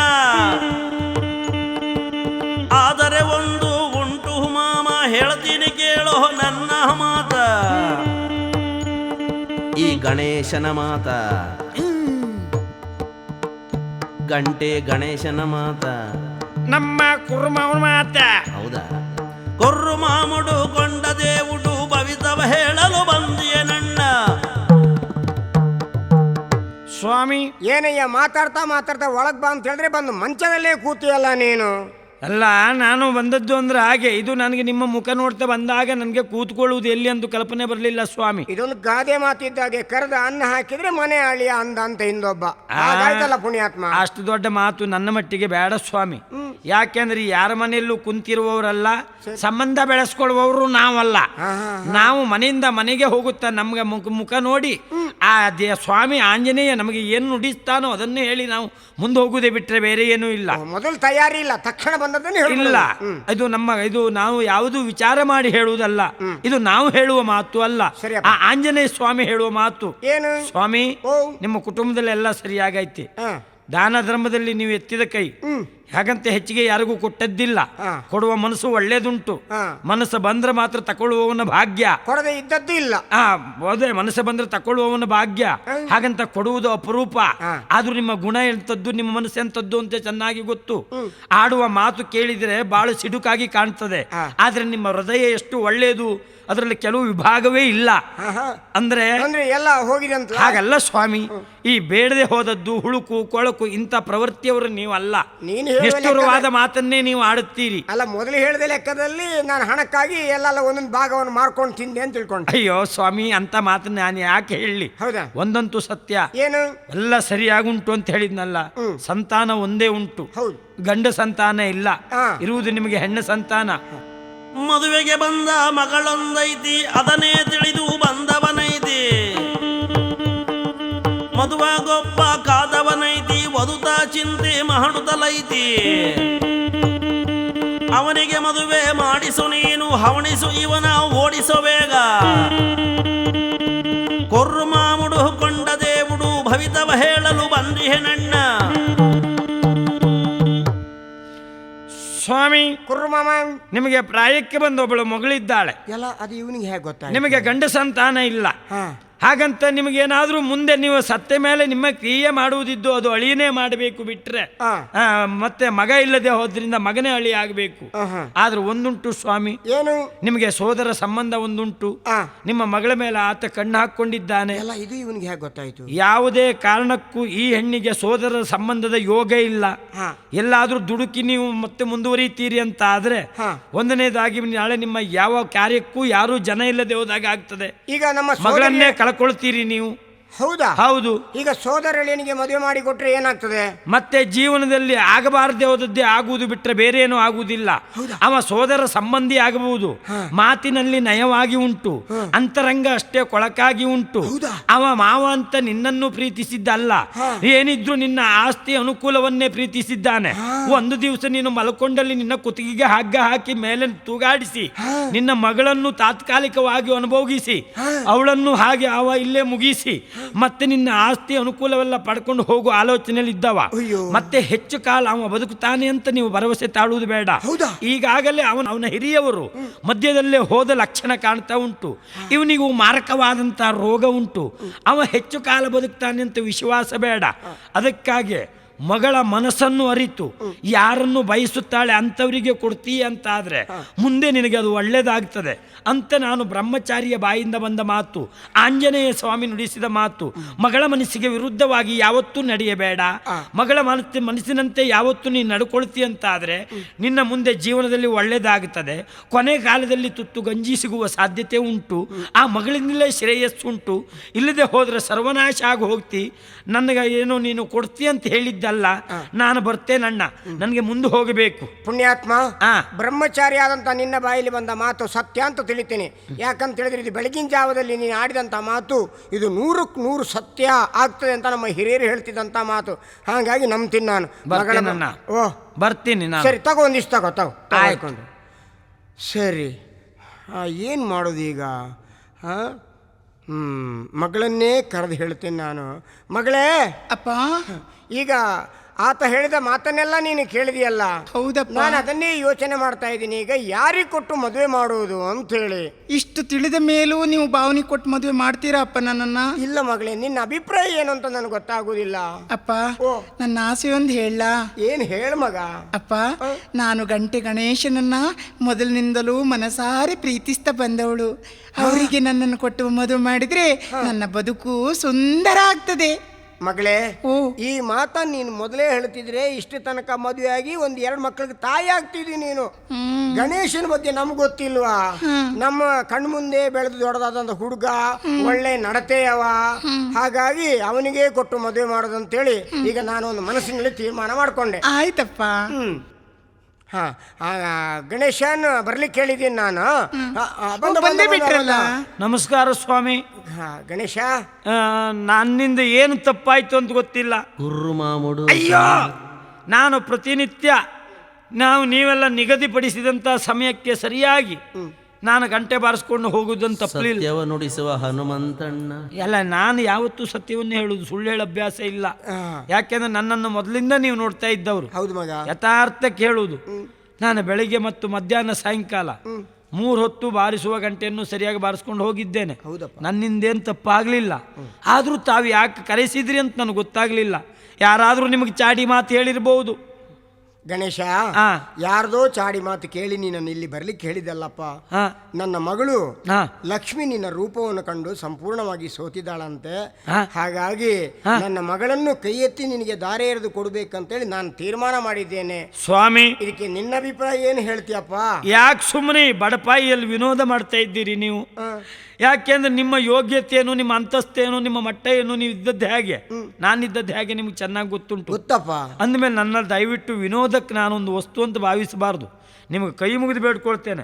ಆದರೆ ಒಂದು ಉಂಟು ಮಾಮ, ಹೇಳ್ತೀನಿ ಕೇಳೋ ನನ್ನ ಮಾತ. ಈ ಗಣೇಶನ ಮಾತ ಗಂಟೆ ಗಣೇಶನ ಮಾತ. ನಮ್ಮ ಕುರ್ಮವನ ಮಾತ. ಹೌದಾ? ಕೊರ್ರು ಮಾಮುಡು ಕೊಂಡ దేవుడు ಭವಿತವ ಹೇಳಲು ಬಂದಿಯ ನನ್ನ. ಸ್ವಾಮಿ ಏನಯ್ಯ ಮಾತಾಡ್ತಾ ಒಳಗ್ ಬಾ ಅಂತ ಹೇಳಿದ್ರೆ ಬಂದು ಮಂಚದಲ್ಲೇ ಕೂತಿಯಲ್ಲ ನೀನು. ಅಲ್ಲ, ನಾನು ಬಂದದ್ದು ಅಂದ್ರೆ ಹಾಗೆ. ಇದು ನನಗೆ ನಿಮ್ಮ ಮುಖ ನೋಡ್ತಾ ಬಂದಾಗ ನನಗೆ ಕೂತ್ಕೊಳ್ಳುವುದು ಎಲ್ಲಿ ಅಂತ ಕಲ್ಪನೆ ಬರಲಿಲ್ಲ ಸ್ವಾಮಿ. ಇದೊಂದು ಗಾದೆ ಮಾತಿದ್ದಾಗೆ, ಕರೆದ ಅನ್ನ ಹಾಕಿದ್ರೆ ಮನೆ ಅಳಿಯ ಅಂದ ಅಂತ ಹಿಂದೊಬ್ಬ. ಹಾಗಾಯ್ತಲ್ಲ ಪುಣ್ಯಾತ್ಮ. ಅಷ್ಟು ದೊಡ್ಡ ಮಾತು ನನ್ನ ಮಟ್ಟಿಗೆ ಬೇಡ ಸ್ವಾಮಿ. ಯಾಕೆಂದ್ರೆ ಯಾರ ಮನೆಯಲ್ಲೂ ಕುಂತಿರುವವರಲ್ಲ, ಸಂಬಂಧ ಬೆಳೆಸ್ಕೊಳ್ಳುವವರು ನಾವಲ್ಲ. ನಾವು ಮನೆಯಿಂದ ಮನೆಗೆ ಹೋಗುತ್ತಾ ನಮ್ಗೆ ಮುಖ ನೋಡಿ ಆ ಸ್ವಾಮಿ ಆಂಜನೇಯ ನಮಗೆ ಏನು ನುಡಿಸ್ತಾನೋ ಅದನ್ನೇ ಹೇಳಿ ನಾವು ಮುಂದೆ ಹೋಗುವುದೇ ಬಿಟ್ರೆ ಬೇರೆ ಏನೂ ಇಲ್ಲ. ಮೊದಲು ತಯಾರಿ ಇಲ್ಲ, ತಕ್ಷಣ ಬಂದದ್ದನ್ನೇ ಇಲ್ಲ. ಇದು ನಾವು ಯಾವುದು ವಿಚಾರ ಮಾಡಿ ಹೇಳುವುದಲ್ಲ, ಇದು ನಾವು ಹೇಳುವ ಮಾತು ಅಲ್ಲ, ಆ ಆಂಜನೇಯ ಸ್ವಾಮಿ ಹೇಳುವ ಮಾತು. ಏನು ಸ್ವಾಮಿ, ನಿಮ್ಮ ಕುಟುಂಬದಲ್ಲಿ ಎಲ್ಲ ಸರಿಯಾಗೈತಿ. ದಾನ ಧರ್ಮದಲ್ಲಿ ನೀವು ಎತ್ತಿದ ಕೈ, ಹಾಗಂತ ಹೆಚ್ಚಿಗೆ ಯಾರಿಗೂ ಕೊಟ್ಟದ್ದಿಲ್ಲ. ಕೊಡುವ ಮನಸ್ಸು ಒಳ್ಳೇದುಂಟು. ಮನಸ್ಸು ಬಂದ್ರೆ ಮಾತ್ರ ತಕೊಳ್ಳುವವನ ಭಾಗ್ಯ, ಕೊಡದೆ ಇದ್ದದ್ದು ಇಲ್ಲ. ಅದೇ ಮನಸ್ಸು ಬಂದ್ರೆ ತಕೊಳ್ಳುವವನ ಭಾಗ್ಯ, ಹಾಗಂತ ಕೊಡುವುದು ಅಪರೂಪ. ಆದ್ರೂ ನಿಮ್ಮ ಗುಣ ಎಂತದ್ದು, ನಿಮ್ಮ ಮನಸ್ಸು ಎಂತದ್ದು ಅಂತ ಚೆನ್ನಾಗಿ ಗೊತ್ತು. ಆಡುವ ಮಾತು ಕೇಳಿದ್ರೆ ಬಹಳ ಸಿಡುಕಾಗಿ ಕಾಣ್ತದೆ, ಆದ್ರೆ ನಿಮ್ಮ ಹೃದಯ ಎಷ್ಟು ಒಳ್ಳೆಯದು, ಅದರಲ್ಲಿ ಕೆಲವು ವಿಭಾಗವೇ ಇಲ್ಲ. ಅಂದ್ರೆ ಎಲ್ಲ ಹೋಗಿದೆ ಅಂತ ಹಾಗಲ್ಲ ಸ್ವಾಮಿ. ಈ ಬೇಡದೆ ಹೋದದ್ದು, ಹುಳುಕು ಕೊಳಕು ಇಂಥ ಪ್ರವೃತ್ತಿಯವರು ನೀವು ಅಲ್ಲ. ನಿಷ್ಠುರವಾದ ಮಾತನ್ನೇ ನೀವು ಆಡುತ್ತೀರಿ. ಅಲ್ಲ, ಮೊದಲು ಹೇಳಿದ ಲೆಕ್ಕದಲ್ಲಿ ನಾನು ಹಣಕ್ಕಾಗಿ ಎಲ್ಲ ಒಂದೊಂದು ಭಾಗವನ್ನು ಮಾರ್ಕೊಂಡು ತಿಂದೆ ಅಂತ ತಿಳ್ಕೊಂಡು. ಅಯ್ಯೋ ಸ್ವಾಮಿ, ಅಂತ ಮಾತನ್ನ ನಾನು ಯಾಕೆ ಹೇಳಿ? ಹೌದಾ? ಒಂದಂತೂ ಸತ್ಯ, ಏನು ಎಲ್ಲ ಸರಿಯಾಗುಂಟು ಅಂತ ಹೇಳಿದ್ನಲ್ಲ. ಸಂತಾನ ಒಂದೇ ಉಂಟು, ಗಂಡ ಸಂತಾನ ಇಲ್ಲ. ಇರುವುದು ನಿಮಗೆ ಹೆಣ್ಣು ಸಂತಾನ. ಮದುವೆಗೆ ಬಂದ ಮಗಳೊಂದೈತಿ, ಅದನ್ನೇ ತಿಳಿದು ಬಂದವನೈತಿ. ಮದುವಾಗೊಬ್ಬ ಕಾದವನೈತಿ, ವಧುತ ಚಿಂತೆ ಮಾಡುತ್ತಲೈತಿ. ಅವನಿಗೆ ಮದುವೆ ಮಾಡಿಸು ನೀನು, ಹವಣಿಸು ಇವನ ಓಡಿಸೋ ಬೇಗ. ಕೊರ್ರು ಮಾಮುಡು ಕೊಂಡ దేవుడు ಭವಿತವ ಹೇಳಲು ಬಂದಿಹೆ ನನ್ನ. ಸ್ವಾಮಿ, ಕುರ್ಮಾಮ, ನಿಮಗೆ ಪ್ರಾಯಕ್ಕೆ ಬಂದ ಒಬ್ಬಳು ಮಗಳಿದ್ದಾಳೆ. ಎಲ್ಲ ಅದು ಇವನಿಗೆ ಹೇಗೆ ಗೊತ್ತಾಯ್ತು? ನಿಮಗೆ ಗಂಡ ಸಂತಾನ ಇಲ್ಲ. ಹಾಗಂತ ನಿಮಗೇನಾದ್ರೂ ಮುಂದೆ ನೀವು ಸತ್ತ ಮೇಲೆ ನಿಮ್ಮ ಕ್ರಿಯೆ ಮಾಡುವುದಿದ್ದು ಅದು ಅಳಿಯನೇ ಮಾಡಬೇಕು ಬಿಟ್ರೆ, ಮತ್ತೆ ಮಗ ಇಲ್ಲದೆ ಹೋದ್ರಿಂದ ಮಗನೇ ಅಳಿ ಆಗಬೇಕು. ಆದ್ರೆ ಒಂದುಂಟು ಸ್ವಾಮಿ, ಏನು? ನಿಮಗೆ ಸೋದರ ಸಂಬಂಧ ಒಂದುಂಟು. ನಿಮ್ಮ ಮಗಳ ಮೇಲೆ ಆತ ಕಣ್ಣು ಹಾಕೊಂಡಿದ್ದಾನೆ. ಇದು ಇವನಿಗೆ ಹೇಗೆ ಗೊತ್ತಾಯ್ತು? ಯಾವುದೇ ಕಾರಣಕ್ಕೂ ಈ ಹೆಣ್ಣಿಗೆ ಸೋದರ ಸಂಬಂಧದ ಯೋಗ ಇಲ್ಲ. ಎಲ್ಲಾದ್ರೂ ದುಡುಕಿ ನೀವು ಮತ್ತೆ ಮುಂದುವರಿತೀರಿ ಅಂತ ಆದ್ರೆ, ಒಂದನೇದಾಗಿ ನಾಳೆ ನಿಮ್ಮ ಯಾವ ಕಾರ್ಯಕ್ಕೂ ಯಾರು ಜನ ಇಲ್ಲದೆ ಹೋದಾಗ ಆಗ್ತದೆ. ಈಗ ನಮ್ಮ ಮಗಳನ್ನೇ ಕಳ್ಕೊಳ್ತೀರಿ ನೀವು. ಹೌದಾ? ಹೌದು. ಈಗ ಸೋದರಳಿಯನಿಗೆ ಮದುವೆ ಮಾಡಿ ಕೊಟ್ರೆ ಏನಾಗ್ತದೆ? ಮತ್ತೆ ಜೀವನದಲ್ಲಿ ಆಗಬಾರದೆ ಹೋದದ್ದೇ ಆಗುವುದು ಬಿಟ್ರೆ ಬೇರೆ ಏನೂ ಆಗುವುದಿಲ್ಲ. ಅವ ಸೋದರ ಸಂಬಂಧಿ ಆಗಬಹುದು, ಮಾತಿನಲ್ಲಿ ನಯವಾಗಿ ಉಂಟು, ಅಂತರಂಗ ಅಷ್ಟೇ ಕೊಳಕಾಗಿ ಉಂಟು. ಅವ ಮಾವ ಅಂತ ನಿನ್ನನ್ನು ಪ್ರೀತಿಸಿದ್ದಲ್ಲ, ಏನಿದ್ರು ನಿನ್ನ ಆಸ್ತಿ ಅನುಕೂಲವನ್ನೇ ಪ್ರೀತಿಸಿದ್ದಾನೆ. ಒಂದು ದಿವಸ ನೀನು ಮಲ್ಕೊಂಡಲ್ಲಿ ನಿನ್ನ ಕುತ್ತಿಗೆಗೆ ಹಗ್ಗ ಹಾಕಿ ಮೇಲೆ ತೂಗಾಡಿಸಿ ನಿನ್ನ ಮಗಳನ್ನು ತಾತ್ಕಾಲಿಕವಾಗಿ ಅನುಭೋಗಿಸಿ ಅವಳನ್ನು ಹಾಗೆ ಅವ ಇಲ್ಲೇ ಮುಗಿಸಿ ಮತ್ತೆ ನಿನ್ನ ಆಸ್ತಿ ಅನುಕೂಲವೆಲ್ಲ ಪಡ್ಕೊಂಡು ಹೋಗುವ ಆಲೋಚನೆಯಲ್ಲಿ ಇದ್ದವ. ಮತ್ತೆ ಹೆಚ್ಚು ಕಾಲ ಅವ ಬದುಕುತ್ತಾನೆ ಅಂತ ನೀವು ಭರವಸೆ ತಾಳುವುದು ಬೇಡ. ಈಗಾಗಲೇ ಅವನ ಹಿರಿಯವರು ಮಧ್ಯದಲ್ಲೇ ಹೋದ ಲಕ್ಷಣ ಕಾಣ್ತಾ ಉಂಟು. ಇವನಿಗೂ ಮಾರಕವಾದಂಥ ರೋಗ ಉಂಟು. ಅವ ಹೆಚ್ಚು ಕಾಲ ಬದುಕ್ತಾನೆ ಅಂತ ವಿಶ್ವಾಸ ಬೇಡ. ಅದಕ್ಕಾಗಿ ಮಗಳ ಮನಸ್ಸನ್ನು ಅರಿತು ಯಾರನ್ನು ಬಯಸುತ್ತಾಳೆ ಅಂಥವರಿಗೆ ಕೊಡ್ತೀಯ ಅಂತಾದರೆ ಮುಂದೆ ನಿನಗೆ ಅದು ಒಳ್ಳೆಯದಾಗ್ತದೆ ಅಂತ ನಾನು ಬ್ರಹ್ಮಚಾರಿಯ ಬಾಯಿಂದ ಬಂದ ಮಾತು, ಆಂಜನೇಯ ಸ್ವಾಮಿ ನುಡಿಸಿದ ಮಾತು. ಮಗಳ ಮನಸ್ಸಿಗೆ ವಿರುದ್ಧವಾಗಿ ಯಾವತ್ತೂ ನಡೆಯಬೇಡ. ಮಗಳ ಮನಸ್ಸಿನಂತೆ ಯಾವತ್ತೂ ನೀನು ನಡ್ಕೊಳ್ತೀಯ ಅಂತಾದರೆ ನಿನ್ನ ಮುಂದೆ ಜೀವನದಲ್ಲಿ ಒಳ್ಳೆಯದಾಗುತ್ತದೆ. ಕೊನೆ ಕಾಲದಲ್ಲಿ ತುತ್ತು ಗಂಜಿ ಸಿಗುವ ಸಾಧ್ಯತೆ ಉಂಟು. ಆ ಮಗಳಿಂದಲೇ ಶ್ರೇಯಸ್ಸುಂಟು. ಇಲ್ಲದೆ ಹೋದರೆ ಸರ್ವನಾಶ ಆಗಿ ಹೋಗ್ತಿ. ನನಗೆ ಏನೋ ನೀನು ಕೊಡ್ತೀಯ ಅಂತ ಹೇಳಿದ್ದಲ್ಲ, ನಾನು ಬರ್ತೇನಣ್ಣ, ನನಗೆ ಮುಂದೆ ಹೋಗಬೇಕು. ಪುಣ್ಯಾತ್ಮ, ಬ್ರಹ್ಮಚಾರಿ ಆದಂಥ ನಿನ್ನ ಬಾಯಲ್ಲಿ ಬಂದ ಮಾತು ಸತ್ಯ ಅಂತ ತಿಳಿತೀನಿ. ಯಾಕಂತ ಹೇಳಿದ್ರೆ ಇದು ಬೆಳಗಿನ ಜಾವದಲ್ಲಿ ನೀನು ಆಡಿದಂಥ ಮಾತು ಇದು 100ಕ್ಕೆ 100 ಸತ್ಯ ಆಗ್ತದೆ ಅಂತ ನಮ್ಮ ಹಿರಿಯರು ಹೇಳ್ತಿದ್ದಂಥ ಮಾತು. ಹಾಗಾಗಿ ನಂಬ್ತೀನಿ ನಾನು. ಬರ್ತೀನಿ ನಾನು. ಸರಿ, ತಗೋ, ಒಂದಿಷ್ಟು ತಗೊಂಡು. ಸರಿ, ಏನು ಮಾಡೋದು ಈಗ? ಮಗಳನ್ನೇ ಕರೆದು ಹೇಳ್ತೀನಿ ನಾನು. ಮಗಳೇ, ಅಪ್ಪ, ಈಗ ಆತ ಹೇಳಿದ ಮಾತನ್ನೆಲ್ಲ ನೀನು ಕೇಳಿದೆಯಲ್ಲ. ಹೌದಪ್ಪ. ನಾನು ಅದನ್ನೇ ಯೋಚನೆ ಮಾಡ್ತಾ ಇದ್ದೀನಿ, ಈಗ ಯಾರಿಗೆ ಕೊಟ್ಟು ಮದುವೆ ಮಾಡುವುದು ಅಂತ ಹೇಳಿ. ಇಷ್ಟು ತಿಳಿದ ಮೇಲೂ ನೀವು ಭಾವನೆ ಕೊಟ್ಟು ಮದುವೆ ಮಾಡ್ತೀರಾ ಅಪ್ಪ ನನ್ನನ್ನ? ಇಲ್ಲ ಮಗಳೇ, ನಿನ್ನ ಅಭಿಪ್ರಾಯ ಏನು ಅಂತ ನನಗೆ ಗೊತ್ತಾಗುದಿಲ್ಲ. ಅಪ್ಪ, ನನ್ನ ಆಸೆ ಒಂದು ಹೇಳ. ಏನ್ ಹೇಳ ಮಗ? ಅಪ್ಪ, ನಾನು ಗಂಟೆ ಗಣೇಶನನ್ನ ಮೊದಲಿನಿಂದಲೂ ಮನಸಾರೆ ಪ್ರೀತಿಸ್ತಾ ಬಂದವಳು. ಅವರಿಗೆ ನನ್ನನ್ನು ಕೊಟ್ಟು ಮದುವೆ ಮಾಡಿದ್ರೆ ನನ್ನ ಬದುಕು ಸುಂದರ ಆಗ್ತದೆ. ಮಗಳೇ, ಈ ಮಾತ ನೀನು ಮೊದಲೇ ಹೇಳ್ತಿದ್ರೆ ಇಷ್ಟು ತನಕ ಮದುವೆ ಆಗಿ 1-2 ಮಕ್ಕಳಿಗೆ ತಾಯಿ ಆಗ್ತಿದ್ವಿ ನೀನು. ಗಣೇಶನ ಬಗ್ಗೆ ನಮ್ಗೆ ಗೊತ್ತಿಲ್ವಾ? ನಮ್ಮ ಕಣ್ಮುಂದೆ ಬೆಳೆದು ದೊಡ್ಡದಾದಂತ ಹುಡುಗ, ಒಳ್ಳೆ ನಡತೆಯವ, ಹಾಗಾಗಿ ಅವನಿಗೆ ಕೊಟ್ಟು ಮದುವೆ ಮಾಡೋದಂತೇಳಿ ಈಗ ನಾನು ಒಂದು ಮನಸ್ಸಿನಲ್ಲಿ ತೀರ್ಮಾನ ಮಾಡ್ಕೊಂಡೆ. ಆಯ್ತಪ್ಪ. ಗಣೇಶನ್ ಬರ್ಲಿಕ್ಕೆ ಹೇಳಿದ್ದೀನಿ ನಾನು. ಬಂದೇ ಬಿಟ್ರಲ್ಲ. ನಮಸ್ಕಾರ ಸ್ವಾಮಿ. ಗಣೇಶ, ನನ್ನಿಂದ ಏನು ತಪ್ಪಾಯ್ತು ಅಂತ ಗೊತ್ತಿಲ್ಲ. ಗುರುಮಾಮುಡು. ಅಯ್ಯೋ, ನಾನು ಪ್ರತಿನಿತ್ಯ ನೀವೆಲ್ಲ ನಿಗದಿಪಡಿಸಿದಂಥ ಸಮಯಕ್ಕೆ ಸರಿಯಾಗಿ ನಾನು ಗಂಟೆ ಬಾರಿಸ್ಕೊಂಡು ಹೋಗುವುದಂತ ತಪ್ಪಲಿಲ್ಲ. ಸತ್ಯವ ನುಡಿಸುವ ಹನುಮಂತಣ್ಣ. ಎಲ್ಲ ನಾನು ಯಾವತ್ತೂ ಸತ್ಯವನ್ನು ಹೇಳುದು, ಸುಳ್ಳು ಹೇಳ ಅಭ್ಯಾಸ ಇಲ್ಲ. ಯಾಕೆಂದ್ರೆ ನನ್ನನ್ನು ಮೊದಲಿಂದ ನೀವು ನೋಡ್ತಾ ಇದ್ದವರು. ಹೌದು ಮಗ. ಯಥಾರ್ಥಕ್ಕೆ ಹೇಳುವುದು, ನಾನು ಬೆಳಿಗ್ಗೆ ಮತ್ತು ಮಧ್ಯಾಹ್ನ ಸಾಯಂಕಾಲ 3 ಹೊತ್ತು ಬಾರಿಸುವ ಗಂಟೆಯನ್ನು ಸರಿಯಾಗಿ ಬಾರಿಸ್ಕೊಂಡು ಹೋಗಿದ್ದೇನೆ. ನನ್ನಿಂದೇನು ತಪ್ಪಾಗಲಿಲ್ಲ. ಆದರೂ ತಾವು ಯಾಕೆ ಕರೆಸಿದ್ರಿ ಅಂತ ನನಗೆ ಗೊತ್ತಾಗಲಿಲ್ಲ. ಯಾರಾದರೂ ನಿಮಗೆ ಚಾಡಿ ಮಾತು ಹೇಳಿರ್ಬೋದು. ಗಣೇಶ, ಯಾರ್ದೋ ಚಾಡಿ ಮಾತು ಕೇಳಿ ನೀನನ್ನು ಇಲ್ಲಿ ಬರ್ಲಿಕ್ಕೆ ಹೇಳಿದಲ್ಲಪ್ಪ. ನನ್ನ ಮಗಳು ಲಕ್ಷ್ಮಿ ನಿನ್ನ ರೂಪವನ್ನು ಕಂಡು ಸಂಪೂರ್ಣವಾಗಿ ಸೋತಿದ್ದಾಳಂತೆ. ಹಾಗಾಗಿ ನನ್ನ ಮಗಳನ್ನು ಕೈ ಎತ್ತಿ ನಿನಗೆ ದಾರೆ ಎರೆದು ಕೊಡ್ಬೇಕಂತೇಳಿ ನಾನು ತೀರ್ಮಾನ ಮಾಡಿದ್ದೇನೆ. ಸ್ವಾಮಿ, ಇದಕ್ಕೆ ನಿನ್ನ ಅಭಿಪ್ರಾಯ ಏನು ಹೇಳ್ತೀಯಪ್ಪ? ಯಾಕೆ ಸುಮ್ಮನೆ ಬಡಪಾಯಿಯಲ್ಲಿ ವಿನೋದ ಮಾಡ್ತಾ ಇದ್ದೀರಿ ನೀವು? ಯಾಕೆಂದ್ರೆ ನಿಮ್ಮ ಯೋಗ್ಯತೆಯನ್ನು, ನಿಮ್ಮ ಅಂತಸ್ತೇನು, ನಿಮ್ಮ ಮಟ್ಟ ಏನು, ನೀವು ಇದ್ದದ್ದು ಹೇಗೆ, ನಾನಿದ್ದದ್ದು ಹೇಗೆ ನಿಮ್ಗೆ ಚೆನ್ನಾಗಿ ಗೊತ್ತುಂಟು. ಗೊತ್ತಪ್ಪ. ಅಂದಮೇಲೆ ನನ್ನ ದಯವಿಟ್ಟು ವಿನೋದಕ್ಕೆ ನಾನೊಂದು ವಸ್ತು ಅಂತ ಭಾವಿಸಬಾರ್ದು. ನಿಮಗೆ ಕೈ ಮುಗಿದು ಬೇಡ್ಕೊಳ್ತೇನೆ.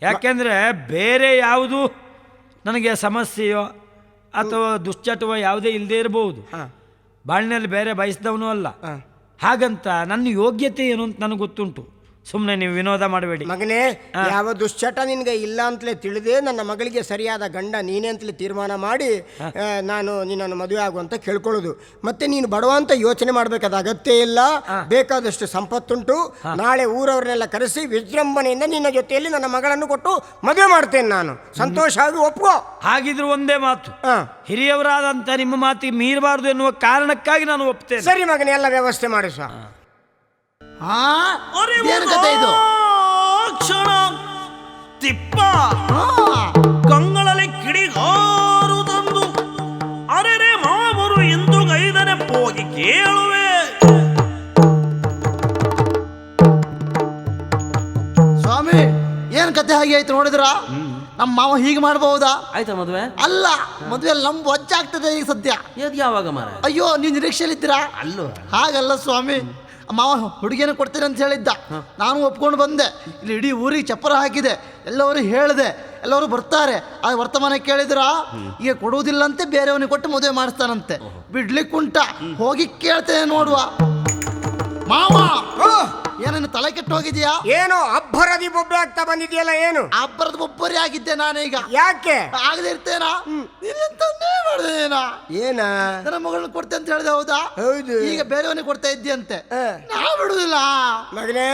ಯಾಕೆಂದರೆ ಬೇರೆ ಯಾವುದು ನನಗೆ ಸಮಸ್ಯೆಯೋ ಅಥವಾ ದುಶ್ಚಟವೋ ಯಾವುದೇ ಇಲ್ಲದೆ ಇರಬಹುದು. ಬಾಳಿನಲ್ಲಿ ಬೇರೆ ಬಯಸಿದವನು ಅಲ್ಲ. ಹಾಗಂತ ನನ್ನ ಯೋಗ್ಯತೆ ಏನು ಅಂತ ನನಗೆ ಗೊತ್ತುಂಟು. ಸುಮ್ಮನೆ ನೀವು ವಿನೋದ ಮಾಡಬೇಡಿ. ಮಗನೇ, ಯಾವ ದುಶ್ಚಟ ನಿನಗೆ ಇಲ್ಲ ಅಂತಲೇ ತಿಳಿದೇ ನನ್ನ ಮಗಳಿಗೆ ಸರಿಯಾದ ಗಂಡ ನೀನೇ ಅಂತಲೇ ತೀರ್ಮಾನ ಮಾಡಿ ನಾನು ನಿನ್ನನ್ನು ಮದುವೆ ಆಗುವಂತ ಕೇಳ್ಕೊಳ್ಳೋದು. ಮತ್ತೆ ನೀನು ಬಡವ ಅಂತ ಯೋಚನೆ ಮಾಡಬೇಕಾದ ಅಗತ್ಯ ಇಲ್ಲ. ಬೇಕಾದಷ್ಟು ಸಂಪತ್ತುಂಟು. ನಾಳೆ ಊರವ್ರನ್ನೆಲ್ಲ ಕರೆಸಿ ವಿಜೃಂಭಣೆಯಿಂದ ನಿನ್ನ ಜೊತೆಯಲ್ಲಿ ನನ್ನ ಮಗಳನ್ನು ಕೊಟ್ಟು ಮದುವೆ ಮಾಡ್ತೇನೆ ನಾನು. ಸಂತೋಷ ಆಗಿ ಒಪ್ಪುವ. ಹಾಗಿದ್ರು ಒಂದೇ ಮಾತು, ಹಿರಿಯವರಾದಂಥ ನಿಮ್ಮ ಮಾತಿಗೆ ಮೀರಬಾರ್ದು ಎನ್ನುವ ಕಾರಣಕ್ಕಾಗಿ ನಾನು ಒಪ್ತೇನೆ. ಸರಿ ಮಗನೇ, ಎಲ್ಲ ವ್ಯವಸ್ಥೆ ಮಾಡಿಸ. ಇದು ಕ್ಷಣ ತಿಪ್ಪ ಕಂಗಳಲ್ಲಿ ಕಿಡಿಗಾರು ತಂದು ಅರೆರೆ ಮಾವರು ಎಂದು ಗೈದನೆ ಹೋಗಿ ಕೇಳುವೆ. ಸ್ವಾಮಿ, ಏನ್ ಕತೆ ಹಾಗೆ ಆಯ್ತು ನೋಡಿದ್ರ? ನಮ್ಮ ಮಾವ ಹೀಗೆ ಮಾಡಬಹುದಾ? ಆಯ್ತಾ ಮದುವೆ? ಅಲ್ಲ, ಮದುವೆ ನಮ್ ಒಜ್ಜಾಗ್ತದೆ ಈಗ ಸದ್ಯ. ಯಾವಾಗ ಮಾರ? ಅಯ್ಯೋ, ನೀವು ನಿರೀಕ್ಷೆಯಲ್ಲಿದ್ದೀರಾ? ಅಲ್ಲೋ, ಹಾಗಲ್ಲ ಸ್ವಾಮಿ. ಮಾವ ಹುಡುಗಿಯನ್ನು ಕೊಡ್ತೇನೆ ಅಂತ ಹೇಳಿದ್ದ. ನಾನು ಒಪ್ಕೊಂಡು ಬಂದೆ. ಇಲ್ಲಿ ಇಡೀ ಊರಿಗೆ ಚಪ್ಪರ ಹಾಕಿದೆ, ಎಲ್ಲವರು ಹೇಳಿದೆ, ಎಲ್ಲರೂ ಬರ್ತಾರೆ. ಆ ವರ್ತಮಾನ ಕೇಳಿದ್ರ ಈಗ ಕೊಡುವುದಿಲ್ಲಂತೆ, ಬೇರೆಯವನಿಗೆ ಕೊಟ್ಟು ಮದುವೆ ಮಾಡಿಸ್ತಾನಂತೆ. ಬಿಡ್ಲಿಕ್ಕುಂಟ, ಹೋಗಿ ಕೇಳ್ತೇನೆ ನೋಡುವ. ಮಾವ, ಏನೇನು ತಲೆ ಕೆಟ್ಟು ಹೋಗಿದ್ಯಾ? ಏನೋ ಅಬ್ಬರದಿ ಬೊಬ್ಬೆ ಆಗ್ತಾ ಬಂದಿದ್ಯಲ್ಲ, ಏನು? ಅಬ್ಬರದ ಬೊಬ್ಬರಿ ಆಗಿದ್ದೆ ನಾನೀಗ. ಯಾಕೆ ಆಗದೆ ಇರ್ತೇನಾ? ಏನ ನನ್ನ ಮಗಳನ್ನ ಕೊಡ್ತೆ ಅಂತ ಹೇಳಿದೆ. ಹೌದಾ? ಹೌದು. ಈಗ ಬೇರೆಯವನಿಗೆ ಕೊಡ್ತಾ ಇದ್ಯಂತೆ. ನಾ ಬಿಡುದಿಲ್ಲ. ಮಗನೇ,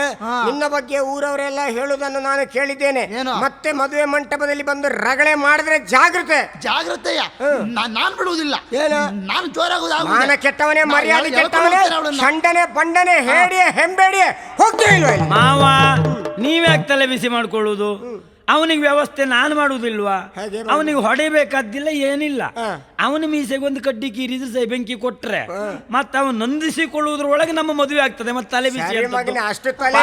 ನಿನ್ನ ಬಗ್ಗೆ ಊರವರೆಲ್ಲ ಹೇಳುವುದನ್ನು ನಾನು ಕೇಳಿದ್ದೇನೆ. ಮತ್ತೆ ಮದುವೆ ಮಂಟಪದಲ್ಲಿ ಬಂದು ರಗಳೆ ಮಾಡಿದ್ರೆ ಜಾಗ್ರತೆ. ಜಾಗ್ರತೆಯ? ನಾನ್ ಬಿಡುವುದಿಲ್ಲ. ನಾನು ಜೋರಾಗುದು. ಮಾನ ಕೆಟ್ಟವನೇ, ಮರ್ಯಾದೆ ಕೆಟ್ಟವನೇ, ಚಂಡನೆ ಬಂಡನೆ, ಹೇಡಿ ಹೆಂಬೇಡಿ ಹೋಗ್ತೇವೆ. ಮಾವ, ನೀವ್ಯಾಕೆ ತಲೆ ಬಿಸಿ ಮಾಡ್ಕೊಳ್ಳುವುದು? ಅವನಿಗೆ ವ್ಯವಸ್ಥೆ ನಾನು ಮಾಡುವುದಿಲ್ವಾ? ಅವನಿಗೆ ಹೊಡೆಯಬೇಕಾದ್ದಿಲ್ಲ, ಏನಿಲ್ಲ. ಅವನ ಮೀಸೆಗೊಂದು ಕಡ್ಡಿ ಕೀರಿದ್ರೆ ಸೈ ಬೆಂಕಿ ಕೊಟ್ರೆ ಮತ್ತೆ ಅವನು ನಂದಿಸಿಕೊಳ್ಳುವುದ್ರೊಳಗೆ ನಮ್ಮ ಮದುವೆ ಆಗ್ತದೆ. ಮತ್ತೆ ತಲೆ ಬಿಸಿ ಅಷ್ಟು ತಲೆ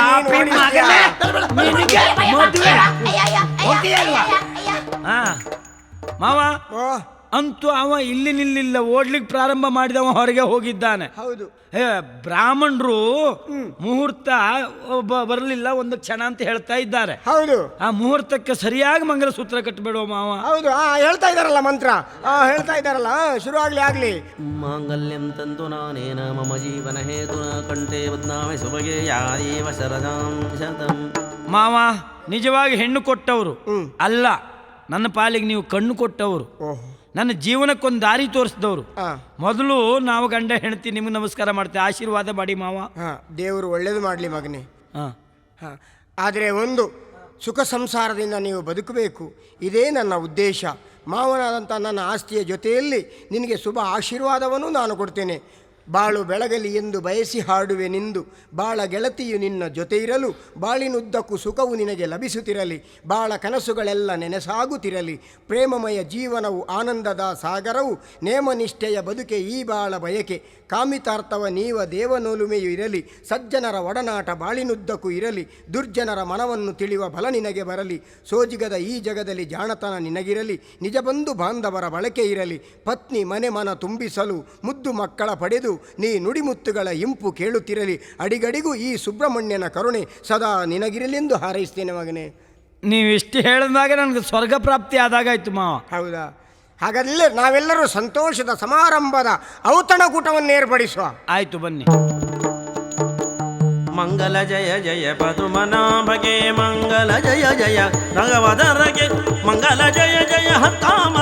ಮಾವ, ಅಂತೂ ಅವ ಇಲ್ಲಿ ನಿಲ್ಲಿಲ್ಲ, ಓಡ್ಲಿಕ್ಕೆ ಪ್ರಾರಂಭ ಮಾಡಿದವ ಹೊರಗೆ ಹೋಗಿದ್ದಾನೆ. ಹೌದು. ಬ್ರಾಹ್ಮಣರು ಮುಹೂರ್ತ ಬರಲಿಲ್ಲ ಒಂದು ಕ್ಷಣ ಅಂತ ಹೇಳ್ತಾ ಇದ್ದಾರೆ. ಹೌದು. ಆ ಮುಹೂರ್ತಕ್ಕೆ ಸರಿಯಾಗಿ ಮಂಗಲಸೂತ್ರ ಕಟ್ಟಬೇಡುವ ಮಾವ. ಹೌದು, ಹೇಳ್ತಾ ಇದಾರಲ್ಲ ಮಂತ್ರ, ಹೇಳ್ತಾ ಇದಾರಲ್ಲ. ಶುರು ಆಗ್ಲಿ. ಮಾಂಗಲ್ಯಂ ತಂತು ನಾನೇನ ಮಮ ಜೀವನ ಹೇತುನ ಕಂಠೆ ಬದ್ನಾಮಿ ಸುಬಗೆ ಯಾದೇವ ಶರದಾಂ ಶತಂ. ಮಾವ, ನಿಜವಾಗಿ ಹೆಣ್ಣು ಕೊಟ್ಟವರು ಅಲ್ಲ, ನನ್ನ ಪಾಲಿಗೆ ನೀವು ಕಣ್ಣು ಕೊಟ್ಟವರು. ನನ್ನ ಜೀವನಕ್ಕೊಂದು ದಾರಿ ತೋರಿಸಿದವರು. ಹಾ. ಮೊದಲು ನಾವು ಗಂಡ ಹೆಂಡತಿ ನಿಮ್ಗೆ ನಮಸ್ಕಾರ ಮಾಡ್ತೇವೆ, ಆಶೀರ್ವಾದ ಮಾಡಿ ಮಾವ. ದೇವರು ಒಳ್ಳೇದು ಮಾಡಲಿ ಮಗನೇ. ಹಾಂ ಆದರೆ ಒಂದು ಸುಖ ಸಂಸಾರದಿಂದ ನೀವು ಬದುಕಬೇಕು, ಇದೇ ನನ್ನ ಉದ್ದೇಶ. ಮಾವನಾದಂಥ ನನ್ನ ಆಸ್ತಿಯ ಜೊತೆಯಲ್ಲಿ ನಿನಗೆ ಶುಭ ಆಶೀರ್ವಾದವನ್ನು ನಾನು ಕೊಡ್ತೇನೆ. ಬಾಳು ಬೆಳಗಲಿ ಎಂದು ಬಯಸಿ ಹಾಡುವೆ ನಿಂದು, ಬಾಳ ಗೆಳತಿಯು ನಿನ್ನ ಜೊತೆ ಇರಲು, ಬಾಳಿನುದ್ದಕ್ಕೂ ಸುಖವು ನಿನಗೆ ಲಭಿಸುತ್ತಿರಲಿ, ಬಾಳ ಕನಸುಗಳೆಲ್ಲ ನೆನೆಸಾಗುತ್ತಿರಲಿ, ಪ್ರೇಮಮಯ ಜೀವನವು ಆನಂದದ ಸಾಗರವು, ನೇಮನಿಷ್ಠೆಯ ಬದುಕೆ ಈ ಬಾಳ ಬಯಕೆ, ಕಾಮಿತಾರ್ಥವ ನೀವ ದೇವನೊಲುಮೆಯು ಇರಲಿ, ಸಜ್ಜನರ ಒಡನಾಟ ಬಾಳಿನುದ್ದಕ್ಕೂ ಇರಲಿ, ದುರ್ಜನರ ಮನವನ್ನು ತಿಳಿಯುವ ಬಲ ನಿನಗೆ ಬರಲಿ, ಸೋಜಿಗದ ಈ ಜಗದಲ್ಲಿ ಜಾಣತನ ನಿನಗಿರಲಿ, ನಿಜ ಬಂಧು ಬಾಂಧವರ ಬಳಕೆ ಇರಲಿ, ಪತ್ನಿ ಮನೆ ಮನ ತುಂಬಿಸಲು ಮುದ್ದು ಮಕ್ಕಳ ಪಡೆದು ನೀ ನುಡಿಮುತ್ತುಗಳ ಇಂಪು ಕೇಳುತ್ತಿರಲಿ, ಅಡಿಗಡಿಗೂ ಈ ಸುಬ್ರಹ್ಮಣ್ಯನ ಕರುಣೆ ಸದಾ ನಿನಗಿರಲೆಂದು ಹಾರೈಸ್ತೇನೆ ಮಗನೇ. ನೀವು ಇಷ್ಟು ಹೇಳಿದಾಗ ನನಗೆ ಸ್ವರ್ಗ ಪ್ರಾಪ್ತಿ ಆದಾಗಾಯ್ತು ಮಾವ. ಹೌದಾ? ಹಾಗಾದರೆ ನಾವೆಲ್ಲರೂ ಸಂತೋಷದ ಸಮಾರಂಭದ ಔತಣಕೂಟವನ್ನು ಏರ್ಪಡಿಸುವ. ಆಯ್ತು ಬನ್ನಿ. ಮಂಗಲ ಜಯ ಜಯ ಪದುಮನಾಭಗೆ, ಮಂಗಲ ಜಯ ಜಯ ಭಗವದರಗೆ, ಮಂಗಲ ಜಯ ಜಯ ಕಾಮ